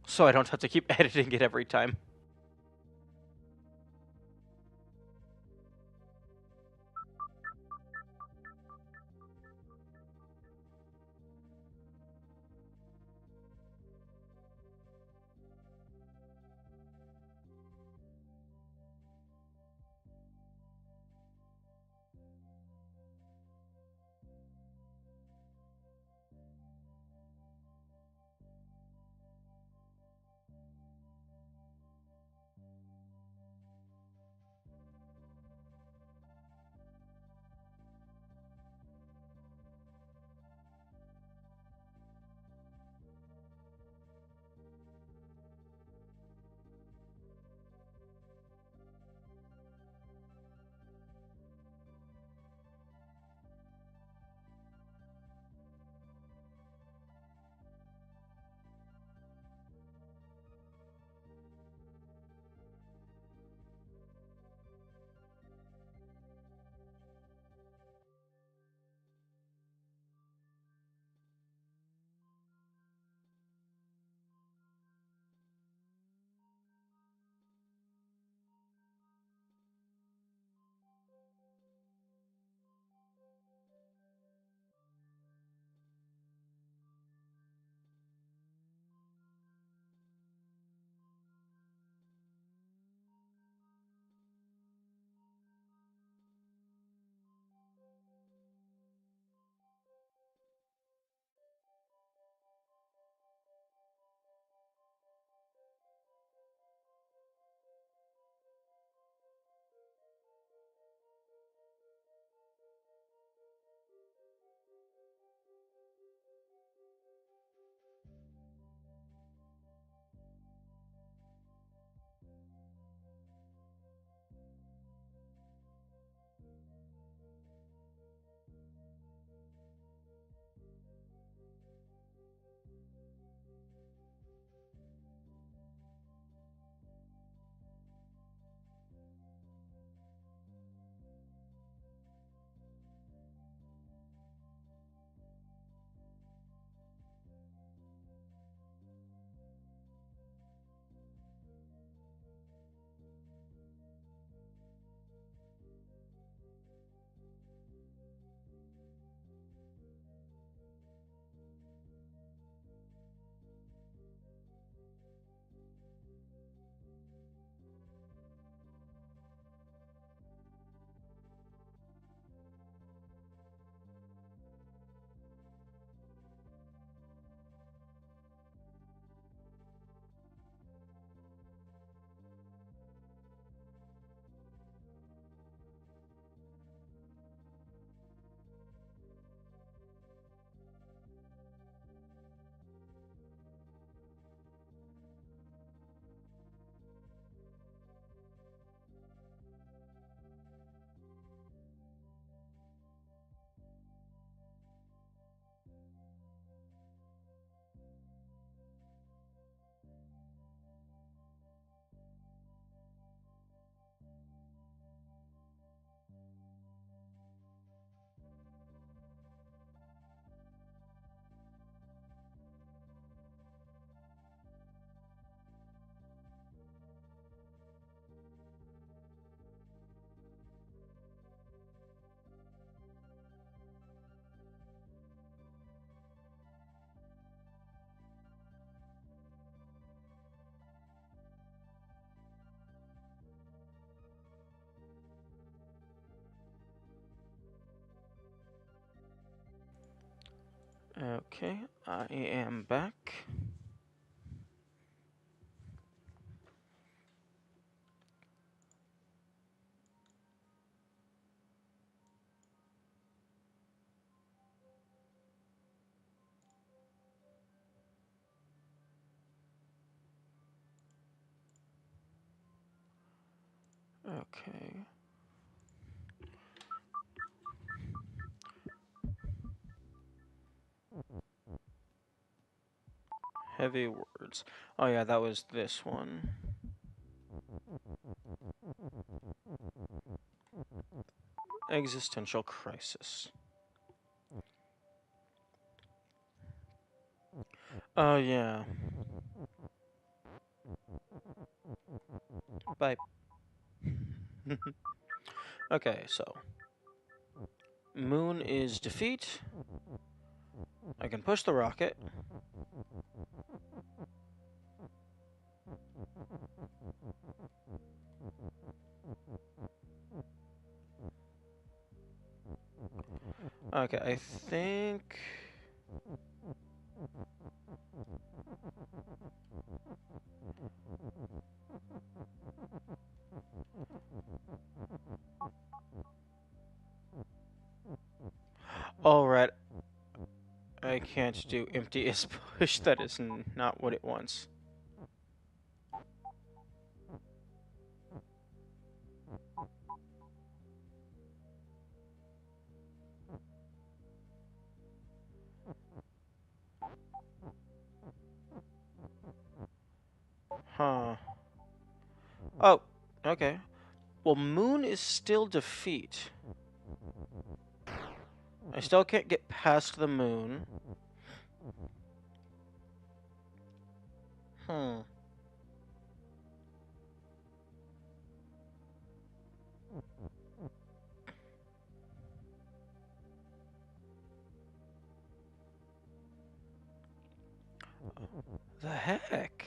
so I don't have to keep editing it every time. Okay, I am back. Okay. Heavy words. Oh yeah, that was this one. Existential crisis. Oh yeah. Bye. Okay, so moon is defeat. I can push the rocket. Okay, I think... Alright, I can't do empty is push. That is not what it wants. Huh. Oh, okay. Well, moon is still defeat. I still can't get past the moon. Hmm. The heck?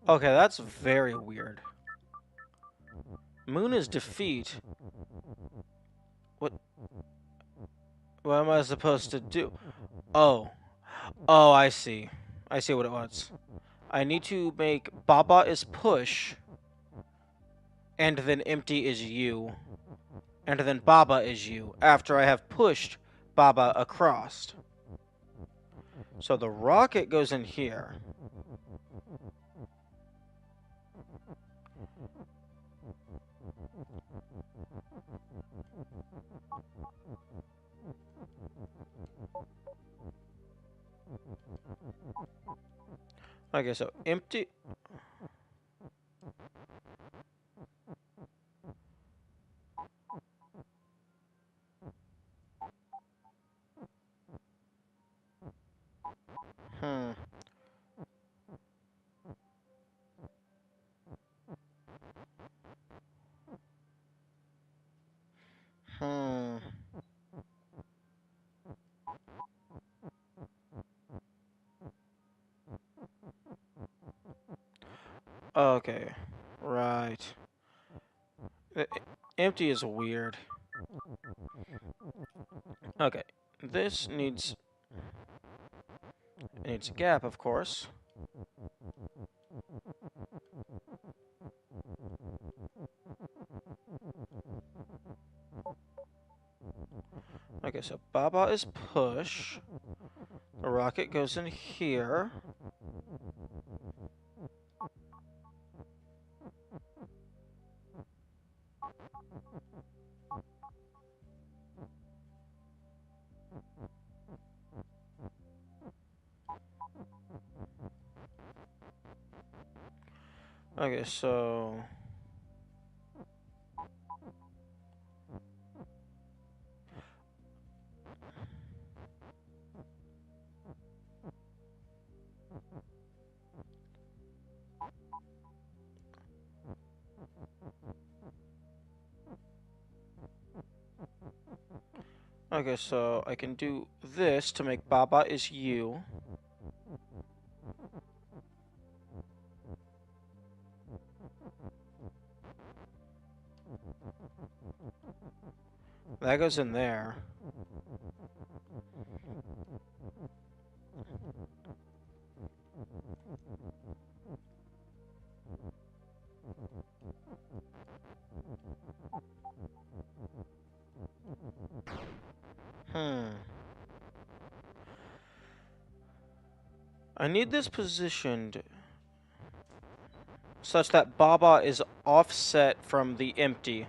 Okay, that's very weird. Moon is defeat. What? What am I supposed to do? Oh. Oh, I see. I see what it wants. I need to make Baba is push, and then empty is you, and then Baba is you, after I have pushed Baba across. So the rocket goes in here. Okay, so empty... Hmm. Hmm. Okay. Right. Empty is weird. Okay. This needs... It needs a gap, of course. Okay, so Baba is push. The rocket goes in here. Okay, so... Okay, so I can do this to make Baba is you. That goes in there. Hmm. I need this positioned such that Baba is offset from the empty.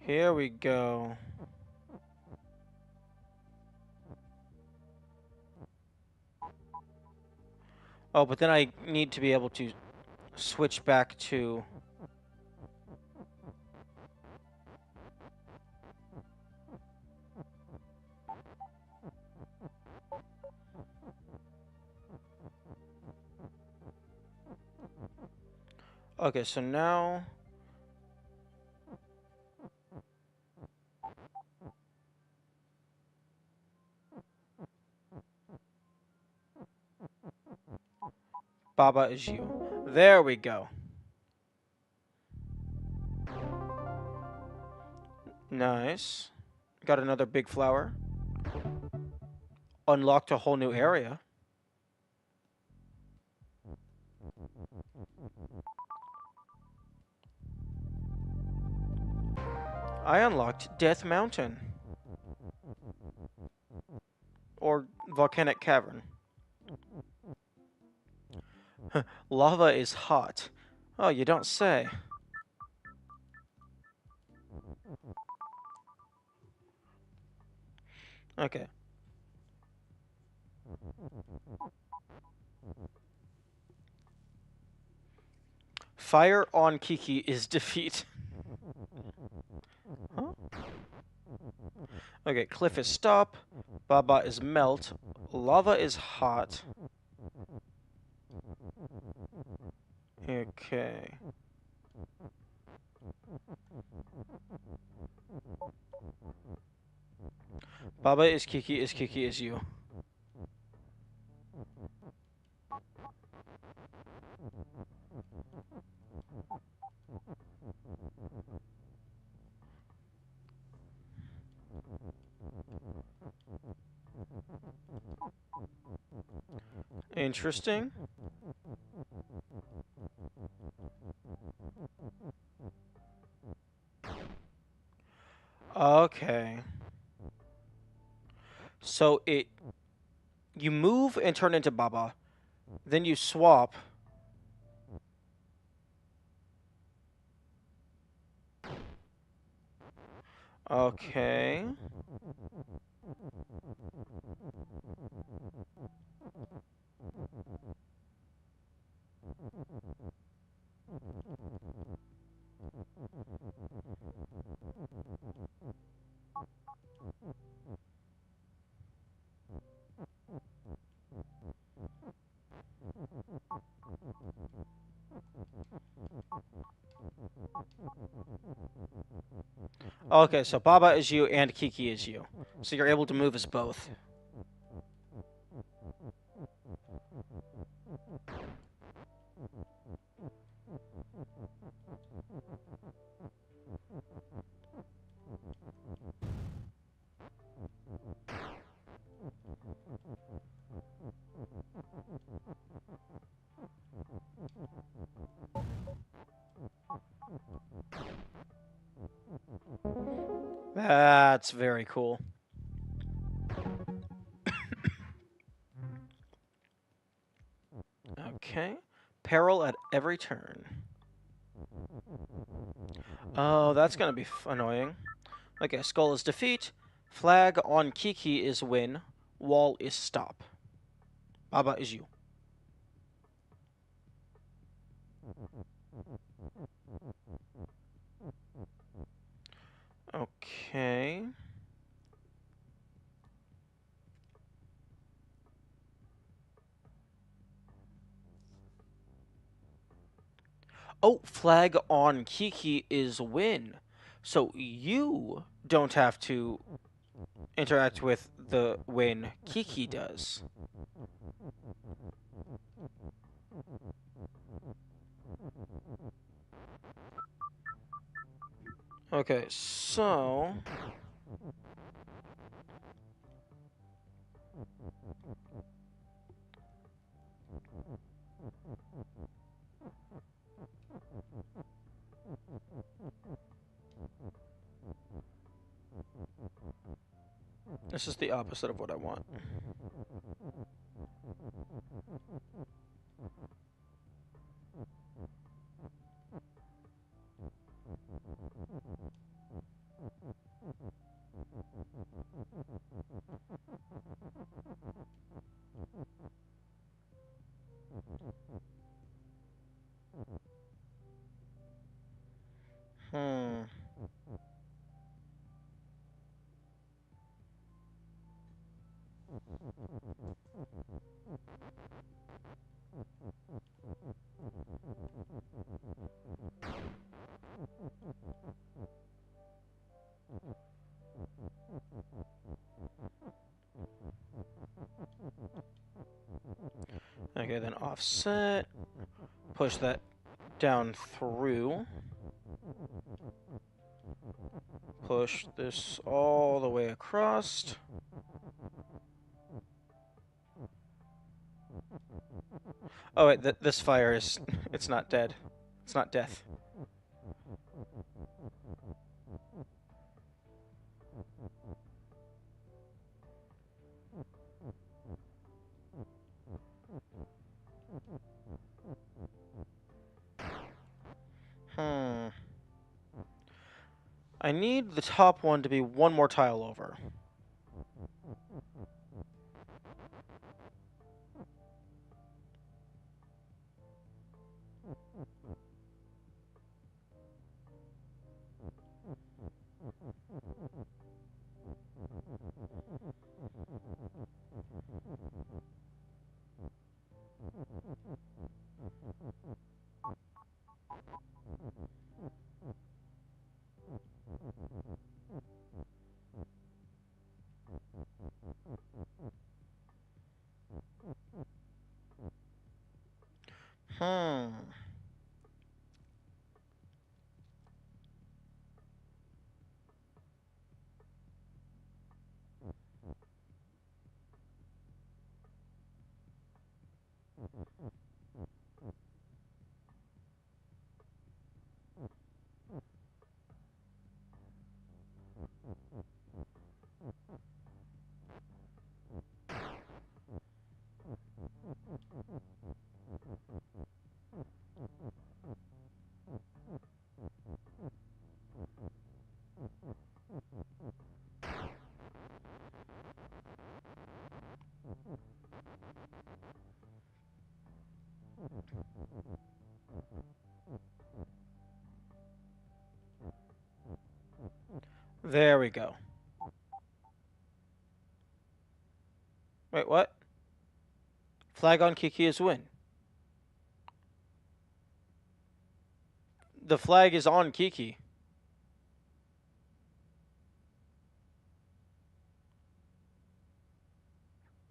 Here we go. Oh, but then I need to be able to switch back to... Okay, so now... Baba is you. There we go. Nice. Got another big flower. Unlocked a whole new area. I unlocked Death Mountain. Or Volcanic Cavern. Lava is hot. Oh, you don't say. Okay. Fire on Kiki is defeat. Huh? Okay, Cliff is stop. Baba is melt. Lava is hot. Okay. Baba is Kiki is you. Interesting. Okay. So you move and turn into Baba. Then you swap. Okay. Okay, so Baba is you and Kiki is you. So you're able to move as both. That's very cool. Okay. Peril at every turn. Oh, that's gonna be annoying. Okay, Skull is defeat. Flag on Kiki is win. Wall is stop. Baba is you. Okay. Oh, flag on Kiki is win. So you don't have to... interact with the when Kiki does. Okay, so this is the opposite of what I want. Hmm. Okay, then offset. Push that down through. Push this all the way across. Oh wait, this fire is... it's not dead. It's not death. Hmm. I need the top one to be one more tile over. Hmm. There we go. Wait, what? Flag on Kiki is win. The flag is on Kiki.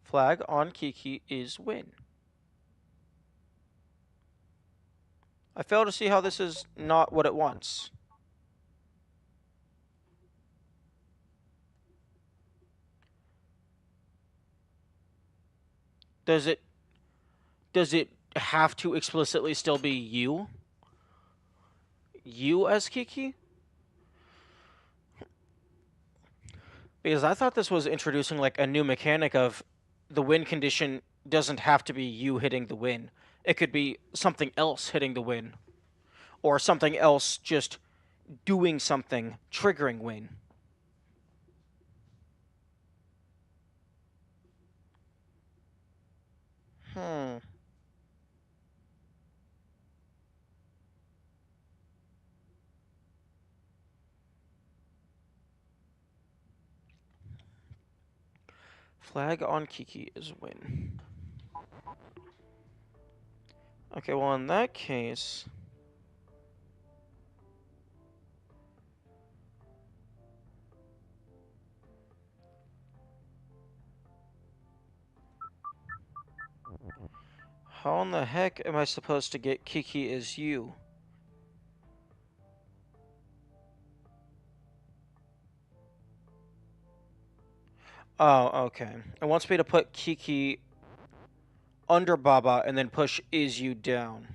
Flag on Kiki is win. I fail to see how this is not what it wants. Does it have to explicitly still be you? You as Kiki? Because I thought this was introducing like a new mechanic of the win condition doesn't have to be you hitting the win. It could be something else hitting the win. Or something else just doing something, triggering win. Hmm. Flag on Kiki is win. Okay, well in that case... How in the heck am I supposed to get Kiki as you? Oh, okay. It wants me to put Kiki under Baba and then push is you down.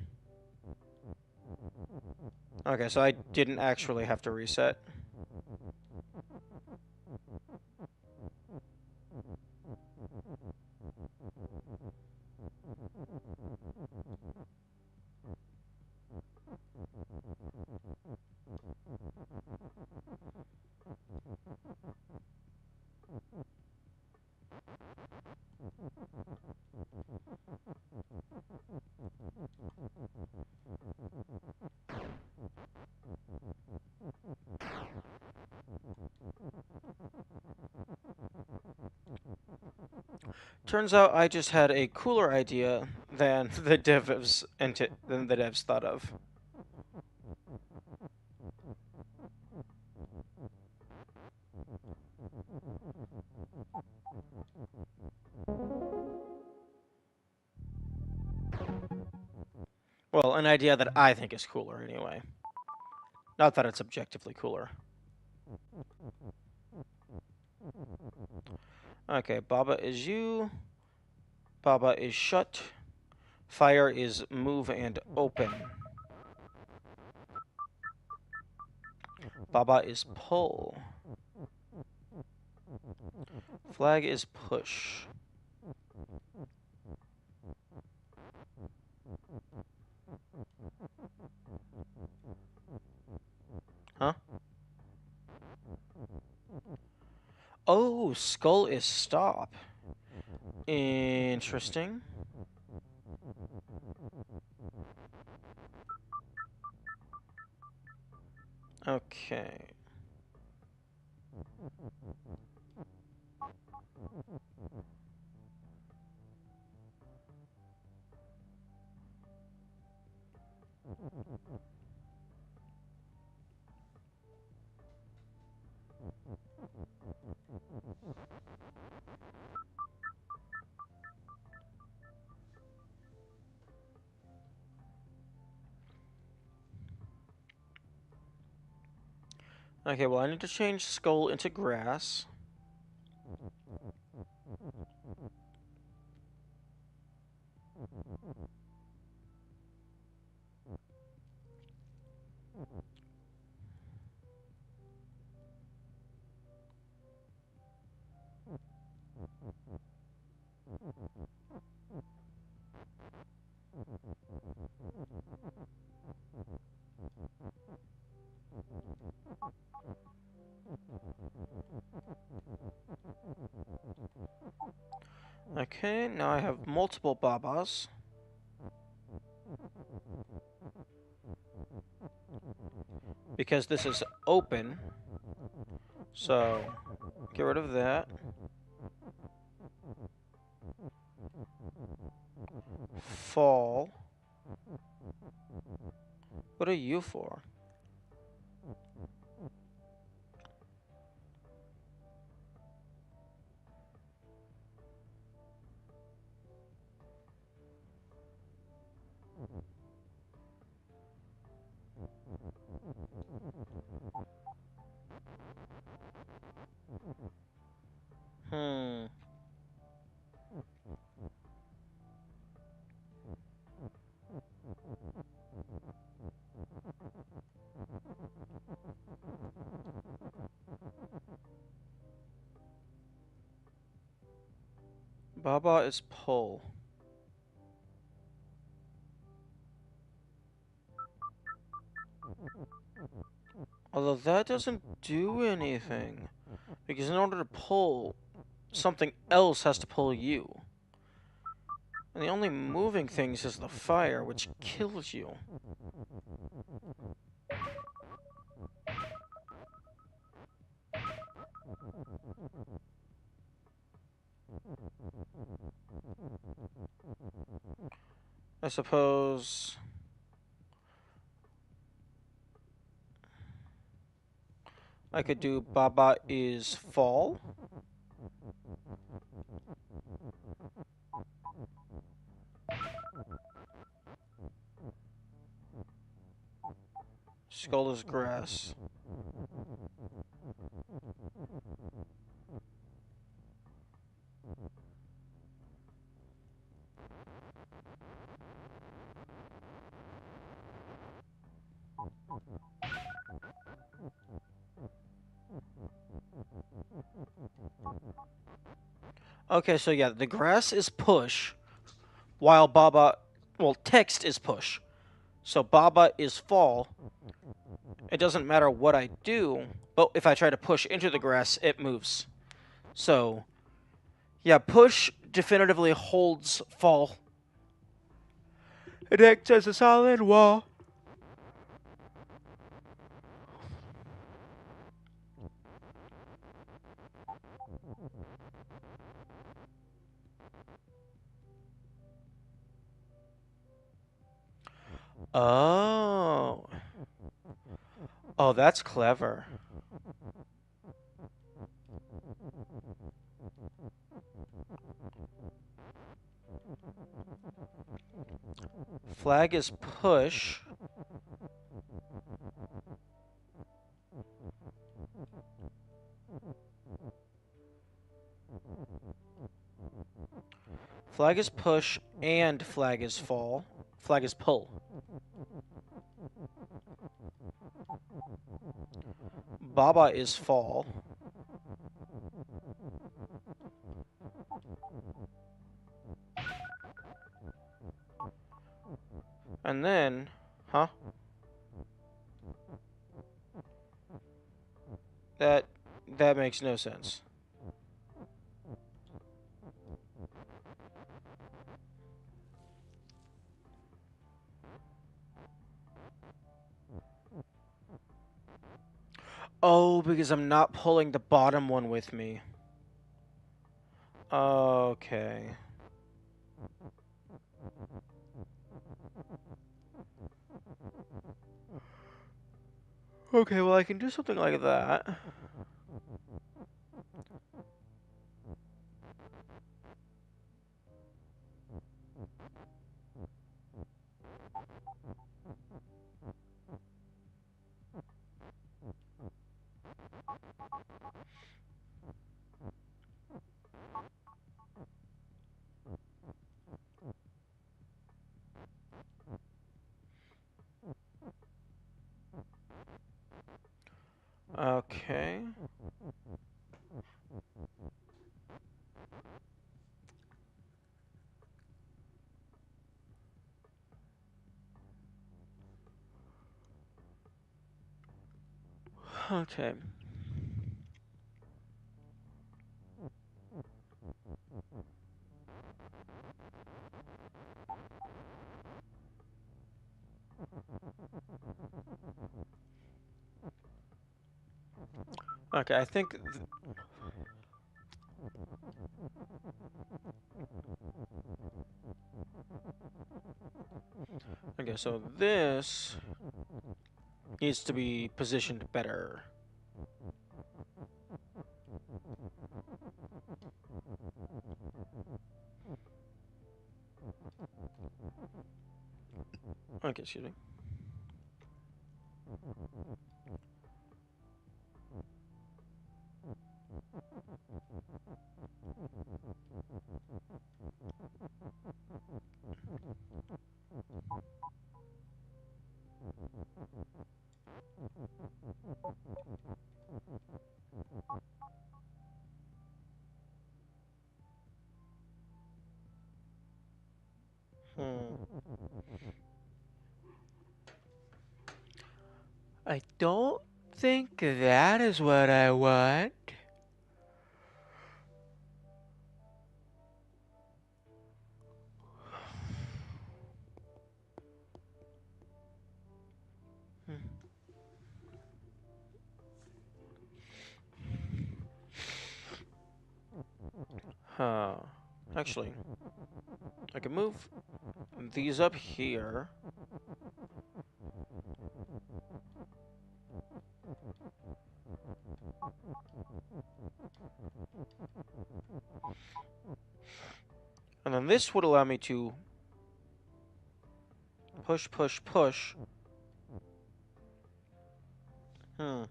Okay, so I didn't actually have to reset. Turns out I just had a cooler idea than the devs thought of. Well, an idea that I think is cooler anyway. Not that it's objectively cooler. Okay, Baba is you. Baba is shut. Fire is move and open. Baba is pull. Flag is push. Huh? Oh, skull is stop. Interesting. Okay. Okay, well, I need to change skull into grass. Okay, now I have multiple Babas. Because this is open. So, get rid of that. Fall. What are you for? Hmm. Baba is pull. Although that doesn't do anything. Because in order to pull, something else has to pull you. And the only moving things is the fire, which kills you. I suppose... I could do Baba is fall. Skull is grass. Okay, so yeah, the grass is push, while Baba, well, text is push. So Baba is fall. It doesn't matter what I do, but if I try to push into the grass, it moves. So, yeah, push definitively holds fall. It acts as a solid wall. Oh. Oh, that's clever. Flag is push. Flag is push and flag is fall. Flag is pull. Baba is fall. And then, huh? That that makes no sense. Oh, because I'm not pulling the bottom one with me. Okay. Okay, well, I can do something like that. Okay. Okay. Okay, I think... Okay, so this needs to be positioned better. Okay, excuse me. Hmm. I don't think that is what I want. Huh. Actually, I can move these up here. And then this would allow me to push, push, push. Hmm.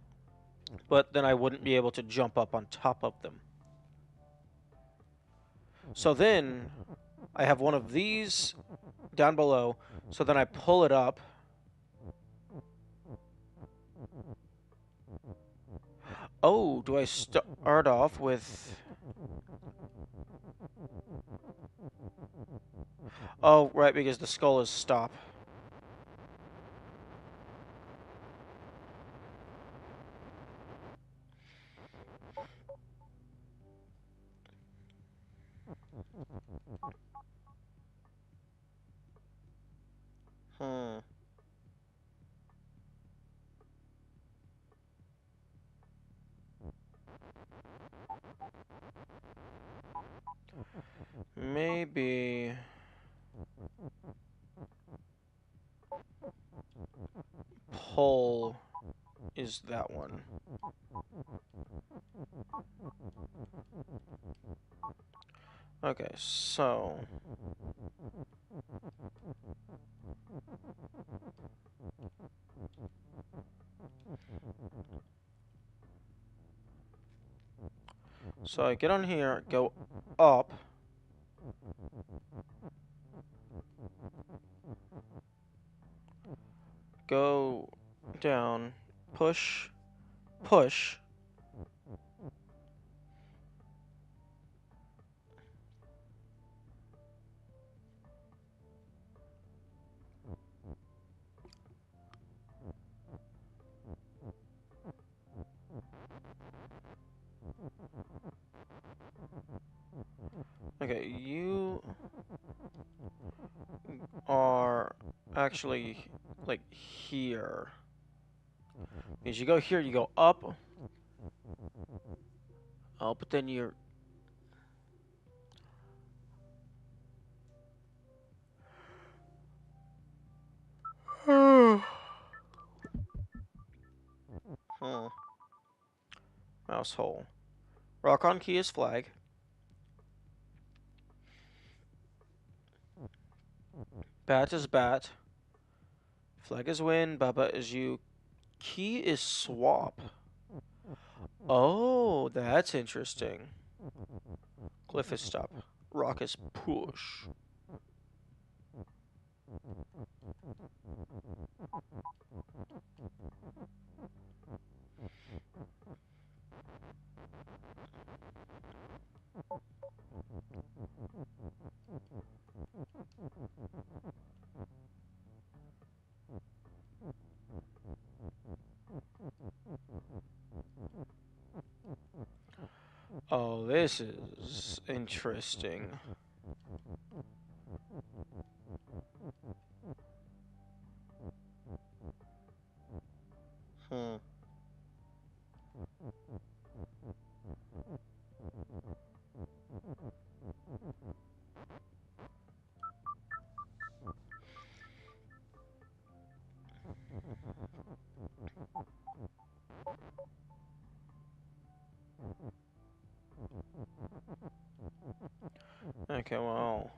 But then I wouldn't be able to jump up on top of them. So then I have one of these down below. So then I pull it up. Oh, do I start off with... Oh, right, because the skull is stop. Hmm. Maybe... Pull is that one. Okay, so... So I get on here, go up. Go down, push, push. Okay, you are actually like here. Because you go here, you go up. Oh, but then you're... Hmm. Mouse hole. Rock on key is flag. Bat is bat. Flag is win. Baba is you. Key is swap. Oh, that's interesting. Glyph is stop. Rock is push. Oh, this is interesting. Hmm. Okay, well.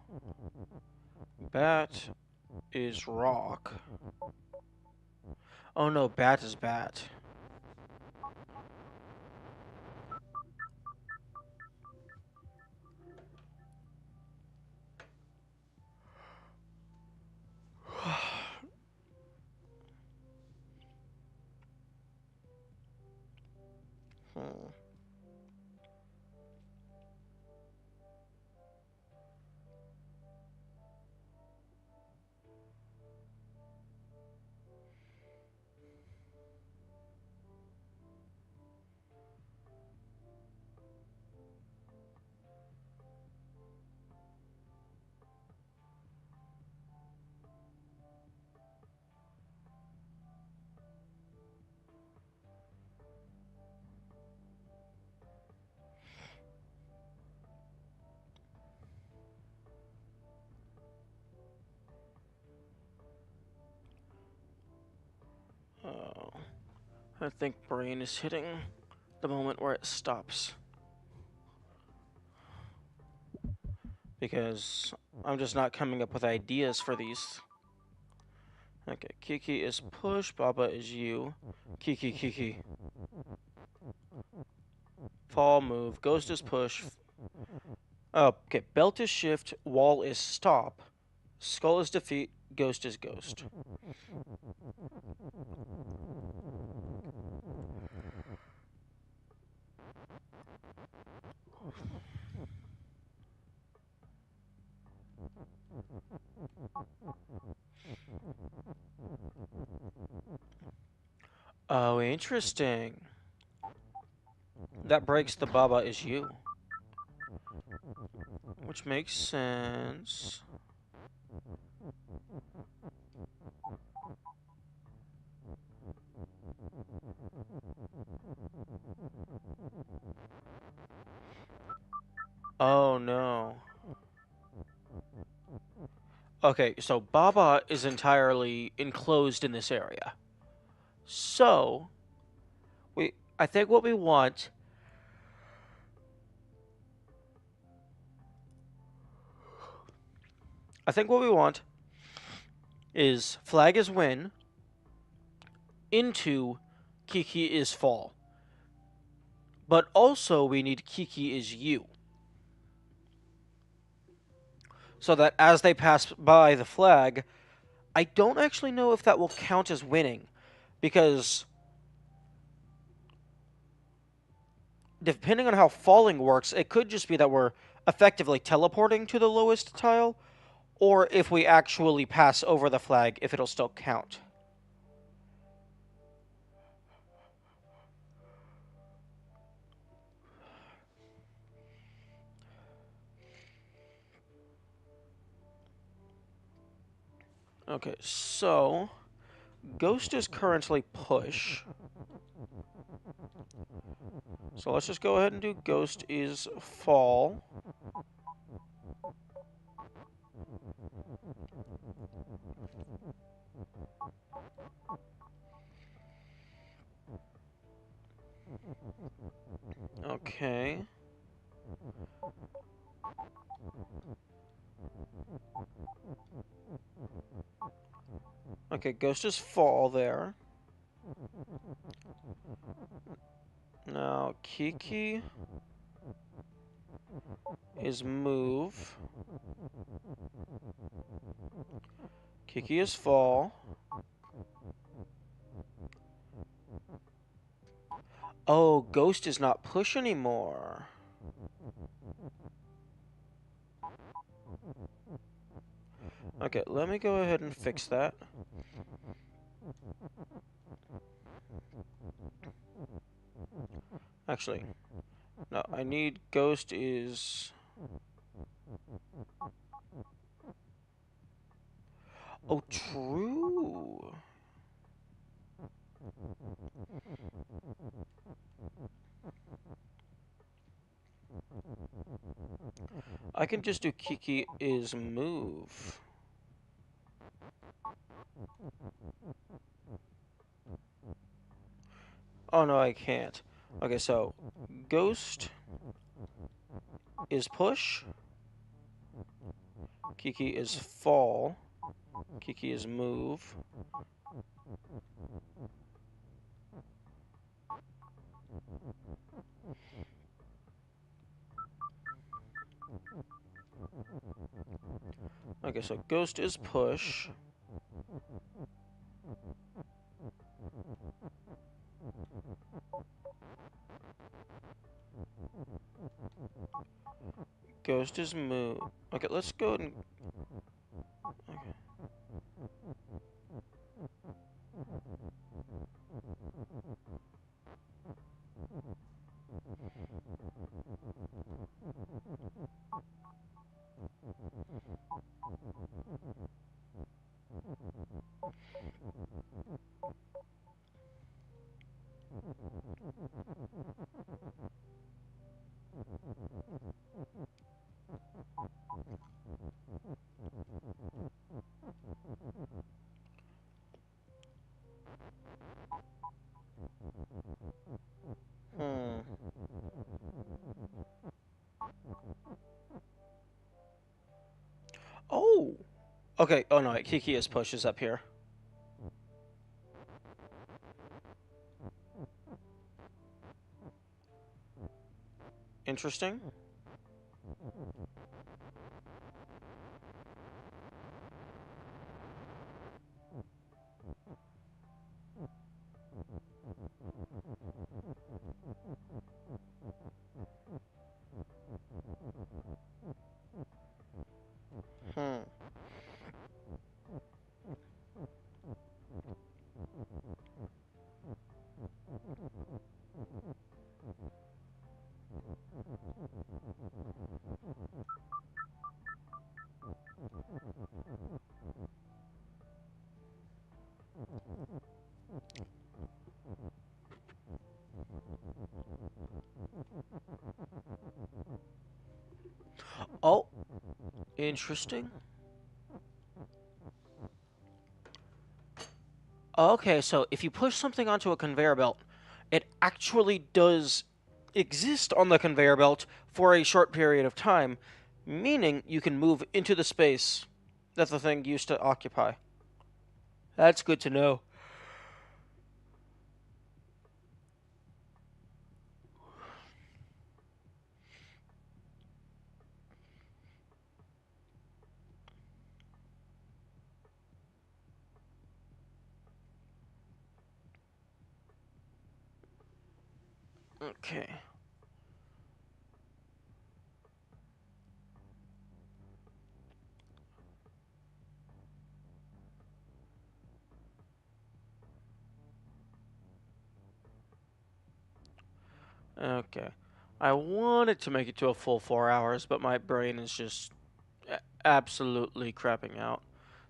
Bat is rock. Oh no, bat is bat. Hmm. Oh, I think brain is hitting the moment where it stops. Because I'm just not coming up with ideas for these. Okay, Kiki is push, Baba is you. Kiki, Kiki. Fall, move. Ghost is push. Oh, okay. Belt is shift. Wall is stop. Skull is defeat. Ghost is ghost. Oh, interesting. That breaks the Baba is you. Which makes sense. Oh no. Okay, so Baba is entirely enclosed in this area. So, I think what we want is flag is win into Kiki is fall. But also we need Kiki is you. So that as they pass by the flag, I don't actually know if that will count as winning. Because depending on how falling works, it could just be that we're effectively teleporting to the lowest tile, or if we actually pass over the flag, if it'll still count. Okay, so Ghost is currently push. So let's just go ahead and do Ghost is fall. Okay. Okay, Ghost is fall there. Now, Kiki is move. Kiki is fall. Oh, Ghost is not push anymore. Okay, let me go ahead and fix that. Actually, no, I need Ghost is... Oh, true. I can just do Kiki is move. Oh, no, I can't. Okay, so Ghost is push. Kiki is fall. Kiki is move. Okay, so Ghost is push. Ghost is move. Okay, let's go and... Okay. Hmm. Oh! Okay, oh no, Kiki is push is up here. Interesting. Hmm. Oh, interesting. Okay, so if you push something onto a conveyor belt, it actually does exist on the conveyor belt for a short period of time, meaning you can move into the space that the thing used to occupy. That's good to know. Okay. Okay. I wanted to make it to a full 4 hours, but my brain is just absolutely crapping out.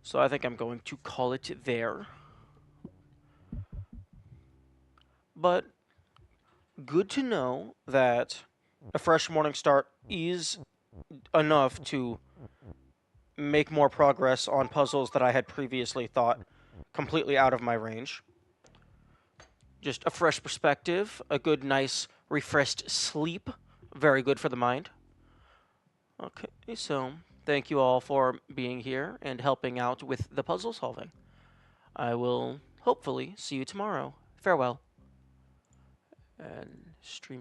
So I think I'm going to call it there. But good to know that a fresh morning start is enough to make more progress on puzzles that I had previously thought completely out of my range. Just a fresh perspective, a good, nice, refreshed sleep. Very good for the mind. Okay, so thank you all for being here and helping out with the puzzle solving. I will hopefully see you tomorrow. Farewell. And stream